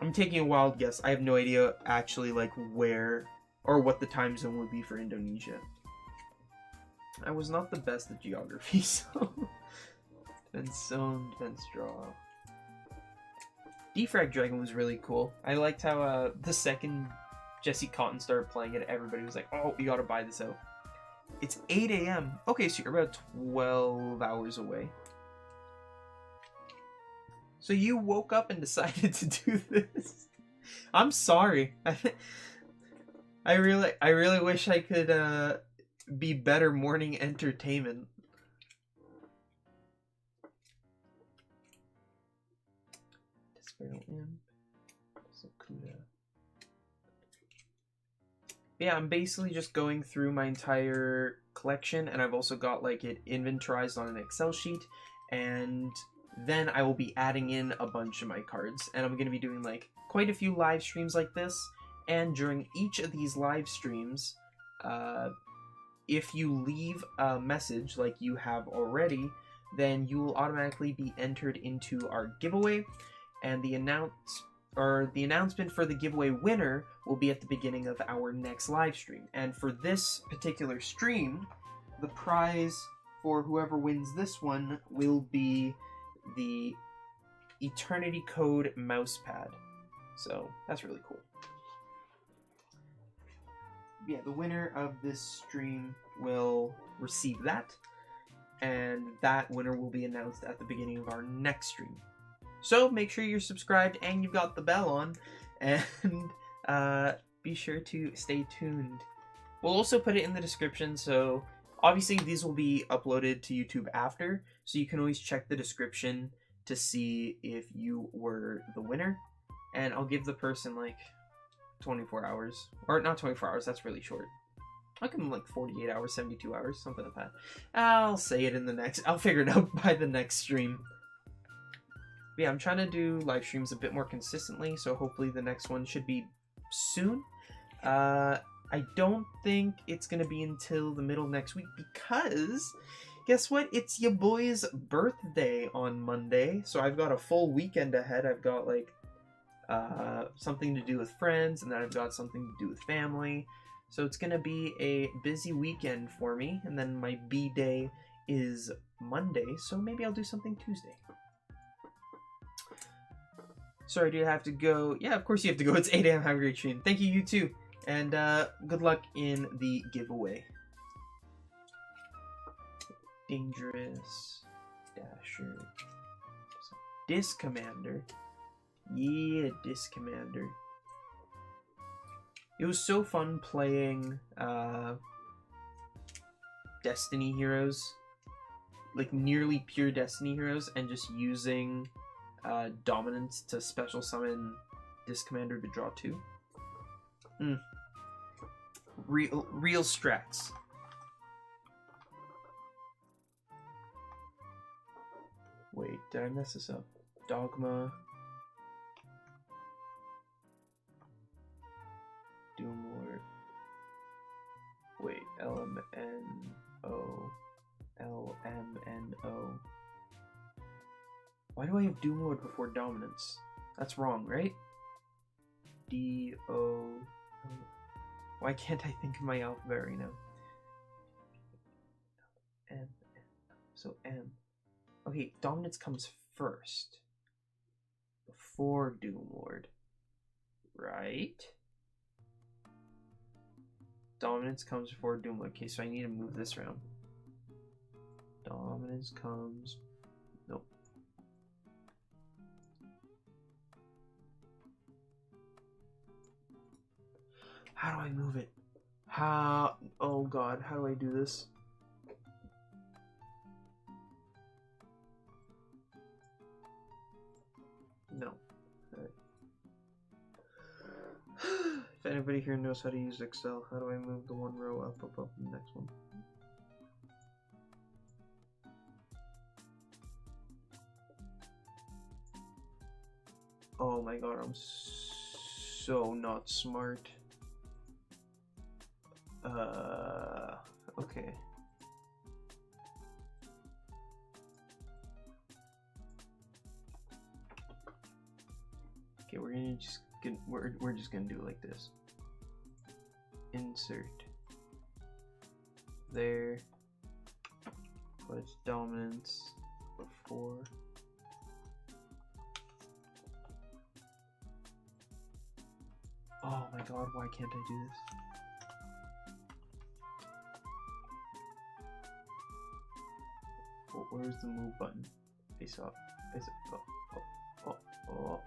I'm taking a wild guess. I have no idea actually like where or what the time zone would be for Indonesia. I was not the best at geography, so... Defense zone, defense draw. Defrag Dragon was really cool. I liked how the second Jesse Cotton started playing it, everybody was like, oh, you gotta buy this out. It's 8 a.m. Okay, so you're about 12 hours away. So you woke up and decided to do this? I'm sorry. I really wish I could be better morning entertainment. Yeah, I'm basically just going through my entire collection, and I've also got like it inventorized on an Excel sheet, and then I will be adding in a bunch of my cards, and I'm going to be doing like quite a few live streams like this, and during each of these live streams, if you leave a message like you have already, then you will automatically be entered into our giveaway, and the announcement for the giveaway winner will be at the beginning of our next live stream. And for this particular stream, the prize for whoever wins this one will be the Eternity Code mousepad. So that's really cool. Yeah, the winner of this stream will receive that, and that winner will be announced at the beginning of our next stream. So make sure you're subscribed and you've got the bell on, and be sure to stay tuned. We'll also put it in the description, so obviously these will be uploaded to YouTube after, so you can always check the description to see if you were the winner, and I'll give the person like 24 hours, or not 24 hours, that's really short. I'll give them like 48 hours, 72 hours, something like that. I'll say it in the next, I'll figure it out by the next stream. But yeah, I'm trying to do live streams a bit more consistently, so hopefully the next one should be soon. I don't think it's going to be until the middle of next week, because guess what? It's your boy's birthday on Monday, so I've got a full weekend ahead. I've got like something to do with friends, and then I've got something to do with family. So it's going to be a busy weekend for me, and then my B-day is Monday, so maybe I'll do something Tuesday. Sorry, do you have to go? Yeah, of course you have to go. It's 8 a.m. Have a great stream. Thank you, you too. And good luck in the giveaway. Dangerous. Dasher. Disc Commander. Yeah, Disc Commander. It was so fun playing Destiny Heroes. Like nearly pure Destiny Heroes, and just using Dominance to special summon Disc Commander to draw 2. Real strats. Wait, did I mess this up? Dogma. Doom Lord. Wait, LMNO. LMNO. Why do I have Doom Lord before Dominance? That's wrong, right? D-O... Why can't I think of my alphabet right now? M. So M. Okay, Dominance comes first. Before Doom Lord. Right? Dominance comes before Doom Lord. Okay, so I need to move this around. Dominance comes... Nope. How do I move it? How... Oh god, how do I do this? No. Right. If anybody here knows how to use Excel, how do I move the one row up above the next one? Oh my god, I'm so not smart. Okay. Okay, we're just gonna do it like this. Insert. There. Put Dominance before. Oh my god, why can't I do this? Where's the move button? Face up. Face up. Oh.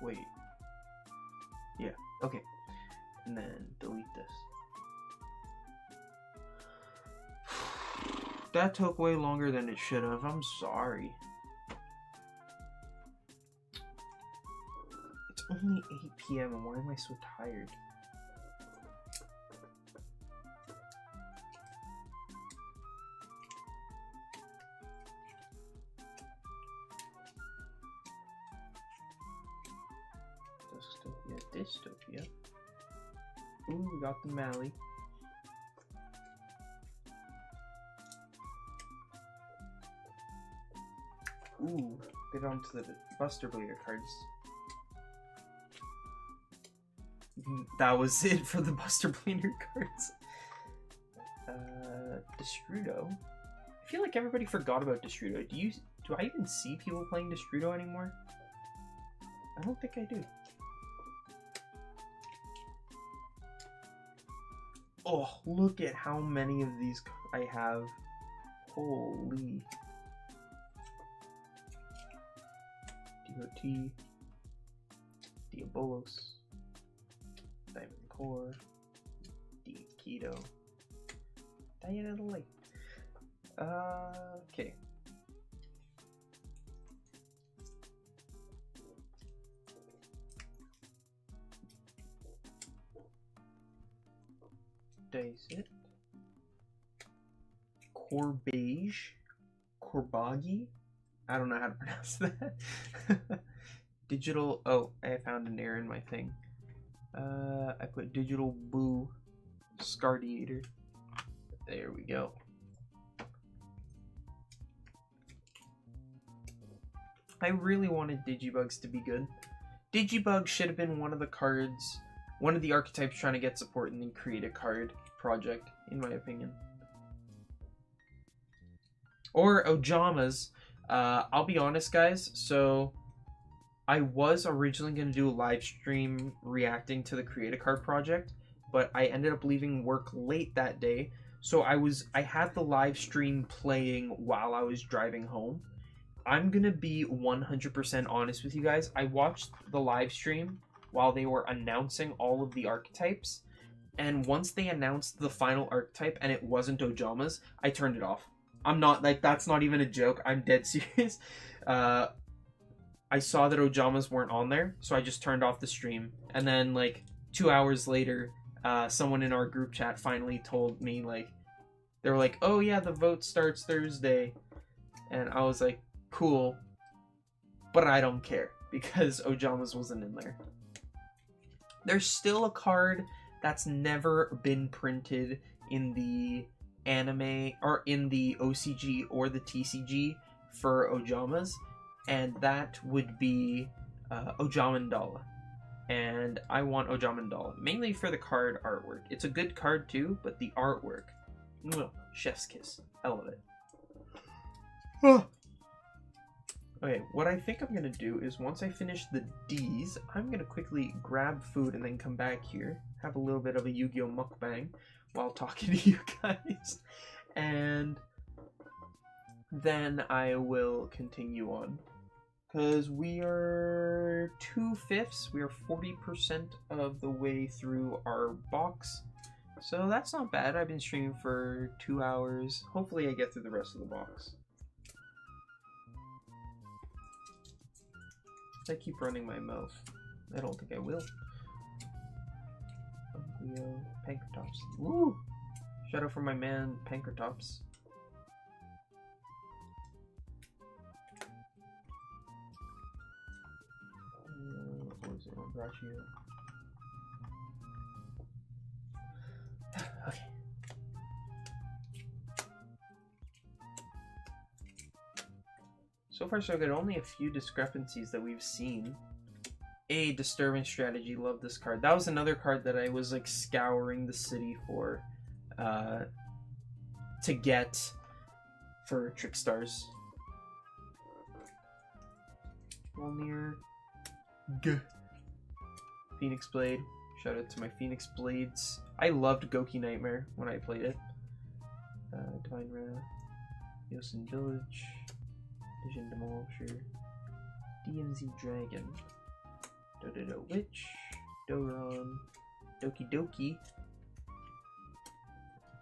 Wait. Yeah, okay. And then delete this. That took way longer than it should have. I'm sorry. It's only 8 p.m. and why am I so tired? Dystopia. Ooh, we got the Mally. Ooh, get onto the Buster Blader cards. That was it for the Buster Blader cards. Destrudo. I feel like everybody forgot about Destrudo. Do I even see people playing Destrudo anymore? I don't think I do. Oh, look at how many of these I have. Holy. DOT. Diabolos. Diamond Core. Keto. Diana of the Light. Okay. Dice it. Corbage. Corbagi? I don't know how to pronounce that. Digital. Oh, I found an error in my thing. I put Digital Boo Scardiator. There we go. I really wanted Digibugs to be good. Digibug should have been one of the cards, one of the archetypes trying to get support in the Create a Card project, in my opinion. Or Ojamas. I'll be honest, guys. So I was originally going to do a live stream reacting to the Create a Card project, but I ended up leaving work late that day. So I had the live stream playing while I was driving home. I'm going to be 100% honest with you guys. I watched the live stream while they were announcing all of the archetypes. And once they announced the final archetype and it wasn't Ojamas, I turned it off. I'm not, like, that's not even a joke. I'm dead serious. I saw that Ojamas weren't on there, so I just turned off the stream. And then, like, 2 hours later, someone in our group chat finally told me, like, they were like, oh yeah, the vote starts Thursday. And I was like, cool. But I don't care, because Ojamas wasn't in there. There's still a card that's never been printed in the anime, or in the OCG or the TCG for Ojamas, and that would be Ojamandala. And I want Ojamandala, mainly for the card artwork. It's a good card too, but the artwork, chef's kiss. I love it. Okay, what I think I'm gonna do is once I finish the D's, I'm gonna quickly grab food and then come back here, have a little bit of a Yu-Gi-Oh! Mukbang while talking to you guys, and then I will continue on. Because we are 2/5, we are 40% of the way through our box. So that's not bad. I've been streaming for 2 hours. Hopefully I get through the rest of the box. I keep running my mouth. I don't think I will. Pankratops. Woo! Shout out for my man Pankratops. What was it? Brachio. Okay. So far so good. Only a few discrepancies that we've seen. A Disturbance Strategy. Love this card. That was another card that I was like scouring the city for to get for Trickstars. Volnir. Phoenix Blade. Shout out to my Phoenix Blades. I loved Goki Nightmare when I played it. Divine Wrath. Yosin Village. Vision Demolisher. DMZ Dragon. Dodo Witch, Doron, Doki Doki,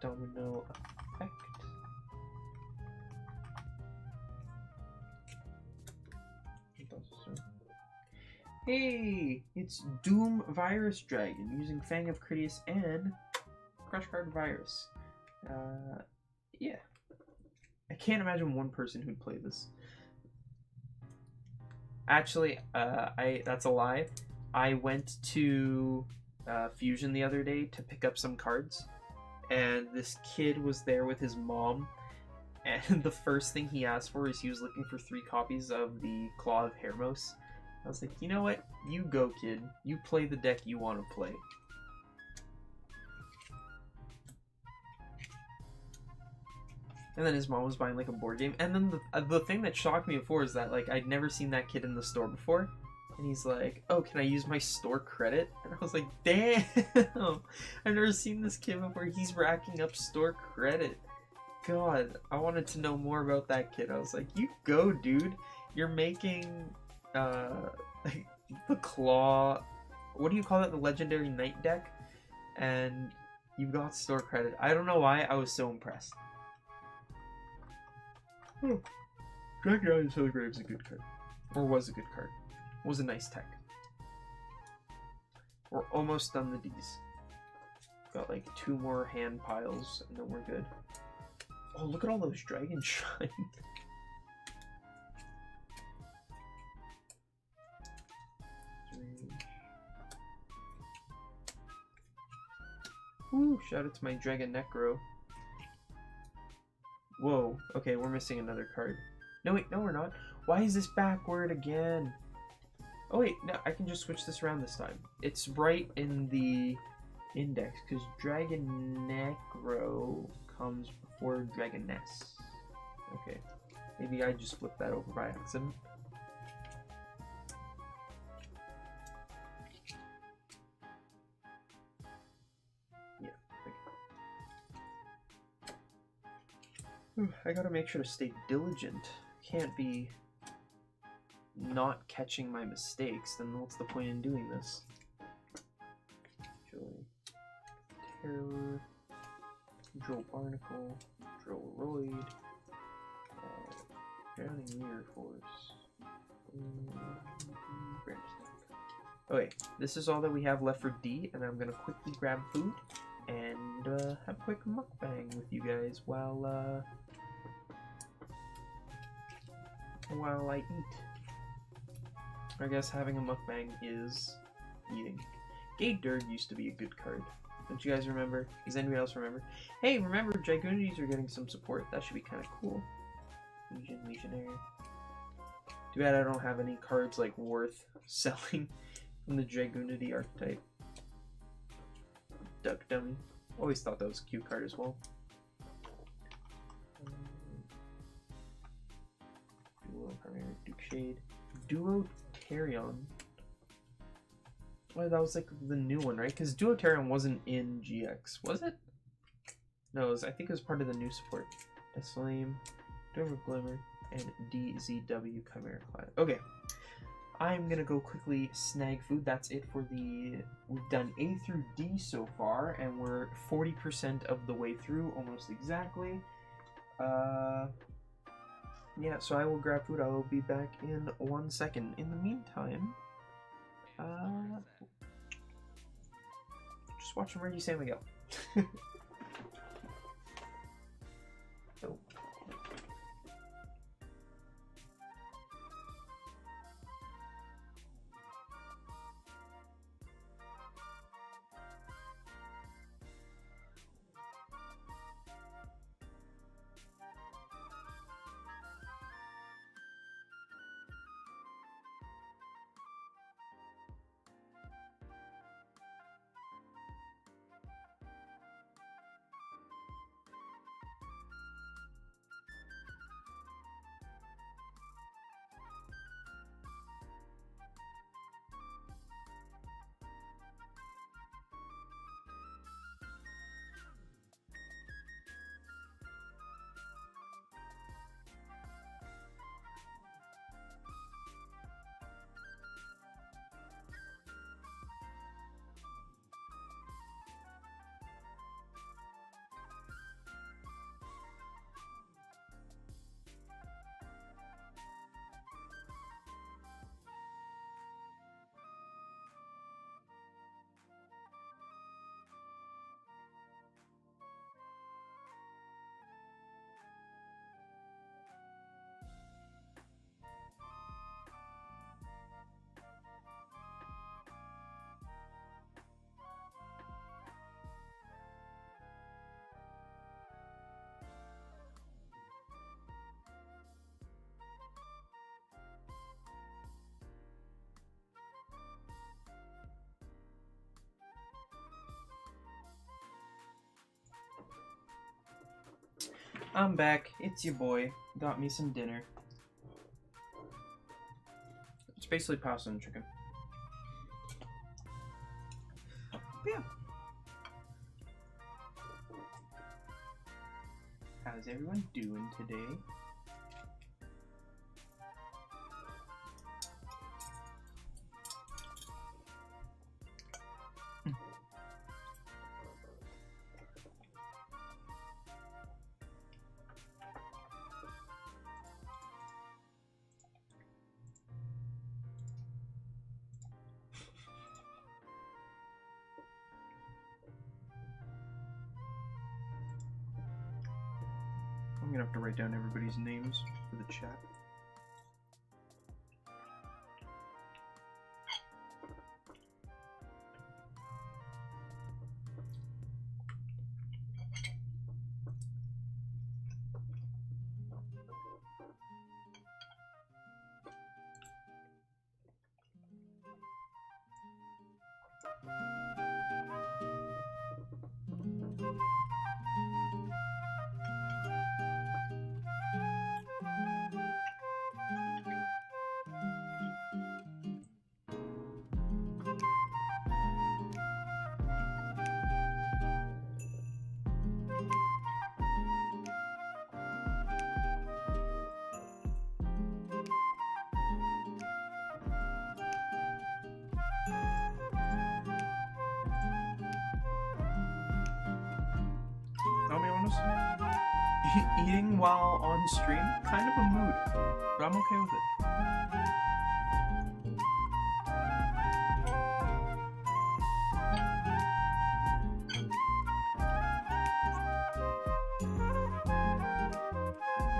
Domino Effect. Hey, it's Doom Virus Dragon using Fang of Critias and Crush Card Virus. Yeah. I can't imagine one person who'd play this. Actually, that's a lie. I went to Fusion the other day to pick up some cards, and this kid was there with his mom, and the first thing he asked for is he was looking for 3 copies of the Claw of Hermos. I was like, you know what? You go, kid. You play the deck you want to play. And then his mom was buying like a board game. And then the thing that shocked me before is that like I'd never seen that kid in the store before. And he's like, oh, can I use my store credit? And I was like, damn! I've never seen this kid before. He's racking up store credit. God, I wanted to know more about that kid. I was like, you go, dude. You're making... the Claw, what do you call it, the Legendary Knight deck, and you've got store credit. I don't know why I was so impressed. Dragon Eye of Grave is a good card, or was a good card. It was a nice tech. We're almost done the D's. Got like 2 more hand piles and then we're good. Oh, look at all those dragon shrines. Woo, shout out to my Dragon Necro. Whoa, okay, we're missing another card. No, wait, no, we're not. Why is this backward again? Oh, wait, no, I can just switch this around this time. It's right in the index, because Dragon Necro comes before Dragoness. Okay, maybe I just flipped that over by accident. I gotta make sure to stay diligent. Can't be not catching my mistakes, then what's the point in doing this? Actually, Terror, Drill Barnacle, Drill Roid, Drowning Mirror Force, Okay, this is all that we have left for D, and I'm gonna quickly grab food and have a quick mukbang with you guys while I eat. I guess having a mukbang is eating. Gay Dirg used to be a good card. Don't you guys remember? Does anybody else remember? Hey, remember Dragunities are getting some support. That should be kind of cool. Legionnaire. Too bad I don't have any cards like worth selling from the Dragunity archetype. Duck Dummy. Always thought that was a cute card as well. Duo Primary Duke Shade. Duo Tarion. Oh, that was like the new one, right? Because Duo Tarion wasn't in GX, was it? No, I think it was part of the new support. Deathflame, Dormer Glimmer, and DZW Chimera Clan. Okay. I'm gonna go quickly snag food. That's it for the... We've done A through D so far, and we're 40% of the way through, almost exactly. Yeah, so I will grab food. I will be back in 1 second. In the meantime, just watching Ready, San Miguel. Oh. I'm back. It's your boy. Got me some dinner. It's basically pasta and chicken. But yeah. How's everyone doing today? I'm gonna have to write down everybody's names for the chat. I'll be honest, eating while on stream, kind of a mood, but I'm okay with it.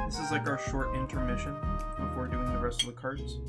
This is like our short intermission before doing the rest of the cards.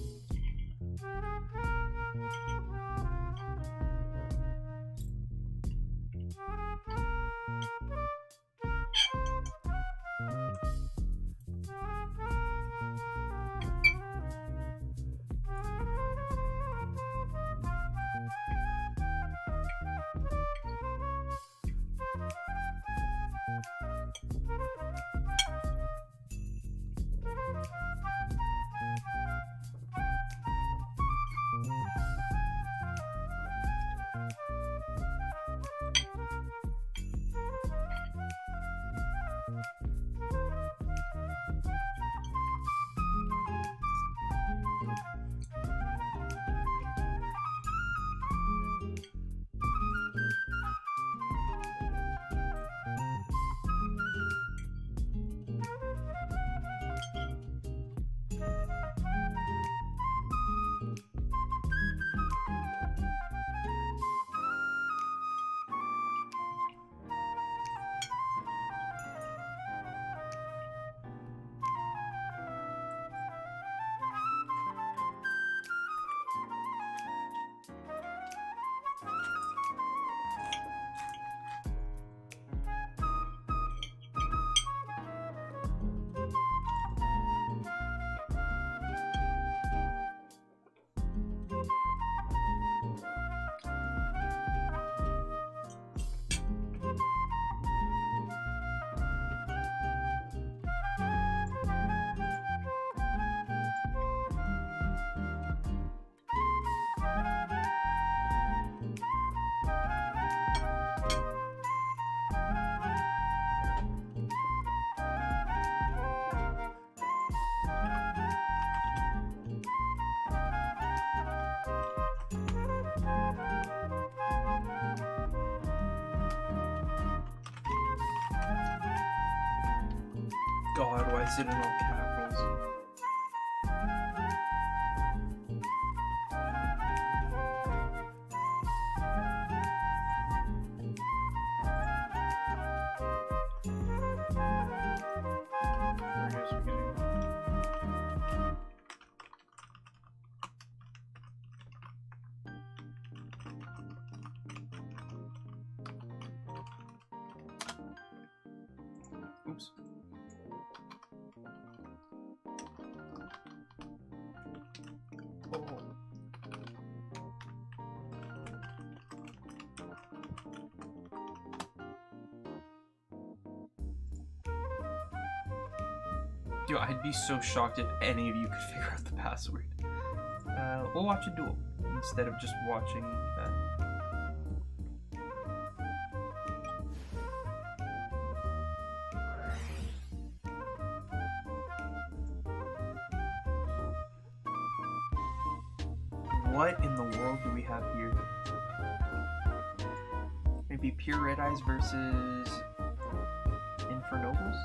God, why is it in all capitals? I guess we're getting... Oops. Oh. Yo, I'd be so shocked if any of you could figure out the password. We'll watch a duel instead of just watching that. What in the world do we have here? Maybe Pure Red Eyes versus Infernobles?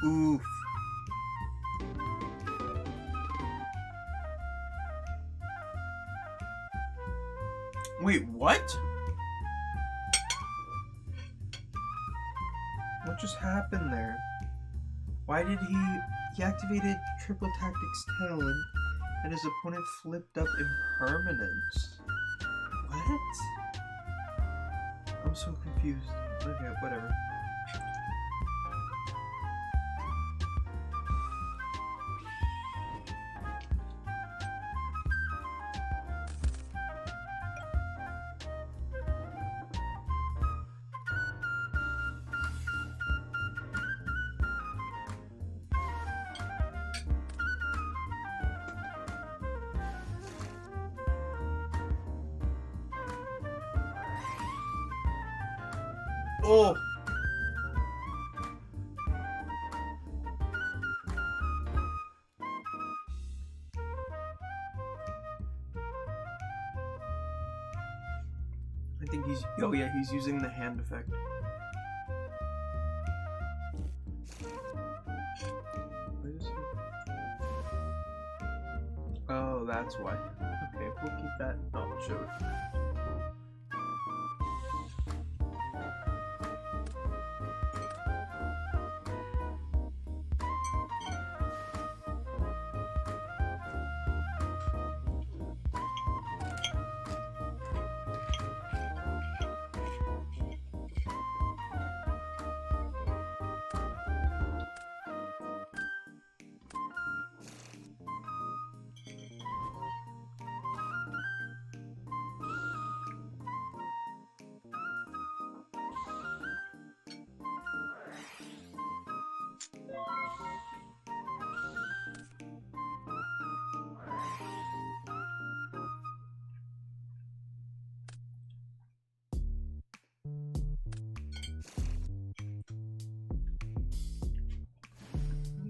Oof. Wait, what? What just happened there? Why did he activated Triple Tactics Talon and his opponent flipped up Impermanence? What? I'm so confused. Okay, whatever. Oh! I think he's... Oh yeah, he's using the hand effect. Where is he? Oh, that's why. Okay, we'll keep that. Oh, show it.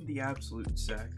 The absolute sack.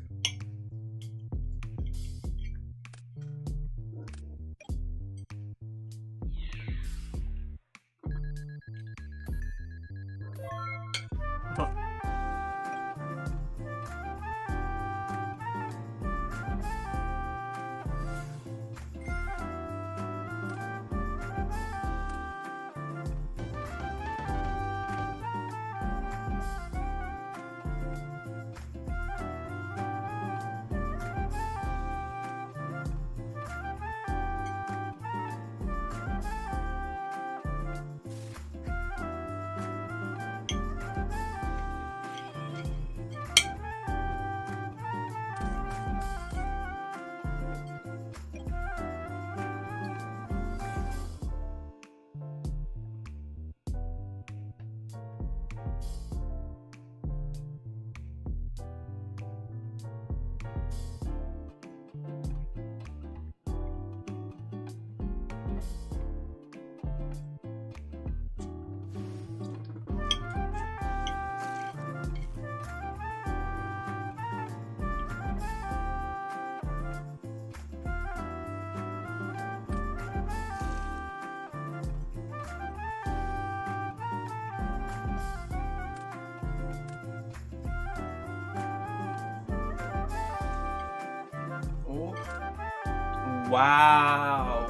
Wow.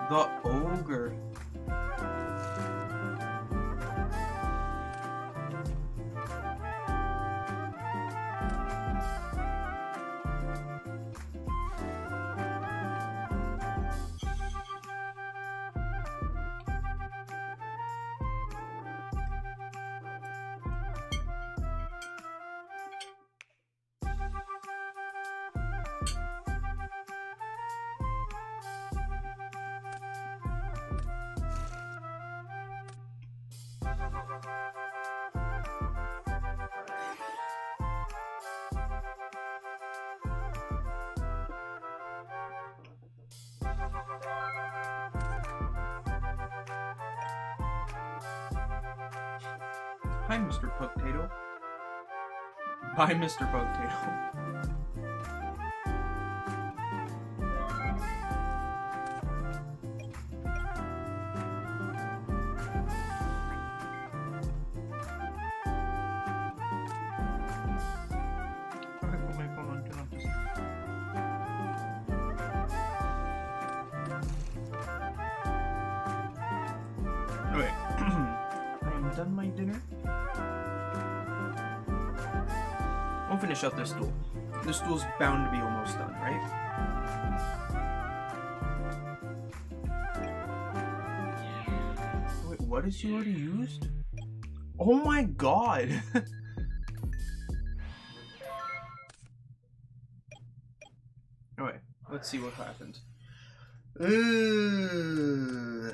The ogre. Hi, Mr. Potato. Bye, Mr. Potato. Okay. I am done my dinner. I'll finish out this stool. This stool's bound to be almost done, right? Wait, what is she already used? Oh my god! Okay, let's see what happens. Oh.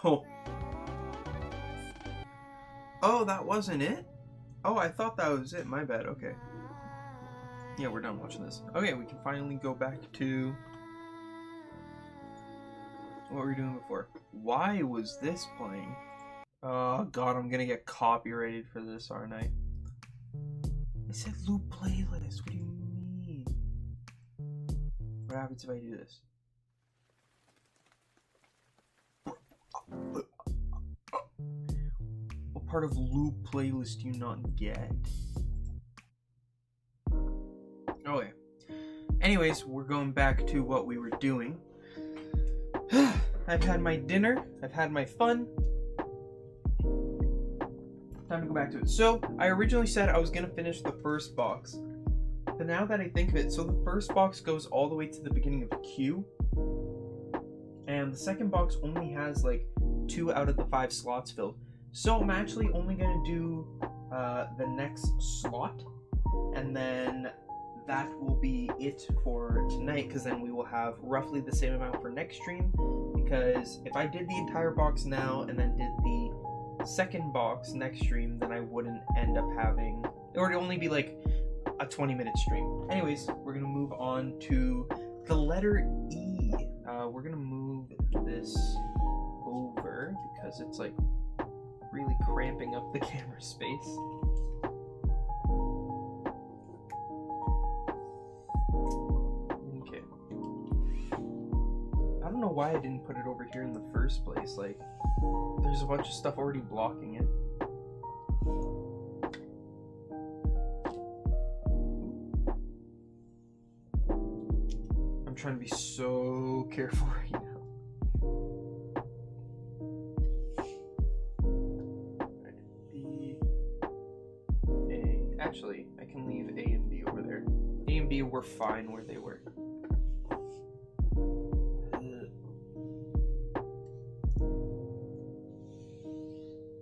Oh. Oh, that wasn't it? Oh, I thought that was it. My bad. Okay. Yeah, we're done watching this. Okay, we can finally go back to what we were doing before. Why was this playing? Oh god, I'm gonna get copyrighted for this, aren't I? It said loop playlist. What do you mean? What happens if I do this? What part of loop playlist do you not get? Okay. Anyways, we're going back to what we were doing. I've had my dinner. I've had my fun. Time to go back to it. So, I originally said I was going to finish the first box. But now that I think of it, so the first box goes all the way to the beginning of the queue. And the second box only has like 2 out of the 5 slots filled. So I'm actually only going to do the next slot. And then that will be it for tonight, because then we will have roughly the same amount for next stream. Because if I did the entire box now and then did the second box next stream, then I wouldn't end up having, it would only be like a 20-minute stream. Anyways, we're gonna move on to the letter E. We're gonna move this over because it's like really cramping up the camera space. Okay. I don't know why I didn't put it over here in the first place. Like, there's a bunch of stuff already blocking it. I'm trying to be so careful right now. B, A. Actually, I can leave A and B over there. A and B were fine where they were.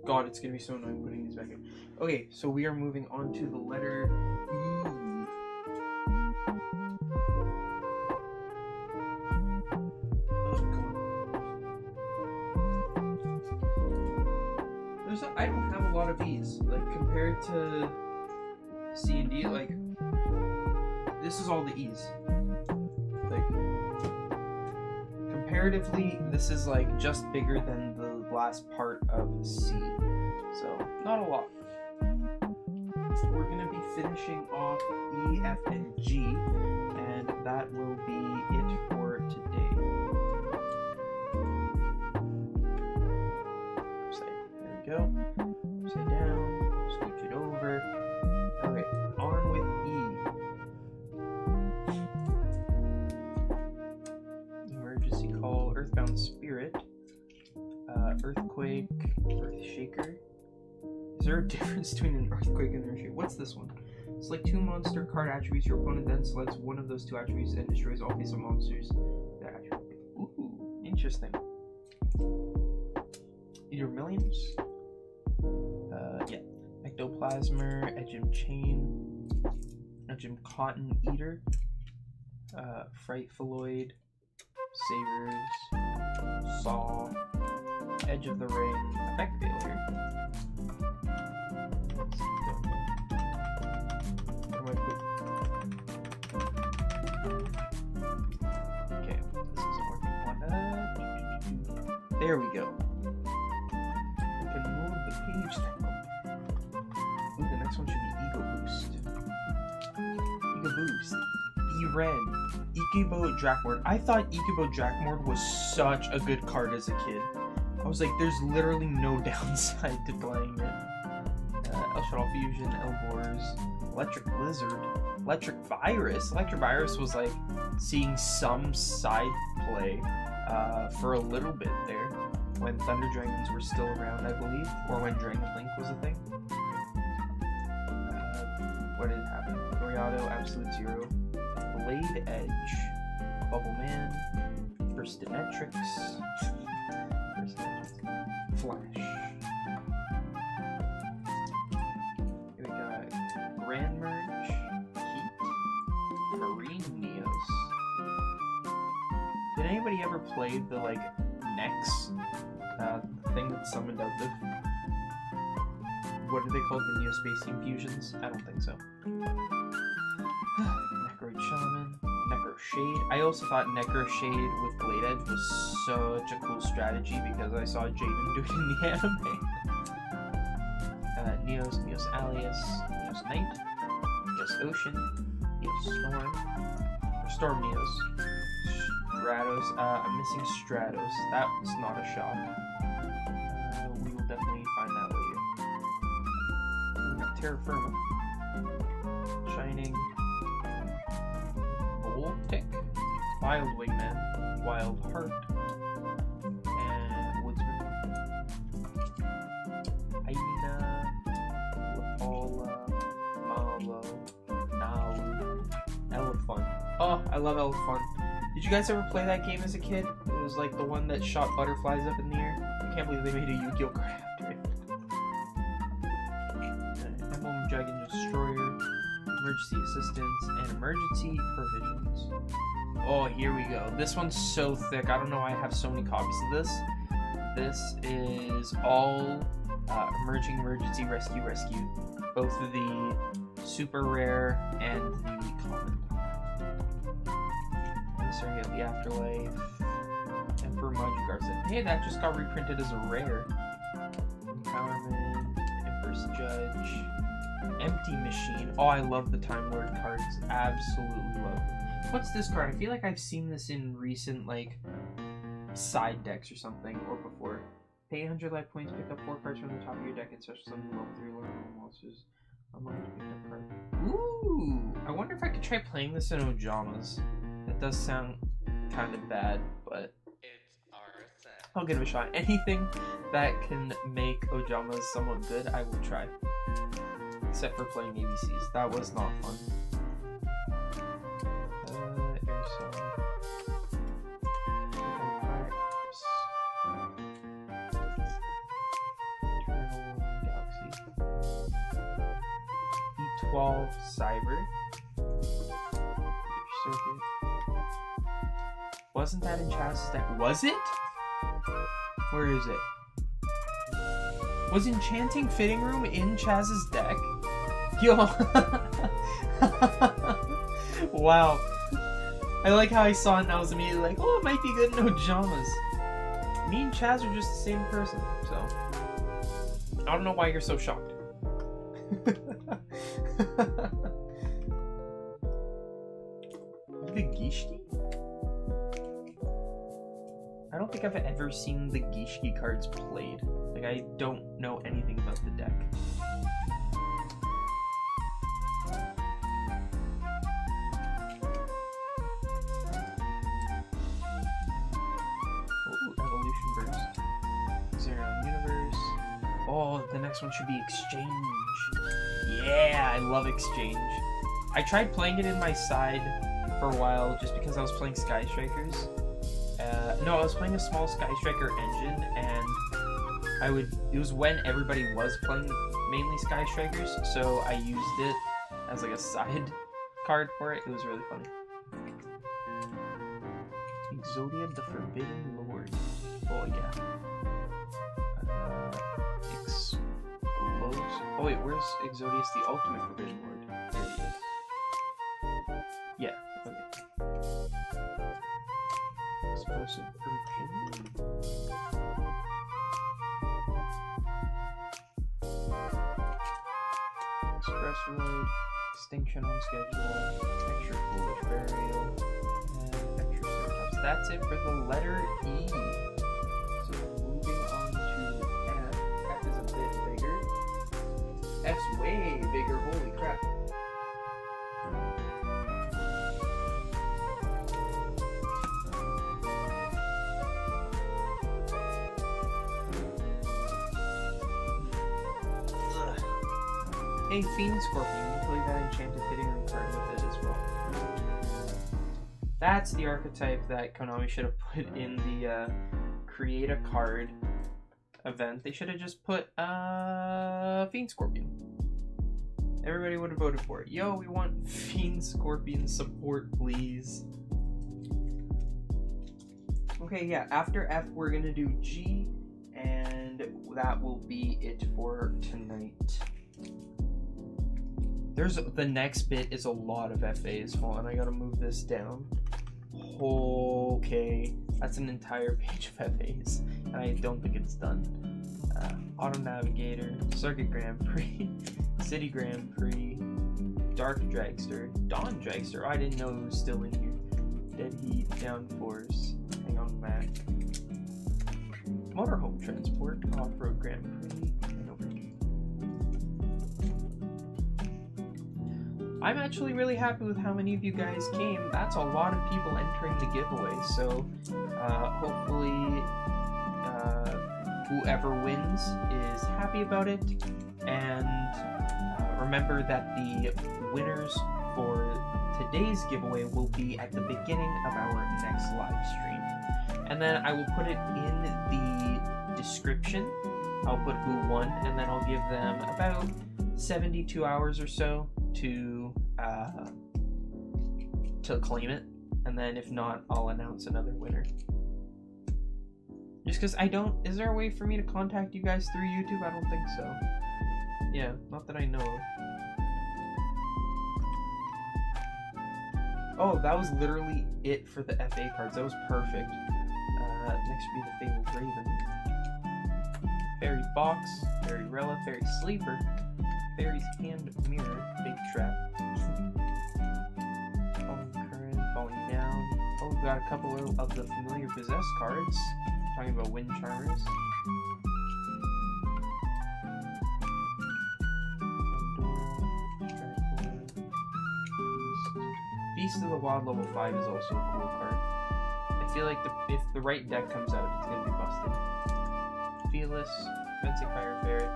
God, it's gonna be so annoying putting these back in. Okay, so we are moving on to the letter E. I don't have a lot of E's. Like, compared to C and D, like, this is all the E's. Like, comparatively, this is like just bigger than the last part of C. So, not a lot. We're gonna be finishing off E, F, and G, and that will be it for today. There we go. Upside down, scooch it over. Okay, on with E. Emergency call, Earthbound Spirit, Earthquake, Earthshaker. Is there a difference between an Earthquake and an Earthshaker? What's this one? Select 2 monster card attributes. Your opponent then selects one of those 2 attributes and destroys all face-up monsters. That attribute. Ooh, interesting. Your millions? Yeah. Ectoplasmer, Edgem Chain, Edgem Cotton Eater, Frightfuloid, Sabers, Saw, Edge of the Ring, Effect Failure, There we go. We can move the page down. Ooh, the next one should be Ego Boost. Ego Boost. E-Ren. Ikibo Drakmord. I thought Ikibo Drakmord was such a good card as a kid. I was like, there's literally no downside to playing it. El Fusion, Elbors, Electric Blizzard, Electric Virus. Electric Virus was like seeing some side play for a little bit there when Thunder Dragons were still around, I believe, or when Dragon Link was a thing. What did happen? Toriado, Absolute Zero, Blade Edge, Bubble Man, First Dimetrix, Flash. Here we got Grand Merge, Heat, Marine Neos. Did anybody ever play the like Nex thing that summoned out the what are they called, the Neospacian fusions? I don't think so. Necroid Shaman, Necro Shade. I also thought Necro Shade with Blade Edge was such a cool strategy because I saw Jaden do it in the anime. Neos, Neos Alias, Neos Knight, Neos Ocean, Neos Storm, or Storm Neos, Stratos. I'm missing Stratos. That was not a shock. We will definitely find that later. We have Terra Firma, Shining, Voltic, Wild Wingman, Wild Heart, and Woodsman. Hyena, Lapala, Malo, Nalu, Elephant. Oh, I love Elephant. Did you guys ever play that game as a kid? It was like the one that shot butterflies up in the air. I can't believe they made a Yu-Gi-Oh card after it. Emblem Dragon Destroyer, Emergency Assistance, and Emergency Provisions. Oh, here we go. This one's so thick. I don't know why I have so many copies of this. This is all Emerging Emergency Rescue. Both of the super rare and the common. So we have the Afterlife, Emperor Magikarp. Hey, that just got reprinted as a rare. Empowerment, Empress Judge, Empty Machine. Oh, I love the Time Lord cards. Absolutely love them. What's this card? I feel like I've seen this in recent, like, side decks or something, or before. Pay 100 life points, pick up 4 cards from the top of your deck, and special summon level 3 level monsters. Unlock to pick up card. Ooh! I wonder if I could try playing this in Ojamas. That does sound kind of bad, but I'll give it a shot. Anything that can make Ojamas somewhat good, I will try. Except for playing ABCs. That was not fun. Aerosol. Galaxy. E12 Cyber. Circuit. Wasn't that in Chaz's deck? Was it? Where is it? Was Enchanting Fitting Room in Chaz's deck? Yo! Wow. I like how I saw it and I was immediately like, oh, it might be good in Ojamas. Me and Chaz are just the same person, so. I don't know why you're so shocked. The Gishki? I don't think I've ever seen the Gishki cards played. Like, I don't know anything about the deck. Ooh, Evolution Burst. Zero Universe. Oh, the next one should be Exchange. Yeah, I love Exchange. I tried playing it in my side for a while just because I was playing Sky Strikers. No, I was playing a small Sky Striker engine, and it was when everybody was playing mainly Sky Strikers, so I used it as like a side card for it. It was really funny. Exodia the Forbidden Lord. Oh yeah. Oh wait, where's Exodius the Ultimate Forbidden Lord? There he is. Yeah, okay. Explosive Impingement. Expressroid, Extinction on Schedule, Extra Foolish Burial, and Extra Ceratops. That's it for the letter E. So moving on to F. F is a bit bigger. F's way bigger, holy crap. Hey, Fiend Scorpion, you play that enchanted hitting room card with it as well. That's the archetype that Konami should have put in the create a card event. They should have just put Fiend Scorpion. Everybody would have voted for it. Yo, we want Fiend Scorpion support, please. Okay, yeah, after F, we're gonna do G, and that will be it for tonight. The next bit is a lot of FAs. Hold on, I gotta move this down. Okay, that's an entire page of FAs, and I don't think it's done. Auto Navigator, Circuit Grand Prix, City Grand Prix, Dark Dragster, Dawn Dragster. I didn't know it was still in here. Dead Heat, Downforce, Hang on Mac, Motorhome Transport, Off-Road Grand Prix, and Overview. I'm actually really happy with how many of you guys came. That's a lot of people entering the giveaway, so hopefully whoever wins is happy about it. And remember that the winners for today's giveaway will be at the beginning of our next live stream. And then I will put it in the description. I'll put who won, and then I'll give them about 72 hours or so to claim it, and then if not, I'll announce another winner. Just because is there a way for me to contact you guys through YouTube? I don't think so. Yeah, not that I know of. Oh, that was literally it for the FA cards. That was perfect. Next would be the Fabled Raven. Fairy Box, Fairy Rella, Fairy Sleeper, Fairy's Hand Mirror, Big Trap, Falling Current, Falling Down. Oh, we've got a couple of the familiar Possessed cards. Talking about Wind Charmers. Beast of the Wild level 5 is also a cool card. I feel like if the right deck comes out, it's going to be busted. Fearless, Fencing Fire Ferret,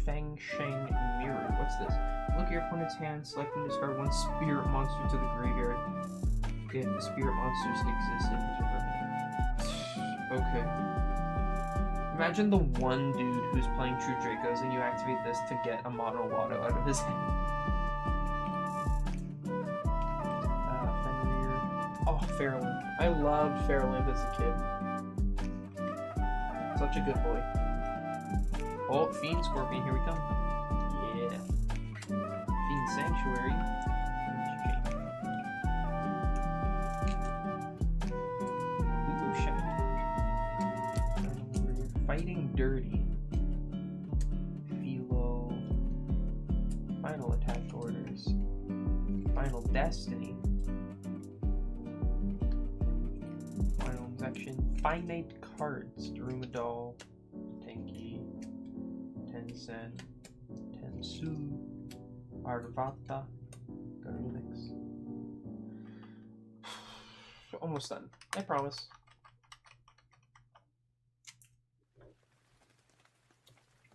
Fang Sheng Mirror. What's this? Look at your opponent's hand, select and discard one spirit monster to the graveyard. If the spirit monsters exist in his permanent. Okay. Imagine the one dude who's playing True Dracos and you activate this to get a Mono Watto out of his hand. Fenrir. Oh, Fairlamp. I loved Fairlamp as a kid. Such a good boy. Oh, Fiend Scorpion, here we come. Yeah. Fiend Sanctuary. Ooh, shiny. Fighting Dirty. Philo. Final Attack Orders. Final Destiny. Final Section. Finite Cards. Drumadal. Tenki. Tencent. Tensu. Arvata. Garunix. Almost done. I promise.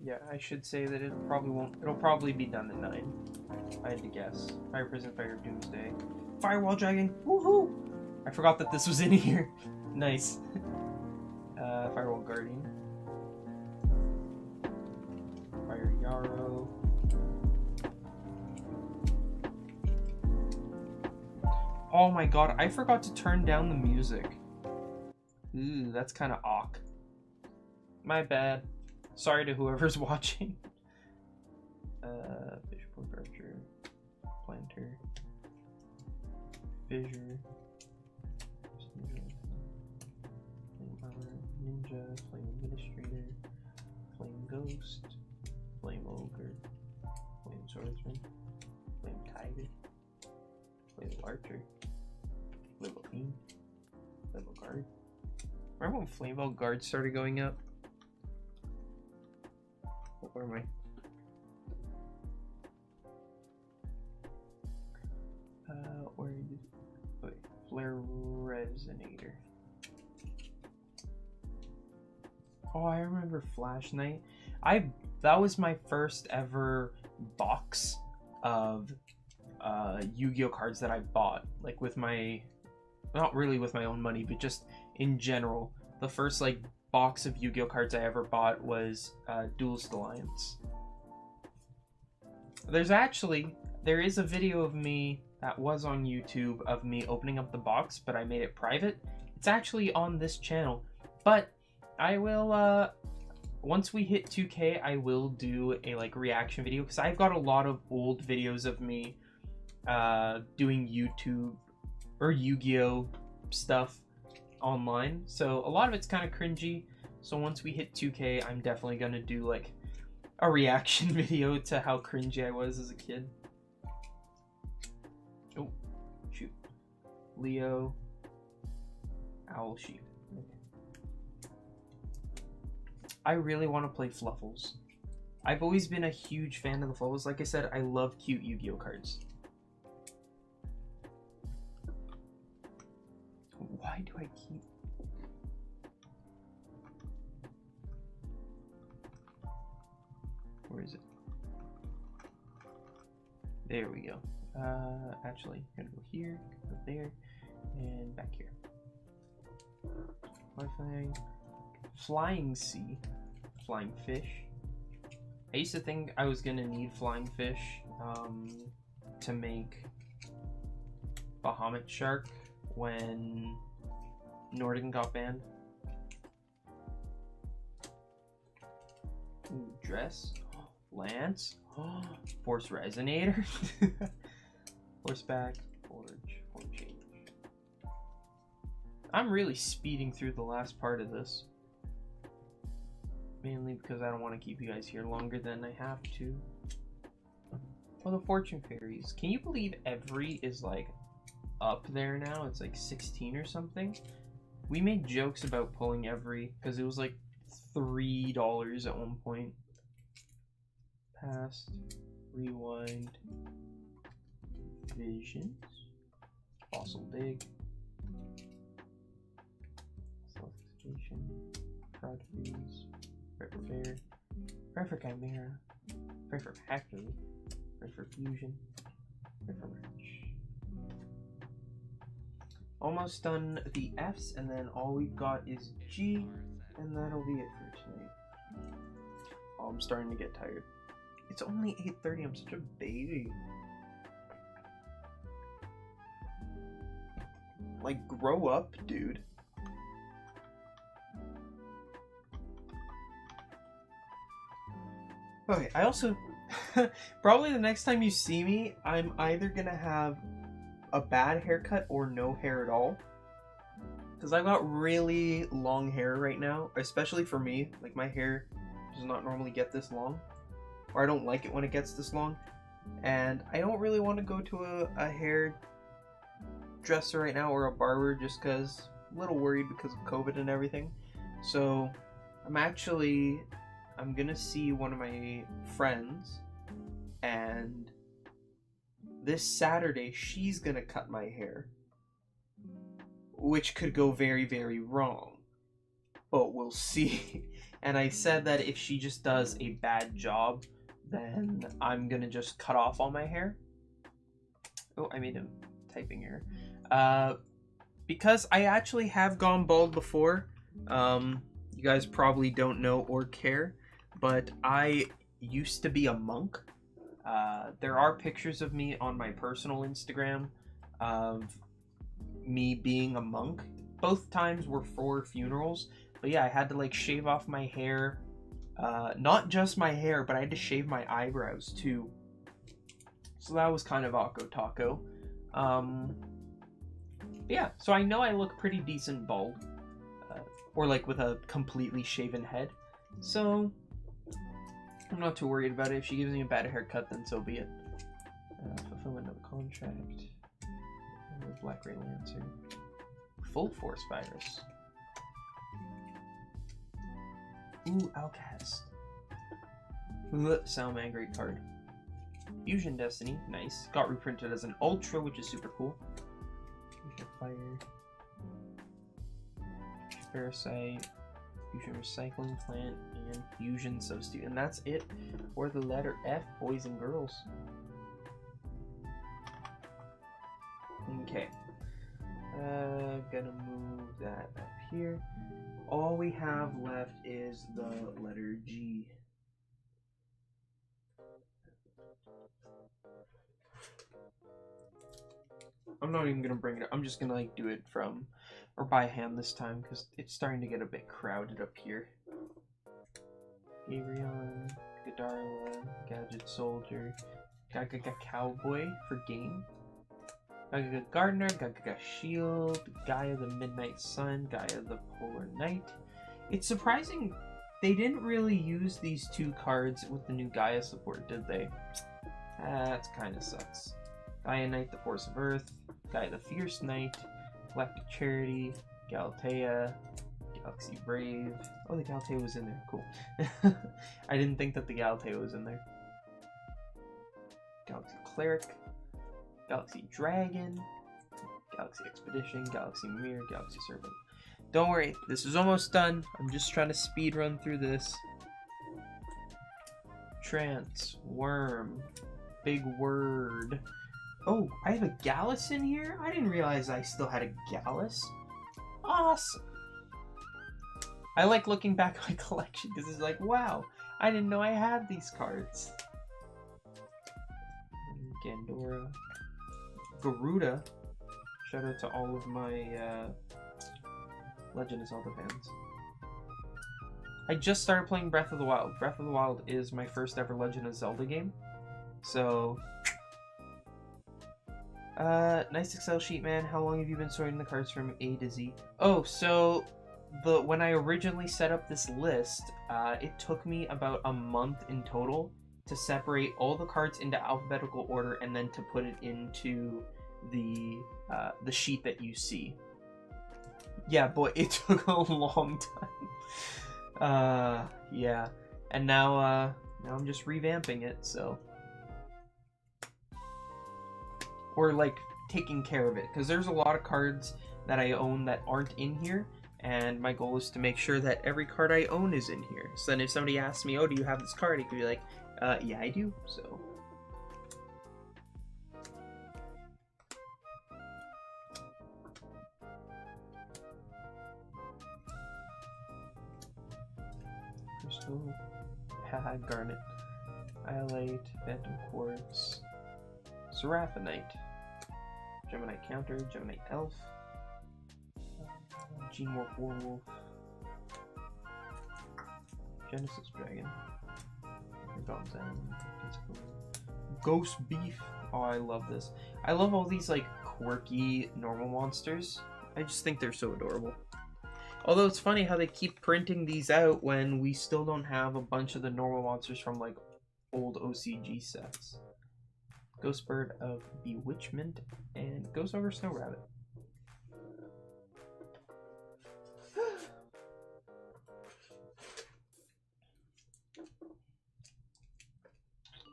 Yeah, I should say that it probably won't. It'll probably be done at 9. I had to guess. Fire Prison, Fire Doomsday. Firewall Dragon. Woohoo! I forgot that this was in here. Nice. Firewall Guardian. Fire Yarrow. Oh my god, I forgot to turn down the music. Ooh, that's kind of awk. My bad. Sorry to whoever's watching. Fishboard Archer, Planter, Fissure, Flame Armor, Ninja, Flame Administrator, Flame Ghost, Flame Ogre, Flame Swordsman, Flame Tiger, Flame Archer, Level Beam, Level Guard. Remember when Flame Ball Guard started going up? Where am I? Where is it? Wait, Flare Resonator. Oh, I remember Flash Knight. That was my first ever box of Yu-Gi-Oh cards that I bought, like with my, not really with my own money, but just in general. The first like box of Yu-Gi-Oh cards I ever bought was Duelist Alliance. There is a video of me that was on YouTube of me opening up the box, but I made it private. It's actually on this channel, but I will once we hit 2K, I will do a like reaction video, because I've got a lot of old videos of me doing YouTube or Yu-Gi-Oh stuff online, so a lot of it's kind of cringy. So once we hit 2K, I'm definitely gonna do like a reaction video to how cringy I was as a kid. Oh, shoot. Leo, Owl Sheep. I really want to play Fluffles. I've always been a huge fan of the Fluffles. Like I said, I love cute Yu-Gi-Oh cards. Why do I keep... Where is it? There we go. Actually, I'm gonna go here, go there, and back here. Flying Sea. Flying Fish. I used to think I was gonna need Flying Fish to make Bahamut Shark when Norden got banned. Ooh, Dress. Lance. Force Resonator. Horseback. Forge. Change. I'm really speeding through the last part of this. Mainly because I don't want to keep you guys here longer than I have to. Well, the Fortune Fairies. Can you believe every is like up there now? It's like 16 or something. We made jokes about pulling every because it was like $3 at one point. Past. Rewind. Visions. Fossil Dig. Self-execution. Fraud Freeze. Pray for Bear. Pray for Chimera. Pray for Factory. Pray for Fusion. Pray for Wrench. Almost done the F's, and then all we've got is G, and that'll be it for tonight. Oh, I'm starting to get tired. It's only 8:30, I'm such a baby. Like, grow up, dude. Okay, I also... probably the next time you see me, I'm either gonna have a bad haircut or no hair at all. Because I've got really long hair right now, especially for me. Like, my hair does not normally get this long. Or I don't like it when it gets this long. And I don't really want to go to a hair dresser right now or a barber just because I'm a little worried because of COVID and everything. So I'm gonna see one of my friends, and this Saturday she's gonna cut my hair, which could go very, very wrong, but we'll see. And I said that if she just does a bad job, then I'm gonna just cut off all my hair. Oh, I made a typing error. Because I actually have gone bald before. You guys probably don't know or care, but I used to be a monk. There are pictures of me on my personal Instagram of me being a monk. Both times were for funerals, but yeah, I had to like shave off my hair. Not just my hair, but I had to shave my eyebrows too. So that was kind of Akko Taco. Yeah, so I know I look pretty decent bald. Or like with a completely shaven head. So I'm not too worried about it. If she gives me a bad haircut, then so be it. Fulfillment of contract. Black Ray Lancer. Full Force Virus. Ooh, Outcast. Salman, great card. Fusion Destiny, nice. Got reprinted as an Ultra, which is super cool. Fusion Fire. Parasite. Fusion Recycling Plant. And Fusion Substitute. And that's it for the letter F, boys and girls. Okay. Gonna move that up here. All we have left is the letter G. I'm not even gonna bring it up. I'm just gonna like do it from or by hand this time because it's starting to get a bit crowded up here. Gabrion, Gadarla, Gadget Soldier, Gagaga Cowboy for game. Gagaga Gardener, Gagaga Shield, Gaia the Midnight Sun, Gaia the Polar Night. It's surprising they didn't really use these two cards with the new Gaia support, did they? That kind of sucks. Gaia Knight, the Force of Earth, Gaia the Fierce Knight, Galactic Charity, Galatea, Galaxy Brave. Oh, the Galatea was in there. Cool. I didn't think that the Galatea was in there. Galaxy Cleric, Galaxy Dragon, Galaxy Expedition, Galaxy Mirror, Galaxy Serpent. Don't worry, this is almost done. I'm just trying to speed run through this. Worm, Big Word. Oh, I have a Gallus in here? I didn't realize I still had a Gallus. Awesome. I like looking back at my collection because it's like, wow, I didn't know I had these cards. Gandora. Garuda. Shout out to all of my Legend of Zelda fans. I just started playing Breath of the Wild. Breath of the Wild is my first ever Legend of Zelda game. So, nice Excel sheet, man. How long have you been sorting the cards from A to Z? Oh, so when I originally set up this list, it took me about a month in total to separate all the cards into alphabetical order and then to put it into the sheet that you see. Yeah, boy, it took a long time. Yeah, and now I'm just revamping it, so. Or like taking care of it, because there's a lot of cards that I own that aren't in here, and my goal is to make sure that every card I own is in here. So then if somebody asks me, oh, do you have this card? I could be like, yeah, I do, so. Crystal, haha, Garnet, Iolite, Phantom Quartz, Seraphonite, Gemini Counter, Gemini Elf, Gene Warp Warwolf, Genesis Dragon, Ghost Beef. Oh, I love this. I love all these like quirky normal monsters. I just think they're so adorable. Although it's funny how they keep printing these out when we still don't have a bunch of the normal monsters from like old OCG sets. Ghost Bird of Bewitchment and Ghost Over Snow Rabbit.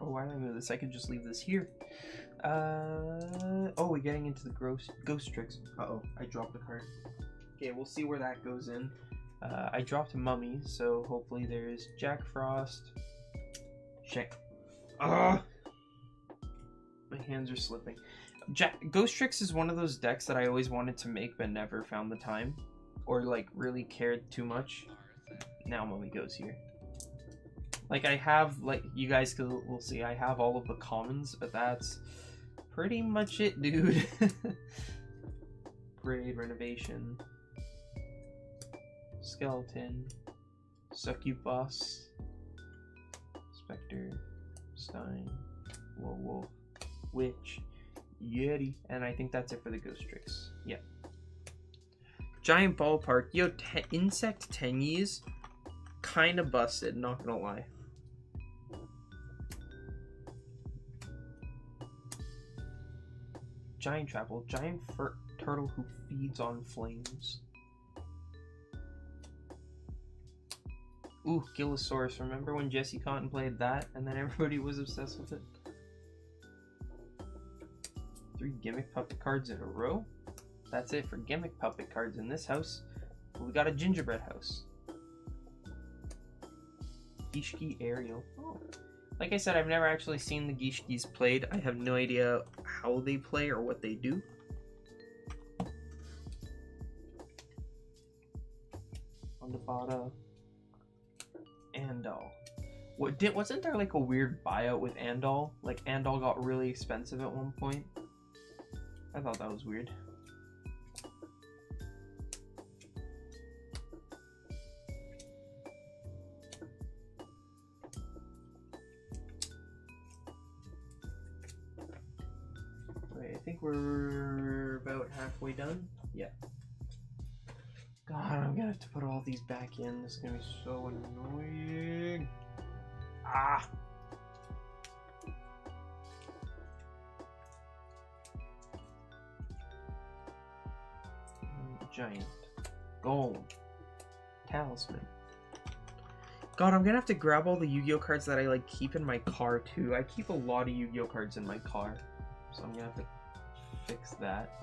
Oh, why did I move this? I could just leave this here. Oh, we're getting into the ghost tricks. Uh-oh, I dropped the card. Okay, we'll see where that goes in. I dropped a Mummy, so hopefully there's Jack Frost. Check. My hands are slipping. Ghost Tricks is one of those decks that I always wanted to make but never found the time. Or like really cared too much. Now Mummy goes here. Like I have, like you guys will see, I have all of the commons, but that's pretty much it, dude. Grade, Renovation, Skeleton, Succubus, Spectre, Stein, Werewolf, Witch, Yeti, and I think that's it for the Ghost Tricks. Yeah. Giant Ballpark. Yo, Insect Tenyies, kinda busted, not gonna lie. Giant Trapple. Giant turtle who feeds on flames. Ooh, Gillosaurus. Remember when Jesse Cotton played that and then everybody was obsessed with it? 3 gimmick puppet cards in a row. That's it for gimmick puppet cards in this house. We got a gingerbread house. Gishki Ariel. Oh. Like I said, I've never actually seen the Gishkis played. I have no idea how they play or what they do. Ondabata. Andal. Wasn't there like a weird buyout with Andal? Like Andal got really expensive at one point. I thought that was weird. Wait, I think we're about halfway done. Yeah. God, I'm gonna have to put all these back in. This is gonna be so annoying. Ah! Giant. Gold. Talisman. God, I'm gonna have to grab all the Yu-Gi-Oh cards that I like keep in my car too. I keep a lot of Yu-Gi-Oh cards in my car. So I'm gonna have to fix that.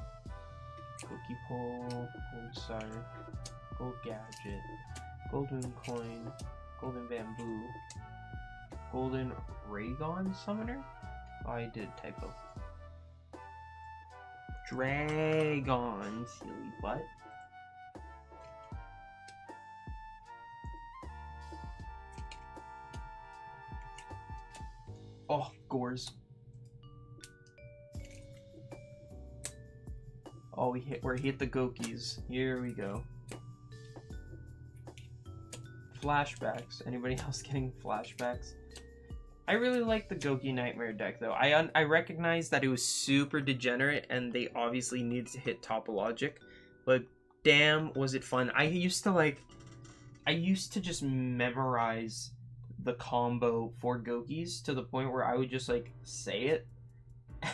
Cookie Pole, Gold Sire, Gold Gadget, Golden Coin, Golden Bamboo, Golden Raygon Summoner? Oh, I did a typo. Dragon, silly butt. Oh, Gores. Oh, we hit the Gokis. Here we go. Flashbacks. Anybody else getting flashbacks? I really like the Goki Nightmare deck though. I recognize that it was super degenerate and they obviously needed to hit Topologic, but damn was it fun. I used to just memorize the combo for Gokis to the point where I would just like say it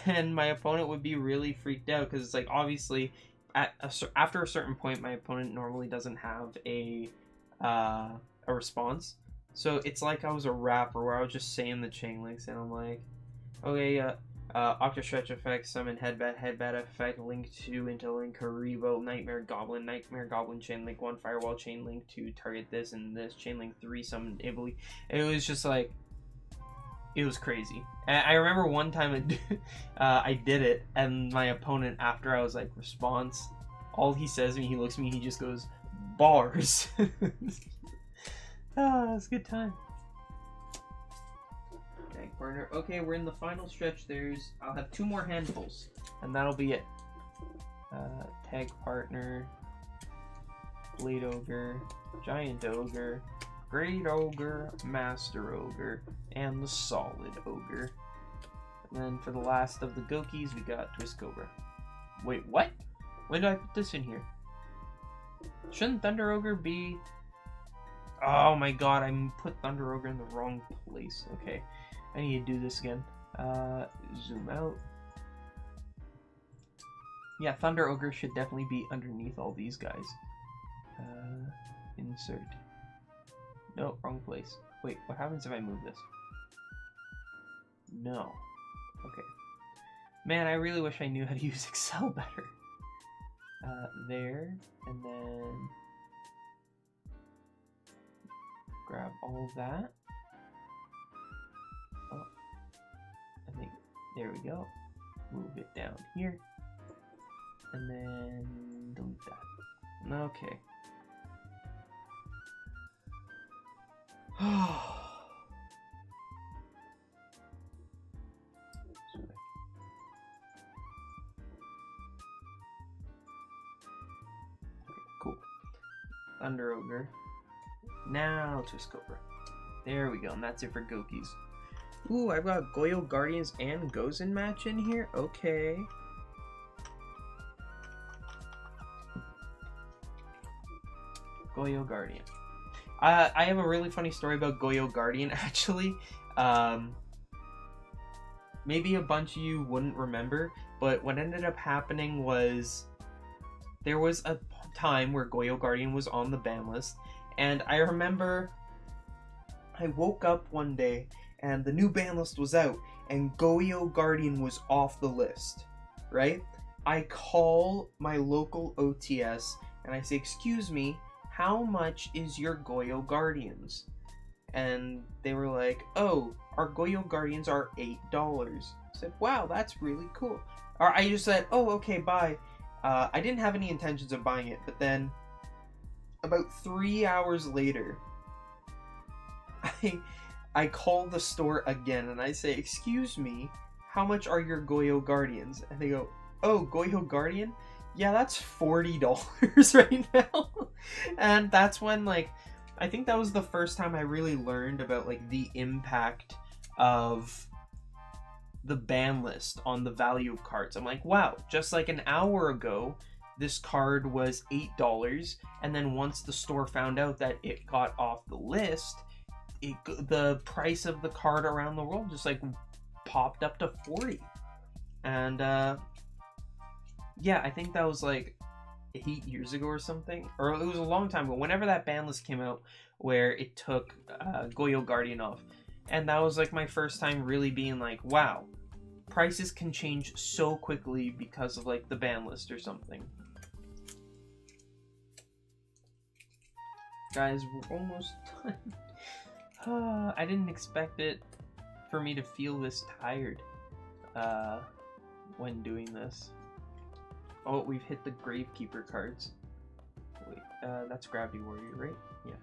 and my opponent would be really freaked out because it's like obviously after a certain point my opponent normally doesn't have a response, so it's like I was a rapper where I was just saying the chain links and I'm like, okay, Octa Stretch effect, summon headbat effect, link 2 into link Karibo, Nightmare Goblin chain link 1, Firewall chain link 2, target this and this, chain link 3, summon Ibly. It was just like, it was crazy. And I remember one time I did it, and my opponent, after I was like, response, all he says to me, he looks at me, he just goes, bars. Ah, it's a good time. Tag partner. Okay, we're in the final stretch. I'll have 2 more handfuls, and that'll be it. Tag partner, Blade Ogre, Giant Ogre, Great Ogre, Master Ogre, and the Solid Ogre. And then for the last of the Gokis, we got Twist Cobra. Wait, what? When did I put this in here? Shouldn't Thunder Ogre be... Oh my god, I put Thunder Ogre in the wrong place. Okay, I need to do this again. Zoom out. Yeah, Thunder Ogre should definitely be underneath all these guys. Insert. No, wrong place. Wait, what happens if I move this? No. Okay. Man, I really wish I knew how to use Excel better. There, and then grab all of that. Oh, I think, there we go. Move it down here, and then delete that. Okay. Cool. Thunder Ogre. Now Twist Cobra. There we go, and that's it for Gokis. Ooh, I've got Goyo Guardians and Gozen match in here. Okay. Goyo Guardian. I have a really funny story about Goyo Guardian, actually. maybe a bunch of you wouldn't remember, but what ended up happening was there was a time where Goyo Guardian was on the ban list, and I remember I woke up one day and the new ban list was out and Goyo Guardian was off the list, right? I call my local OTS and I say, "Excuse me, how much is your Goyo Guardians?" And they were like, "Oh, our Goyo Guardians are $8. I said, "Wow, that's really cool." Or I just said, "Oh, okay, bye." I didn't have any intentions of buying it, but then about 3 hours later, I call the store again and I say, "Excuse me, how much are your Goyo Guardians?" And they go, "Oh, Goyo Guardian? Yeah, that's $40 right now." And that's when, like, I think that was the first time I really learned about, like, the impact of the ban list on the value of cards. I'm like, wow, just like an hour ago, this card was $8, and then once the store found out that it got off the list, the price of the card around the world just, like, popped up to 40. And yeah, I think that was like 8 years ago or something, or it was a long time ago, whenever that ban list came out where it took Goyo Guardian off. And that was like my first time really being like, wow, prices can change so quickly because of like the ban list or something. Guys, we're almost done. I didn't expect it for me to feel this tired when doing this. Oh, we've hit the Gravekeeper cards. Wait, that's Gravity Warrior, right? Yeah.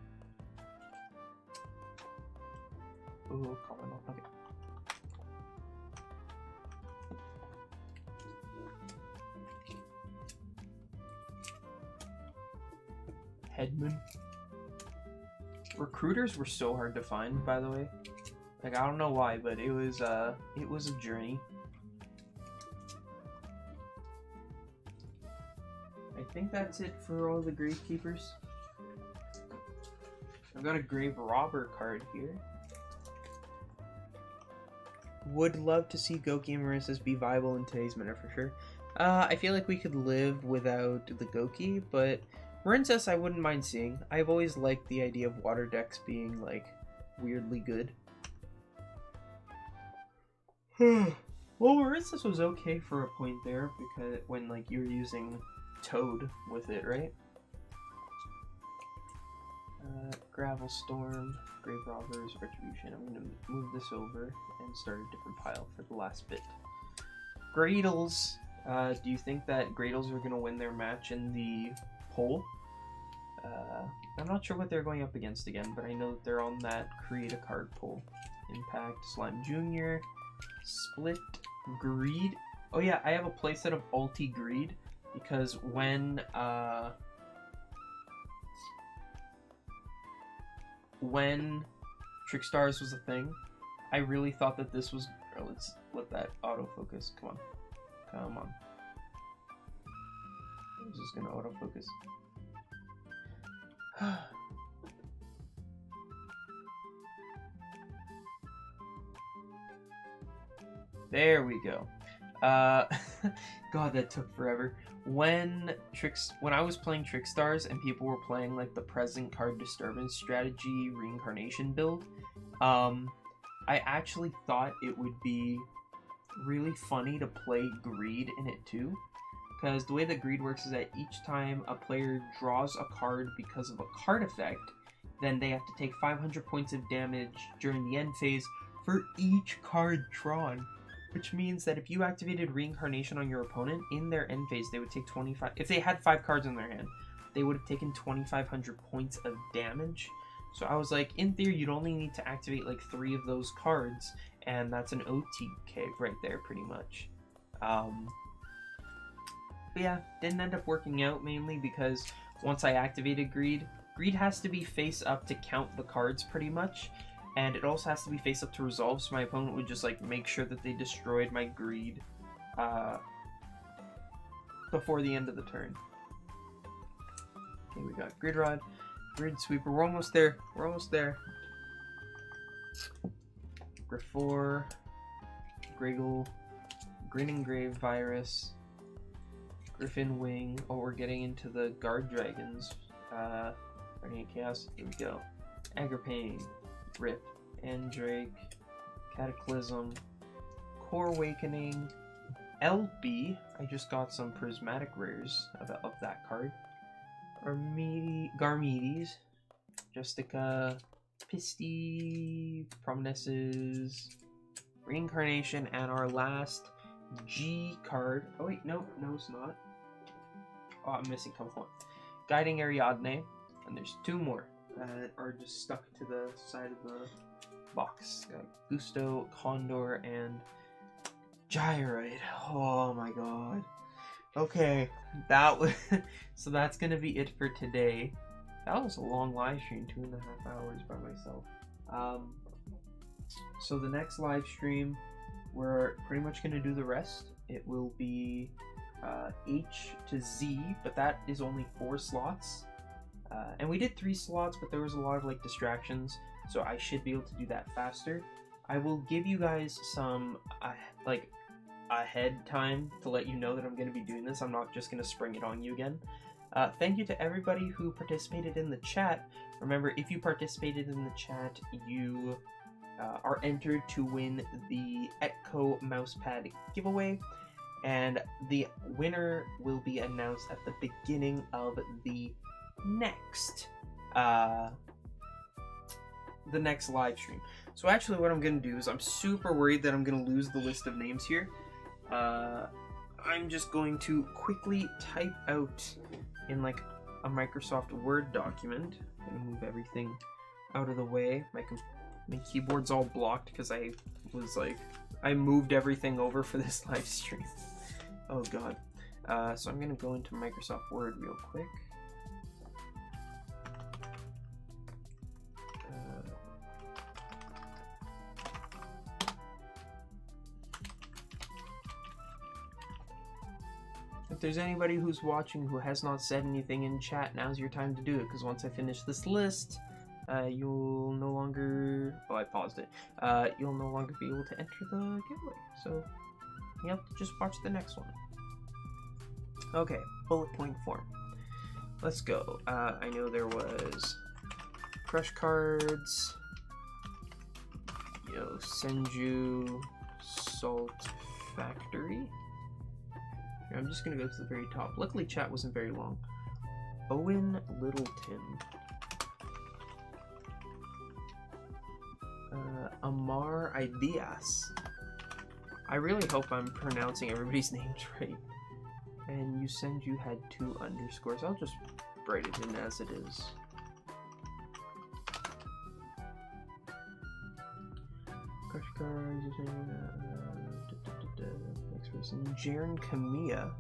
Oh, calling on. Okay. Headman. Recruiters were so hard to find, by the way. Like, I don't know why, but it was a journey. I think that's it for all the Gravekeepers. I've got a Grave Robber card here. Would love to see Goki and Marissa's be viable in today's meta for sure. I feel like we could live without the Goki, but Marincess I wouldn't mind seeing. I've always liked the idea of water decks being, like, weirdly good. Well, Marincess was okay for a point there, because when, like, you were using Toad with it, right? Gravel Storm, Grave Robbers, Retribution. I'm gonna move this over and start a different pile for the last bit. Gradles. Do you think that Gradles are gonna win their match in the poll? I'm not sure what they're going up against again, but I know that they're on that Create a Card poll. Impact, Slime Jr., Split, Greed. Oh yeah, I have a playset of Ulti Greed, because when Trickstars was a thing, I really thought that this was... Oh, let's let that autofocus. Come on. Come on. This is gonna autofocus. There we go. God, that took forever. When I was playing Trickstars and people were playing like the present card disturbance strategy reincarnation build, I actually thought it would be really funny to play Greed in it too. Because the way that Greed works is that each time a player draws a card because of a card effect, then they have to take 500 points of damage during the end phase for each card drawn. Which means that if you activated Reincarnation on your opponent, in their end phase, they would take 25... If they had 5 cards in their hand, they would have taken 2,500 points of damage. So I was like, in theory, you'd only need to activate like 3 of those cards, and that's an OTK right there, pretty much. But yeah, didn't end up working out, mainly because once I activated Greed, Greed has to be face up to count the cards pretty much, and it also has to be face up to resolve, so my opponent would just like make sure that they destroyed my Greed before the end of the turn. Okay, we got Grid Rod, Grid Sweeper, we're almost there, we're almost there. Griffor, Griggle, Grinning Grave Virus, Griffin Wing. Oh, we're getting into the Guard Dragons. Radiant Chaos. Here we go. Agripane, Rip, Andrake, Cataclysm, Core Awakening, LB. I just got some prismatic rares of that card. Garmedes, Justica, Pisty, Prominesces, Reincarnation, and our last G card. Oh wait, no, it's not. Oh, I'm missing a couple more. Guiding Ariadne, and there's two more that are just stuck to the side of the box. Got Gusto, Condor, and Gyroid. Oh my god. Okay, that was so that's gonna be it for today. That was a long live stream, 2.5 hours by myself. So the next live stream, we're pretty much gonna do the rest. It will be H to Z, but that is only 4 slots. And we did 3 slots, but there was a lot of like distractions, so I should be able to do that faster. I will give you guys some like ahead time to let you know that I'm going to be doing this. I'm not just going to spring it on you again. Thank you to everybody who participated in the chat. Remember, if you participated in the chat, you are entered to win the Echo mousepad giveaway, and the winner will be announced at the beginning of the next live stream. So actually what I'm going to do is, I'm super worried that I'm going to lose the list of names here. I'm just going to quickly type out in like a Microsoft Word document. I'm going to move everything out of the way. My keyboard's all blocked because I moved everything over for this live stream. Oh god. So I'm going to go into Microsoft Word real quick. If there's anybody who's watching who has not said anything in chat, now's your time to do it, because once I finish this list, you'll no longer... Oh, I paused it. You'll no longer be able to enter the giveaway, so you have to just watch the next one. Okay, bullet point form. Let's go. I know there was Crush Cards, Senju, Salt Factory. I'm just going to go to the very top. Luckily, chat wasn't very long. Owen Littleton. Amar Ideas. I really hope I'm pronouncing everybody's names right. And you had 2 underscores. I'll just write it in as it is. Crush cards. Next person, Jaren Kamiya.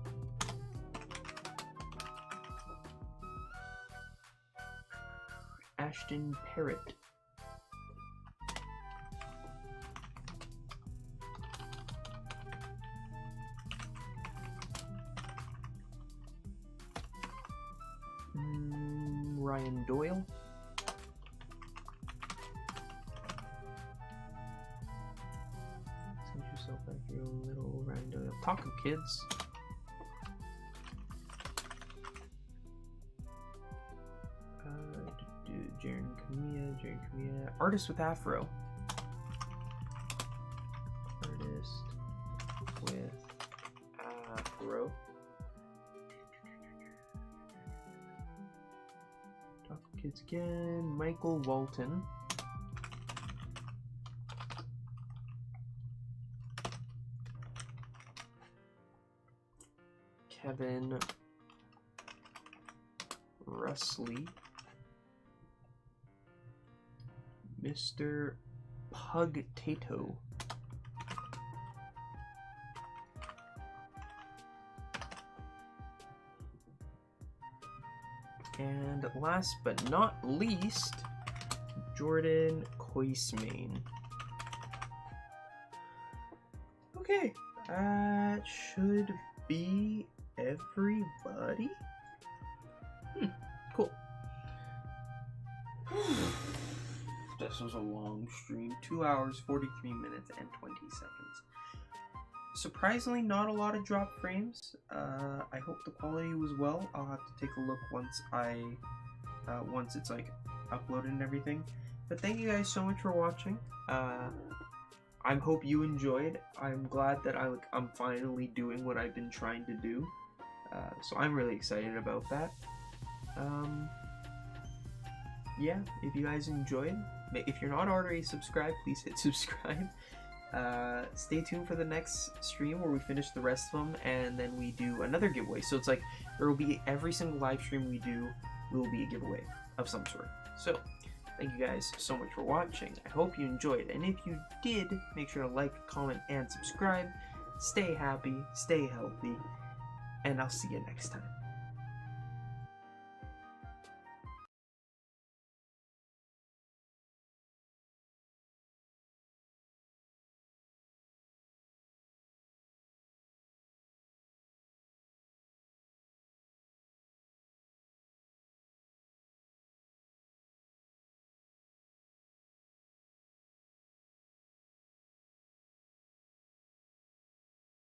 Ashton Parrott. Ryan Doyle. Send yourself like your little Ryan Doyle. Taco Kids. Jaren Kamiya. Artist with Afro. Artist with Afro. Taco Kids again. Michael Walton. Kevin Rusley. Mr. Pug-tato. And last but not least, Jordan Koismain. Okay, that should be everybody. Cool. This was a long stream, 2 hours, 43 minutes, and 20 seconds. surprisingly not a lot of drop frames. I hope the quality was well. I'll have to take a look once it's like uploaded and everything. But thank you guys so much for watching. I hope you enjoyed. I'm glad that I'm finally doing what I've been trying to do. So I'm really excited about that. Yeah, if you guys enjoyed, if you're not already subscribed, please hit subscribe. Stay tuned for the next stream where we finish the rest of them and then we do another giveaway. So it's like there will be every single live stream we do will be a giveaway of some sort. So thank you guys so much for watching. I hope you enjoyed, and if you did, make sure to like, comment, and subscribe. Stay happy, stay healthy, and I'll see you next time.